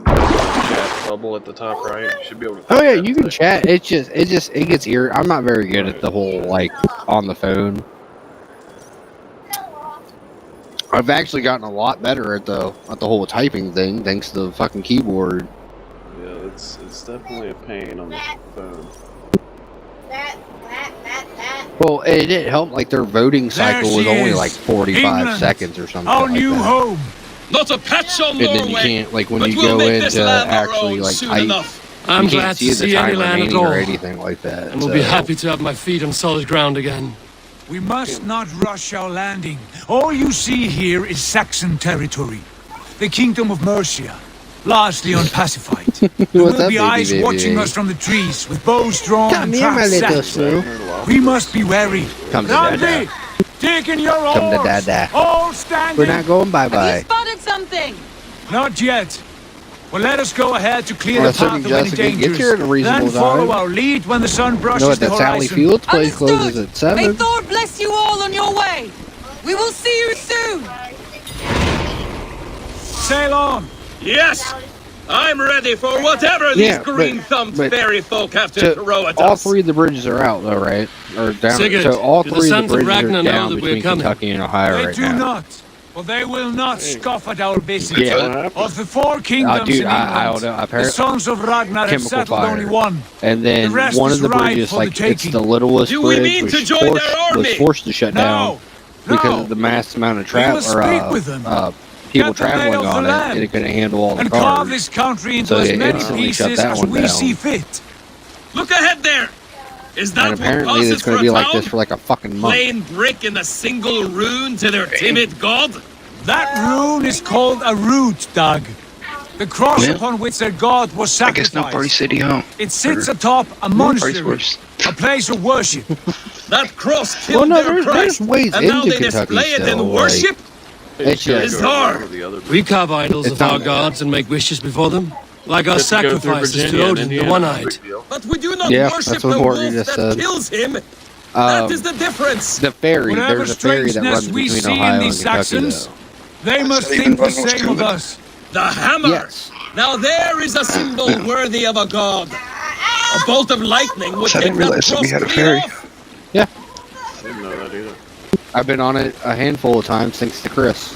Chat bubble at the top right. You should be able to. Oh yeah, you can chat. It gets I'm not very good at the whole like on the phone. I've actually gotten a lot better at the whole typing thing thanks to the fucking keyboard. Yeah, it's definitely a pain on the phone. Well, it didn't help. Like their voting cycle was only like 45 England, seconds or something. our like new that. home. Not a patch on And Norway. then you can't like when but you we'll go make this into land our actually own like soon type. enough. I'm you can't glad see to the see time any land at remaining or all. anything like that. And we'll be happy to have my feet on solid ground again. We must not rush our landing. All you see here is Saxon territory. The Kingdom of Mercia, largely unpacified. There will be eyes watching us from the trees, with bows drawn and traps set. We must be wary. Come to Randy, Dada. taking your Come to oars. Dada. All standing. We're not going bye-bye. Spotted something! Not yet. Well, let us go ahead to clear Well, the path of any Jessica, get dangers. here at a reasonable Then follow time. our lead when the sun brushes No, at the the Sally horizon. Fields place closes at 7. May Thor bless you all on your way. We will see you soon. Sail on. Yes! I'm ready for whatever these green-thumbed fairy folk have to throw at all us. 3 of the bridges are out, though, right? Or down. Sigurd, so all do the 3 of sons the of bridges Ragnar are know down that we're between coming? Kentucky and Ohio They right do now. not. Well, they will not scoff at our visit. Yeah. Of the 4 kingdoms Dude, in I England, don't know. the Apparently, sons of Ragnar have chemical settled fire. only one. And then The rest one is of the ripe bridges, for like the it's taking. the littlest Do we bridge, mean to was join forced, their army? was forced to shut down because of the mass amount of We will speak with them. people Get the lay traveling of the on it, land. and it couldn't handle all the And carve cars. this country into So as it many instantly shut pieces that as one we down. see fit. Look ahead there! Is that And what apparently passes it's going for to be a like town? this for like a fucking month. Plain brick and a single rune to their timid god? That rune is called a root, Doug. The cross Well, upon which their god was I guess sacrificed. no Party City home. It sits atop a monastery, Party's a place of worship. That cross killed Well, no, their Christ, there's ways and now into they Kentucky display it still, in like- worship? It's just, Bizarre. We carve idols It's of our not- gods and make wishes before them, like our Have to go through sacrifices to Virginia and Odin, the Indiana. One-Eyed. But we do not Yeah, worship that's what the Morgan wolf just that said. kills him. That is the difference. the ferry. Whatever There's a ferry that strangeness runs we between see in Ohio and these Kentucky, Saxons, though. they must That's think even the one was same of coming. us. The hammer. Yes. Now there is a symbol worthy of a god. A bolt of lightning would So I take didn't that realize that we cross had a clear ferry. off. Yeah. I didn't know that either. I've been on it a handful of times thanks to Chris.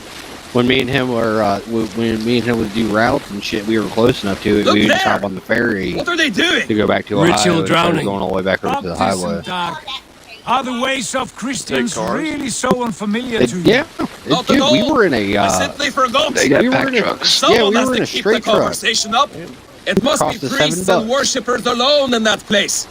When me and him were, when me and him would do routes and shit, we were close enough to it. Look We would just there! hop on the ferry What are they doing? to go back to Ritual Ohio instead of drowning. going all the way back over to the highway. Doug. Are the ways of Christians Take cars. really so unfamiliar to you? Yeah, Not at dude, we all. were in a. I simply forgot. They got we were pack in a- trucks. Someone we has were in to a keep the straight truck. conversation up. It must Cost be us priests $7. and worshippers alone in that place.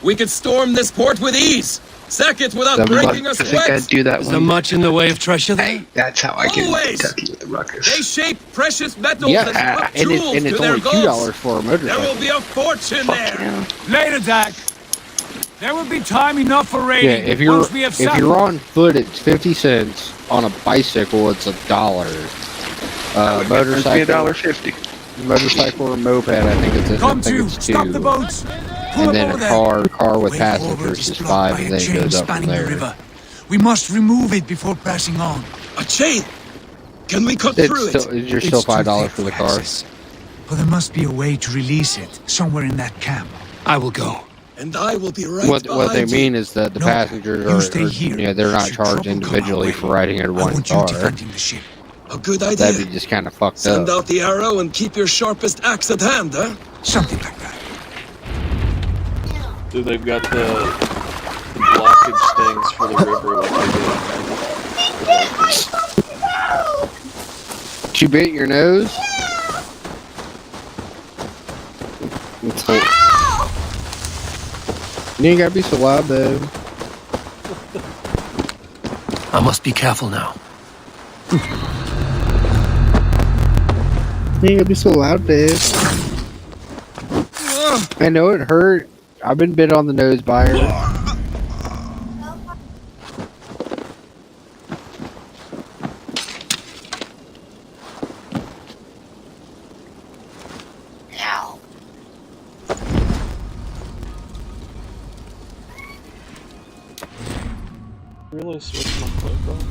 We could storm this port with ease. Sack it without $7. breaking a I think I'd sweat. do that Is there one. much in the way of treasure there? Hey, that's how I get Always. into Kentucky with the ruckus. They shape precious metals Yeah, and put and jewels it's to their only gods. $2 for a There motorcycle. will be a fortune Fuck there. yeah. Later, Doug. There will be time enough for Yeah, raiding. if you're once we have settled. on foot, it's 50 cents. On a bicycle, it's $1. Motorcycle, $1.50. motorcycle or moped, I think it's. Come I think to, it's stop the 2. boats. Pull And up then over a there. car with Way passengers forward is blocked 5, by and a then it chain goes up from spanning the there. river. We must remove it before pressing on. A chain. Can we cut It's through still, it? you're still It's too $5 thick for the to car. access. But there must be a way to release it somewhere in that camp. I will go. And I will be right What they behind you. mean is that the No, passengers you are, stay here. yeah, they're not Should charged trouble come individually our for way, riding in I one want you car. defending the ship. A good idea. That'd be just kind of fucked Send up. out the arrow and keep your sharpest axe at hand, huh? Something like that. Dude, they've got the blockage things for the river like they did. Did you bit your nose? You ain't gotta be so loud, though. I must be careful now. You ain't gotta be so loud, babe. I know it hurt. I've been bit on the nose by her. Really switch my cloak on?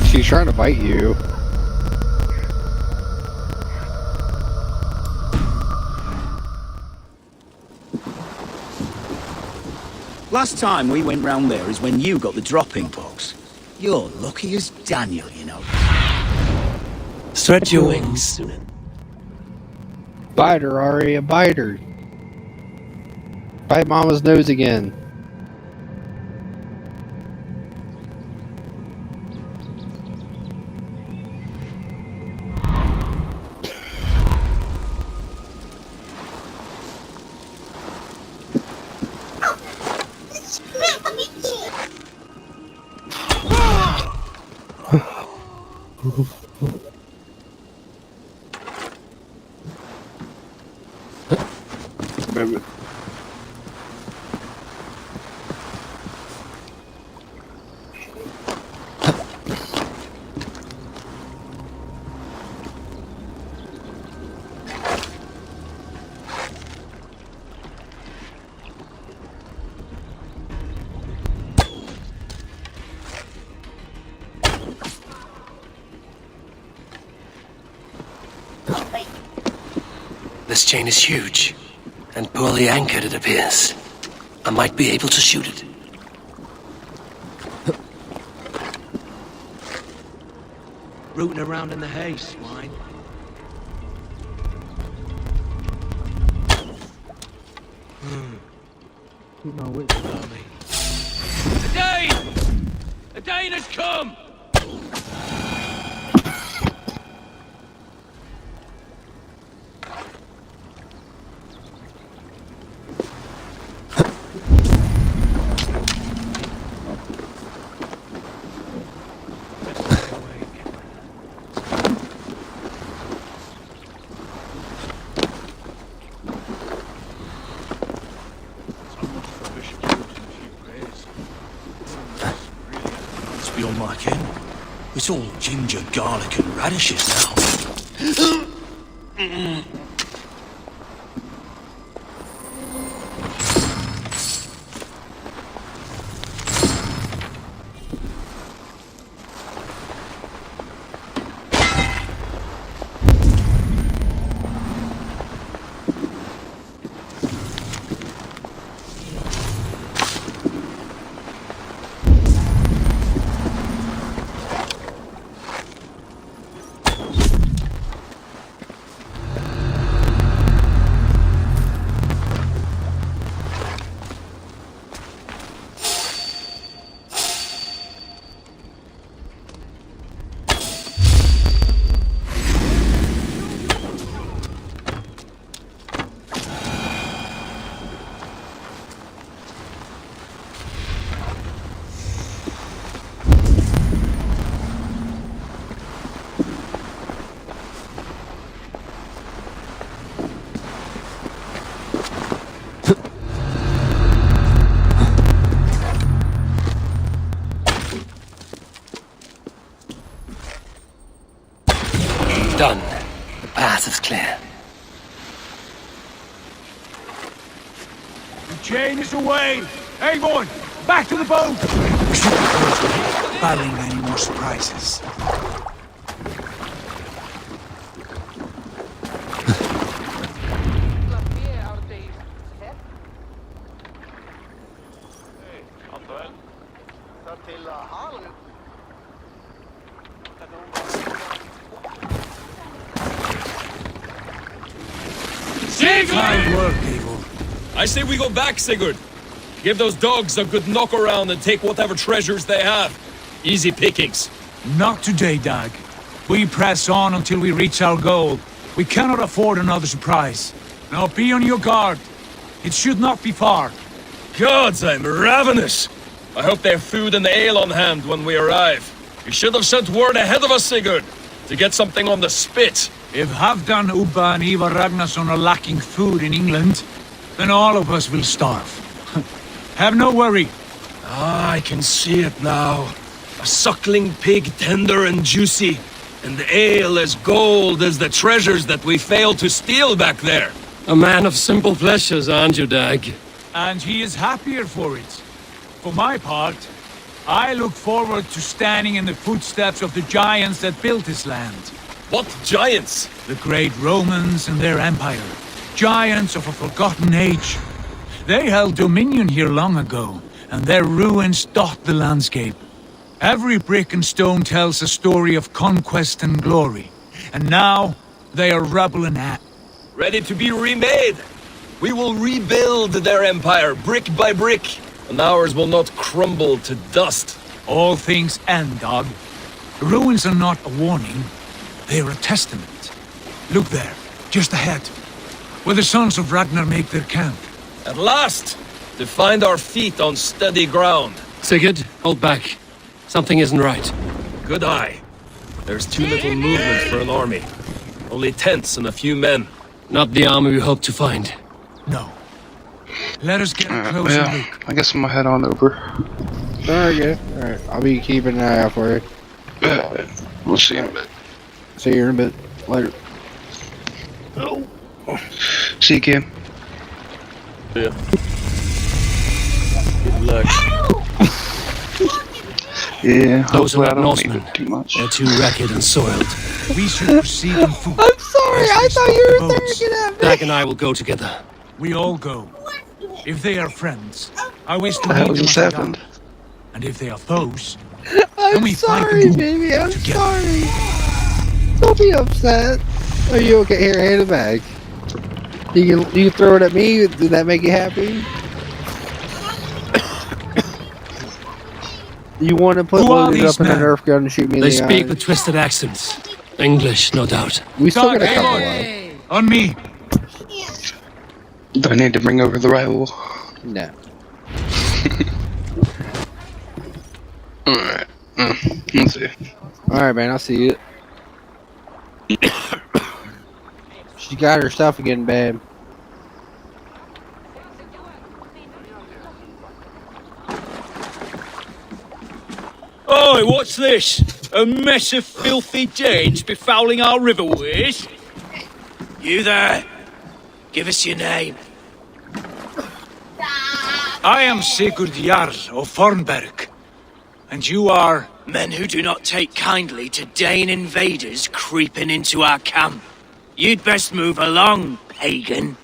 She's trying to bite you. Last time we went round there is when you got the dropping box. You're lucky as Daniel, you know. Stretch your wings. Bite her, Aria, bite her. Bite Mama's nose again. Baby. This chain is huge, and poorly anchored it appears. I might be able to shoot it. Rooting around in the hay, swine. Keep my wits about me. A Dane! A Dane has come! Beyond my ken. It's all ginger, garlic, and radishes now. Done. The path is clear. The chain is away! Hey, boy! Back to the boat! We should be close, barring any more surprises. Fine work, Abel. I say we go back, Sigurd. Give those dogs a good knock around and take whatever treasures they have. Easy pickings. Not today, Dag. We press on until we reach our goal. We cannot afford another surprise. Now be on your guard. It should not be far. Gods, I'm ravenous. I hope they have food and ale on hand when we arrive. You should have sent word ahead of us, Sigurd, to get something on the spit. If Halfdan, Ubba and Ivar Ragnarsson are lacking food in England, then all of us will starve. Have no worry. Ah, I can see it now. A suckling pig, tender and juicy, and the ale as gold as the treasures that we failed to steal back there. A man of simple pleasures, aren't you, Dag? And he is happier for it. For my part, I look forward to standing in the footsteps of the giants that built this land. What giants? The great Romans and their empire. Giants of a forgotten age. They held dominion here long ago, and their ruins dot the landscape. Every brick and stone tells a story of conquest and glory. And now, they are rubble and ash. Ready to be remade. We will rebuild their empire brick by brick, and ours will not crumble to dust. All things end, Dog. The ruins are not a warning. They are a testament. Look there, just ahead, where the sons of Ragnar make their camp. At last, to find our feet on steady ground. Sigurd, hold back. Something isn't right. Good eye. There's too little movement for an army. Only tents and a few men. Not the army we hoped to find. No. Let us get a closer look. I guess I'm gonna head on over. Alright, alright. I'll be keeping an eye out for you. We'll see you in a bit. See you in a bit. Later. See you, Kim. Yeah. Good luck. Yeah, Those hopefully I are don't Norsemen. need it too much. They're too ragged and soiled. We should proceed on foot. I'm sorry, I thought you were thinking at me. Dag and I will go together. We all go. If they are friends, I wish to What the hell meet them just as happened? young. And if they are foes, then I'm we fight sorry, them baby. I'm together. sorry. Don't be upset. Are you okay? Here, hand it back. You throw it at me. Did that make you happy? You want to put Who are loaded these up in a men? Nerf gun and shoot me in They the speak eye? with twisted accents. English, no doubt. We still Dog, got a couple Aloy, of. on me. Do I need to bring over the rifle? No. Alright. Let's see. Alright, man. I'll see you. She got her stuff again, babe. Oi, what's this? A mess of filthy Danes befouling our riverways? You there? Give us your name. I am Sigurd Jarl of Fornberg. And you are... Men who do not take kindly to Dane invaders creeping into our camp. You'd best move along, pagan.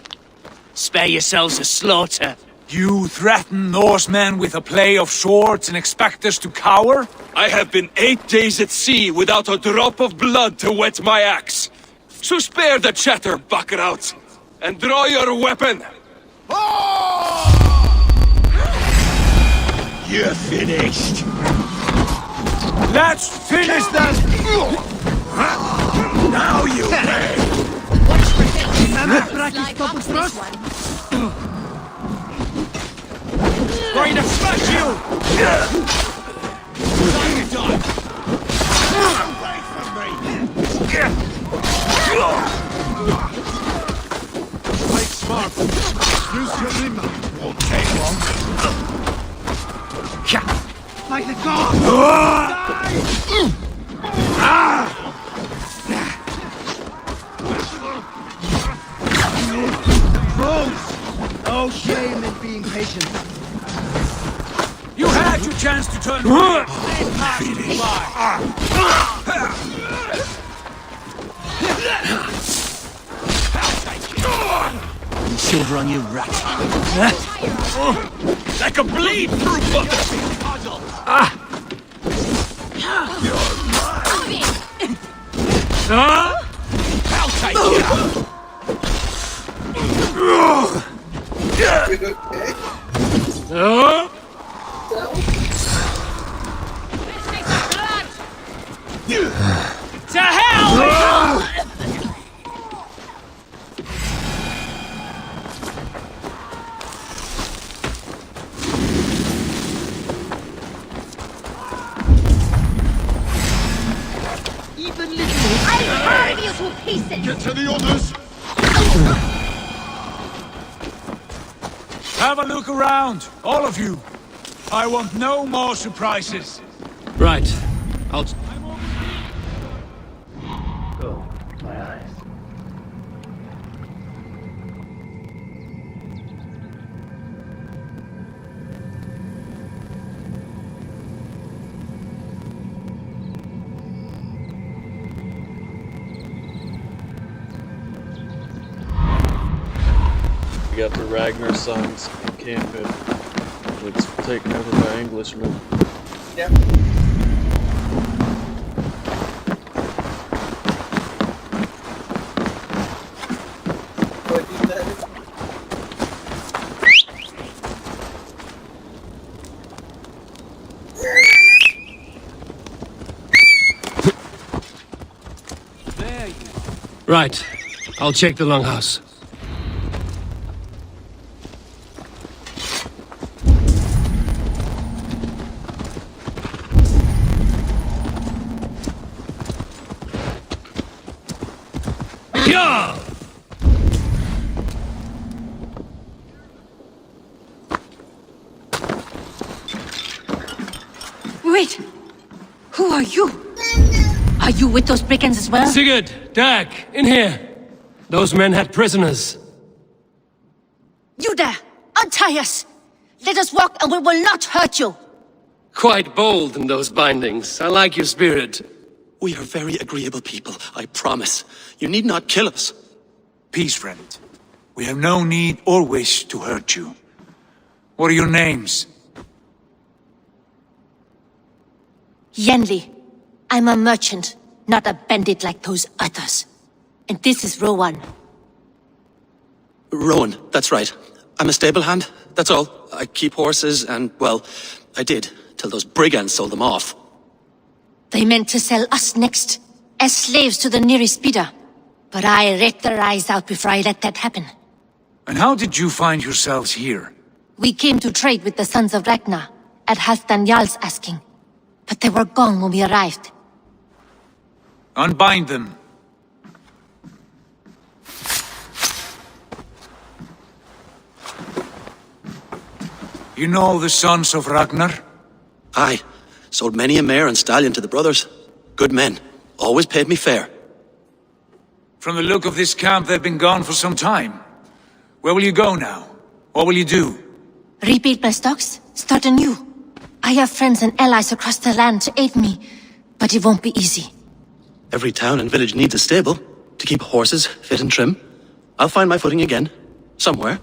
Spare yourselves a slaughter. You threaten Norsemen with a play of swords and expect us to cower? I have been 8 days at sea without a drop of blood to wet my axe. So spare the chatter, buckerouts, and draw your weapon. You're finished. Let's finish them! Now you pay. Going to smash you! Fight smart. Use your limber. Won't take long. Like the god. No shame in being patient. You had your chance to turn around. Then pass you Silver on you, rat. Like a bleed through bucket. I'll take you. To hell! Even little. I burn you to pieces! Get to the others! Have a look around, all of you. I want no more surprises. Right. I'll... Oh, my eyes. We got the Ragnar sons encampment. It's taken over by Englishmen. Yep. Right. I'll check the longhouse. Yeah! Wait! Who are you? Are you with those brigands as well? Sigurd, Dag, in here. Those men had prisoners. You there! Untie us! Let us walk and we will not hurt you! Quite bold in those bindings. I like your spirit. We are very agreeable people, I promise. You need not kill us. Peace, friend. We have no need or wish to hurt you. What are your names? Yenli. I'm a merchant, not a bandit like those others. And this is Rowan. Rowan, that's right. I'm a stable hand, that's all. I keep horses and, well, I did, till those brigands sold them off. They meant to sell us next, as slaves to the nearest speeder. But I ripped their eyes out before I let that happen. And how did you find yourselves here? We came to trade with the sons of Ragnar, at Halfdan Jarl's asking. But they were gone when we arrived. Unbind them. You know the sons of Ragnar? Aye. Sold many a mare and stallion to the brothers. Good men. Always paid me fair. From the look of this camp, they've been gone for some time. Where will you go now? What will you do? Rebuild my stocks? Start anew. I have friends and allies across the land to aid me, but it won't be easy. Every town and village needs a stable to keep horses fit and trim. I'll find my footing again. Somewhere.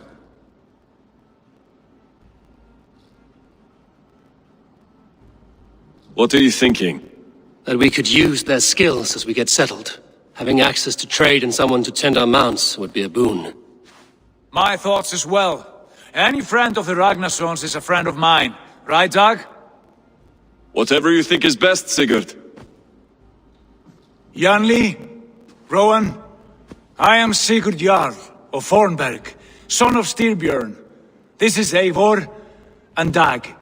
What are you thinking? That we could use their skills as we get settled. Having access to trade and someone to tend our mounts would be a boon. My thoughts as well. Any friend of the Ragnarsons is a friend of mine. Right, Dag? Whatever you think is best, Sigurd. Janli, Rowan, I am Sigurd Jarl of Fornberg, son of Styrbjörn. This is Eivor and Dag.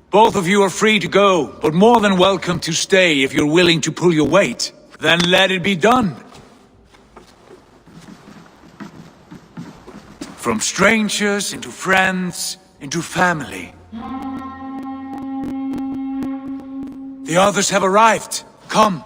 Both of you are free to go, but more than welcome to stay if you're willing to pull your weight. Then let it be done. From strangers into friends, into family. The others have arrived. Come.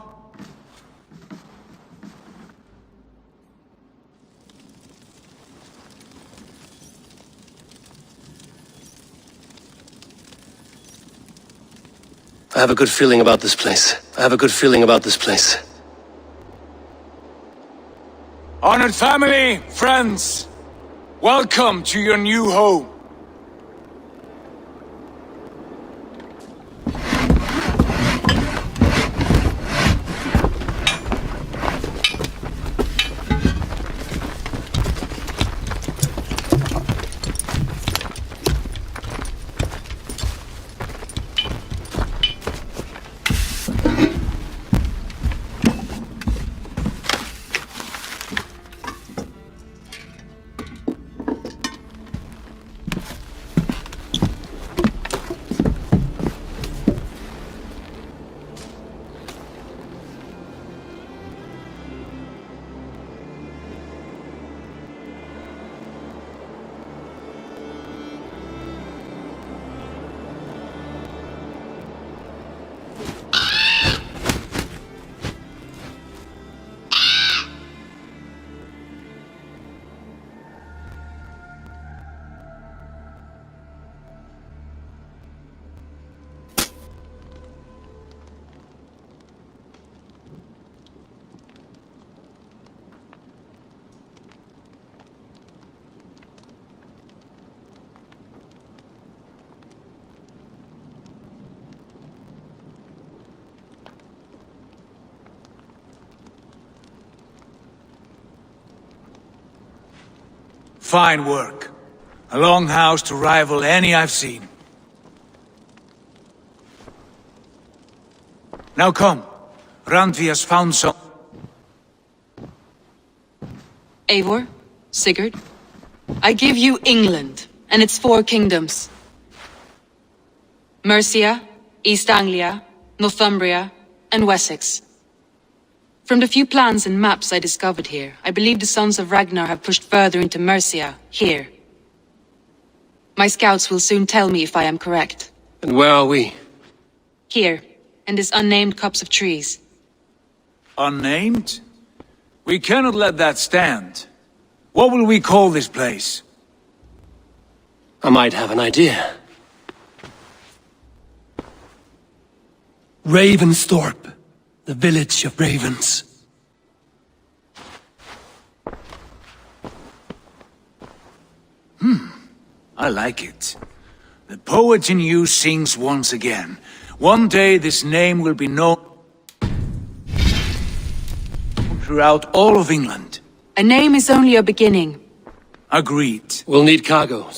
I have a good feeling about this place. I have a good feeling about this place. Honored family, friends, welcome to your new home. Fine work. A longhouse to rival any I've seen. Now come. Randvi has found some... Eivor, Sigurd, I give you England and its 4 kingdoms. Mercia, East Anglia, Northumbria, and Wessex. From the few plans and maps I discovered here, I believe the Sons of Ragnar have pushed further into Mercia, here. My scouts will soon tell me if I am correct. And where are we? Here, in this unnamed copse of trees. Unnamed? We cannot let that stand. What will we call this place? I might have an idea. Ravensthorpe, the village of ravens. I like it. The poet in you sings once again. One day this name will be known throughout all of England. A name is only a beginning. Agreed. We'll need cargo.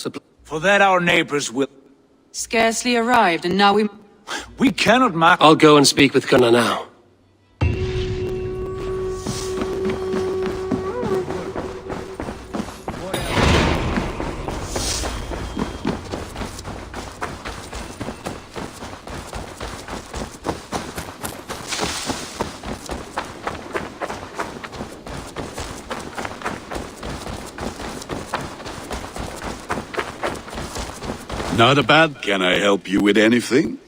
For that our neighbors will... Scarcely arrived, and now we... We cannot mark... I'll go and speak with Gunnar now. Not a bad. Can I help you with anything?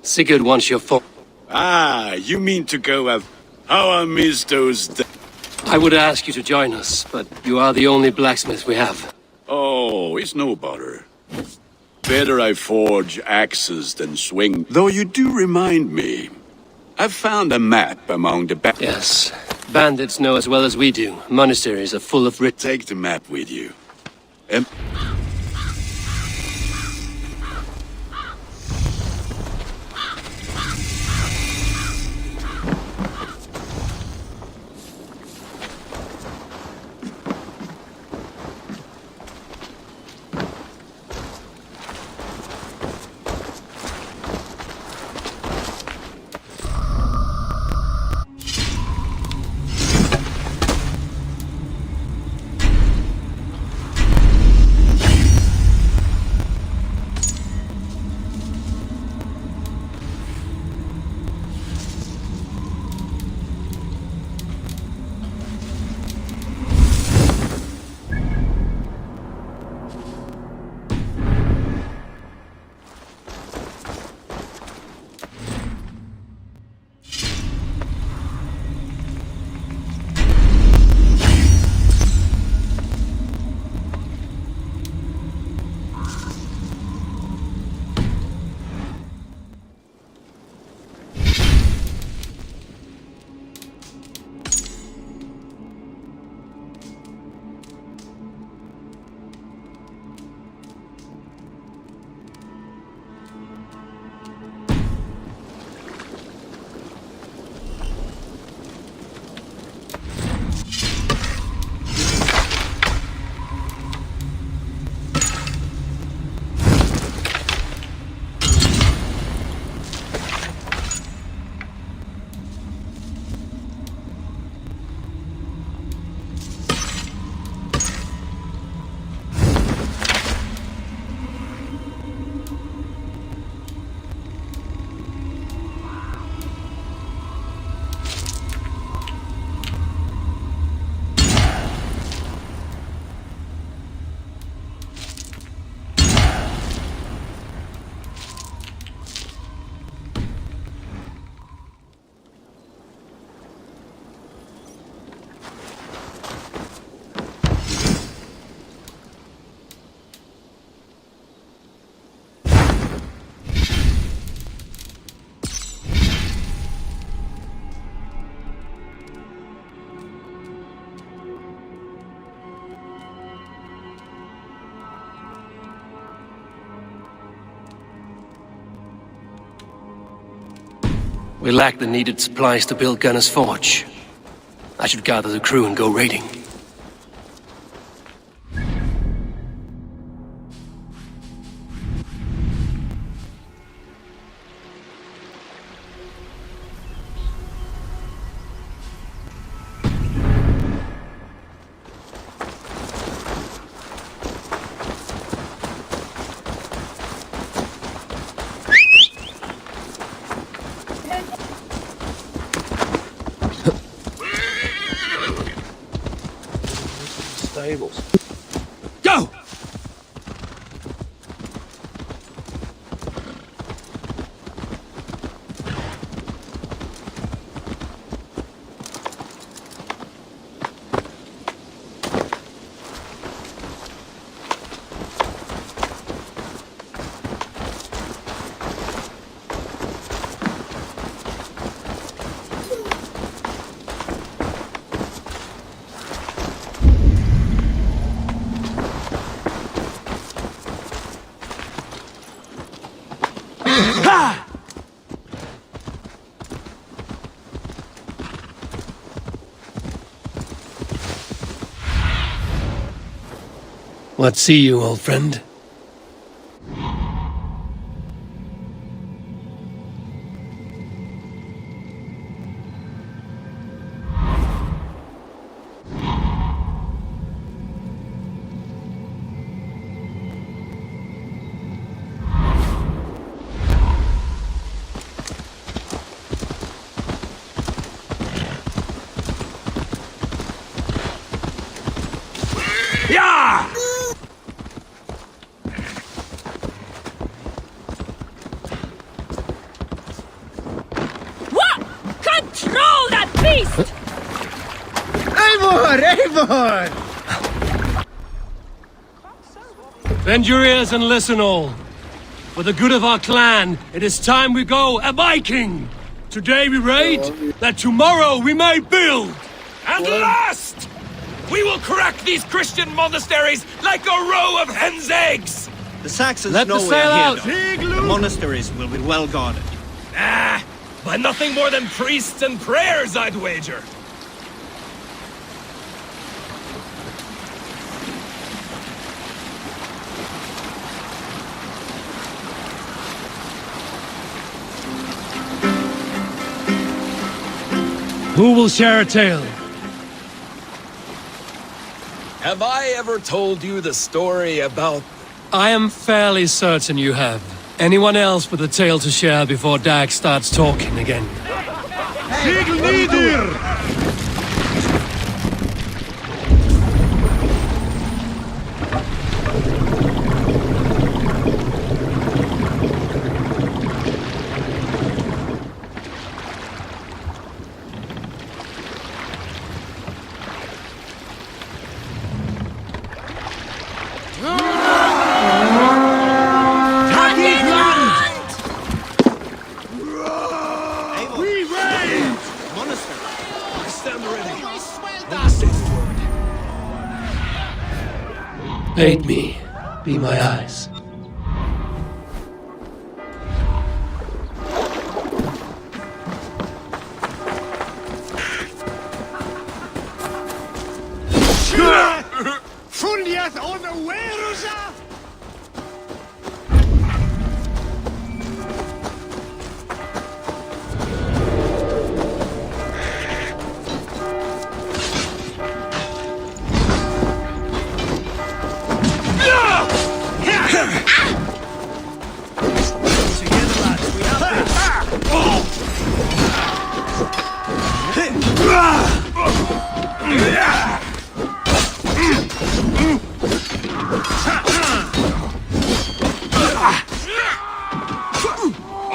Sigurd wants your phone. Ah, you mean to go have... How I miss those days. I would ask you to join us, but you are the only blacksmith we have. Oh, it's no bother. Better I forge axes than swing. Though you do remind me. I've found a map among the... Yes. Bandits know as well as we do. Monasteries are full of... Take the map with you. We lack the needed supplies to build Gunnar's forge. I should gather the crew and go raiding. Stables. Go! Let's see you, old friend. Yeah! What? Control that beast! Eivor! Eivor! Bend your ears and listen all. For the good of our clan, it is time we go a-Viking! Today we raid, that tomorrow we may build! And last! We will crack these Christian monasteries like a row of hen's eggs! The Saxons Let know the we're sail here, out. though. The monasteries will be well guarded. Ah, by nothing more than priests and prayers, I'd wager. Who will share a tale? Have I ever told you the story about... I am fairly certain you have. Anyone else with a tale to share before Dag starts talking again? Aid me. Be my eyes. Fulljath on the Werusa!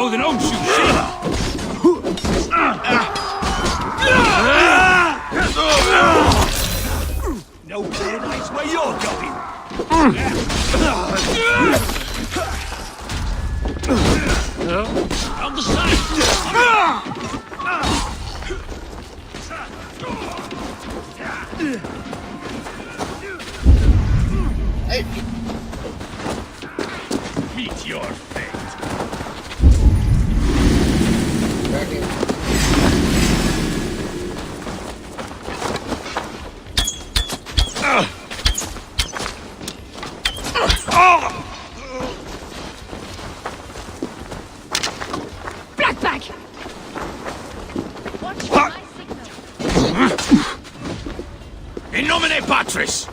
Oh, then don't shoot! No paradise where you're going! On the side! Meet your fate. Nomine Patris!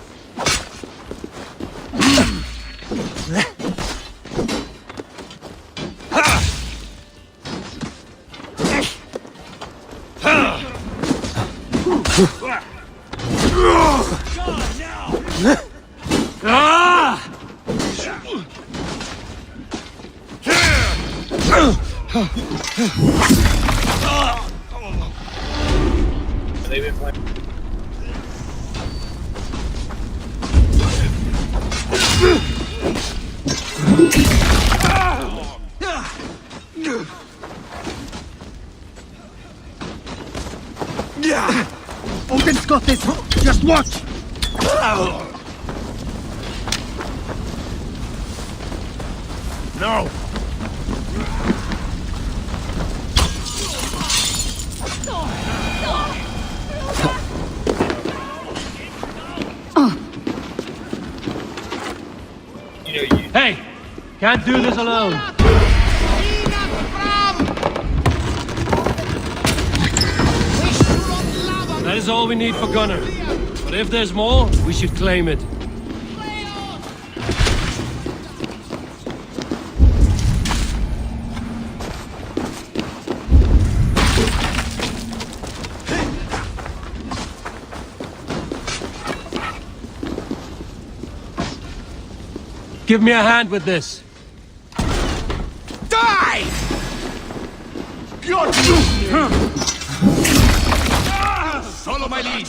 They've been playing. Odin's got this. Just watch. No! Hey! Can't do this alone. That is all we need for Gunner. But if there's more, we should claim it. Give me a hand with this. Die! Follow my lead.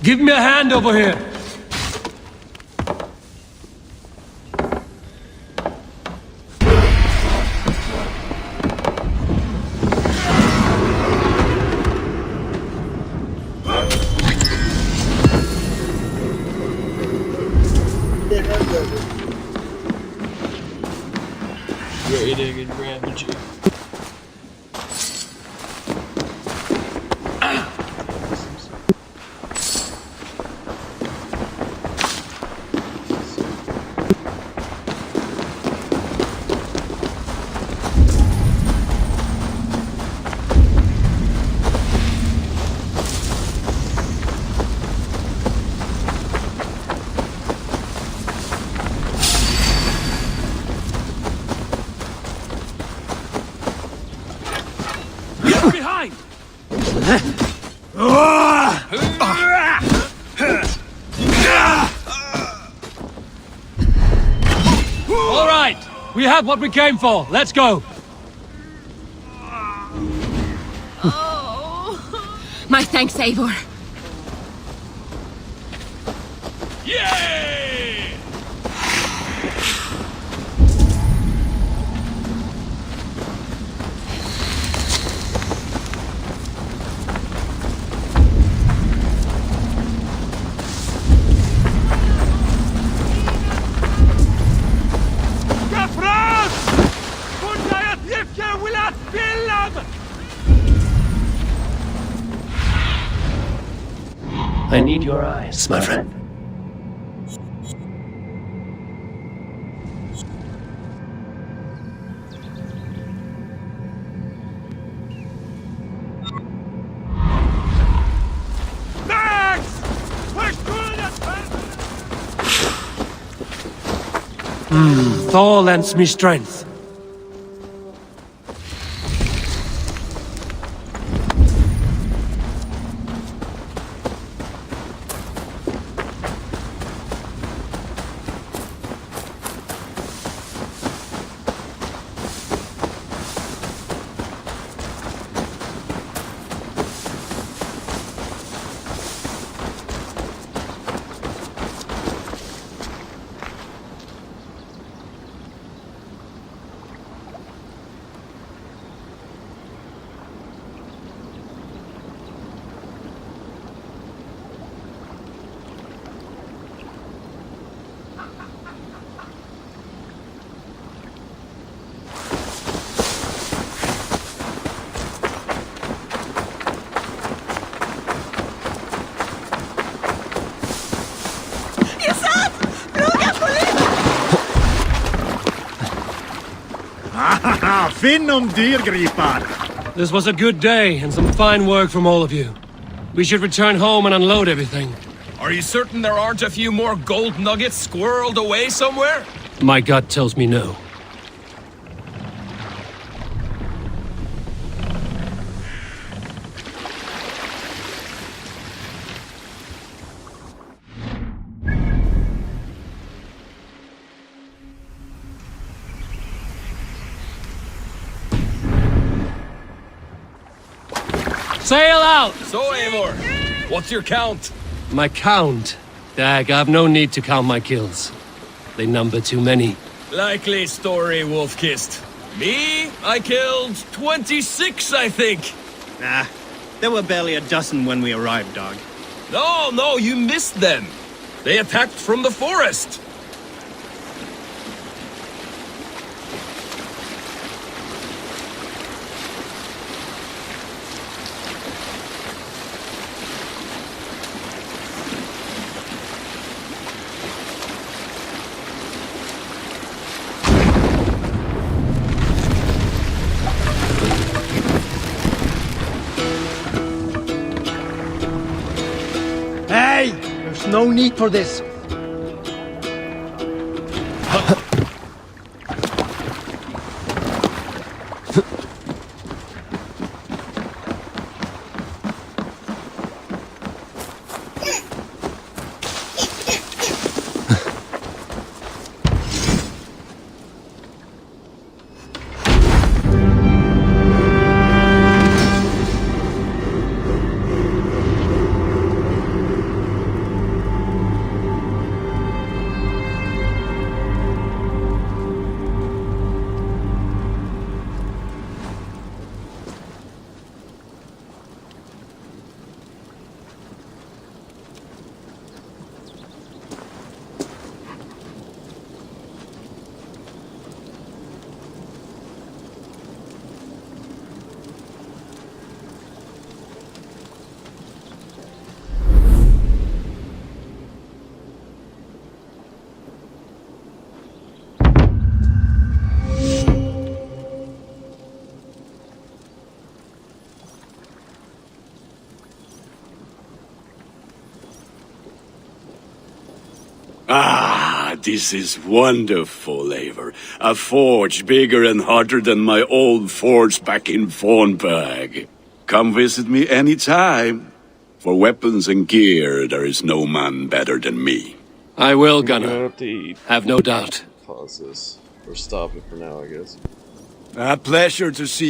Give me a hand over here. Raiding and ravaging. Behind! All right, we have what we came for. Let's go. My thanks, Eivor. Yay! I need your eyes, my friend. Thor lends me strength. Finnum dyrgripar. This was a good day and some fine work from all of you. We should return home and unload everything. Are you certain there aren't a few more gold nuggets squirreled away somewhere? My gut tells me no. Sail out! So, Eivor, what's your count? My count? Dag, I've no need to count my kills. They number too many. Likely story, Wolf-Kissed. Me? I killed 26, I think. Nah, there were barely a dozen when we arrived, dog. No, you missed them. They attacked from the forest. Hey! There's no need for this. Ah, this is wonderful, Eivor. A forge bigger and hotter than my old forge back in Fornburg. Come visit me any time. For weapons and gear, there is no man better than me. I will, I'm Gunnar. gonna have to eat. Have no doubt. Pause this. Or stop it for now, I guess. A pleasure to see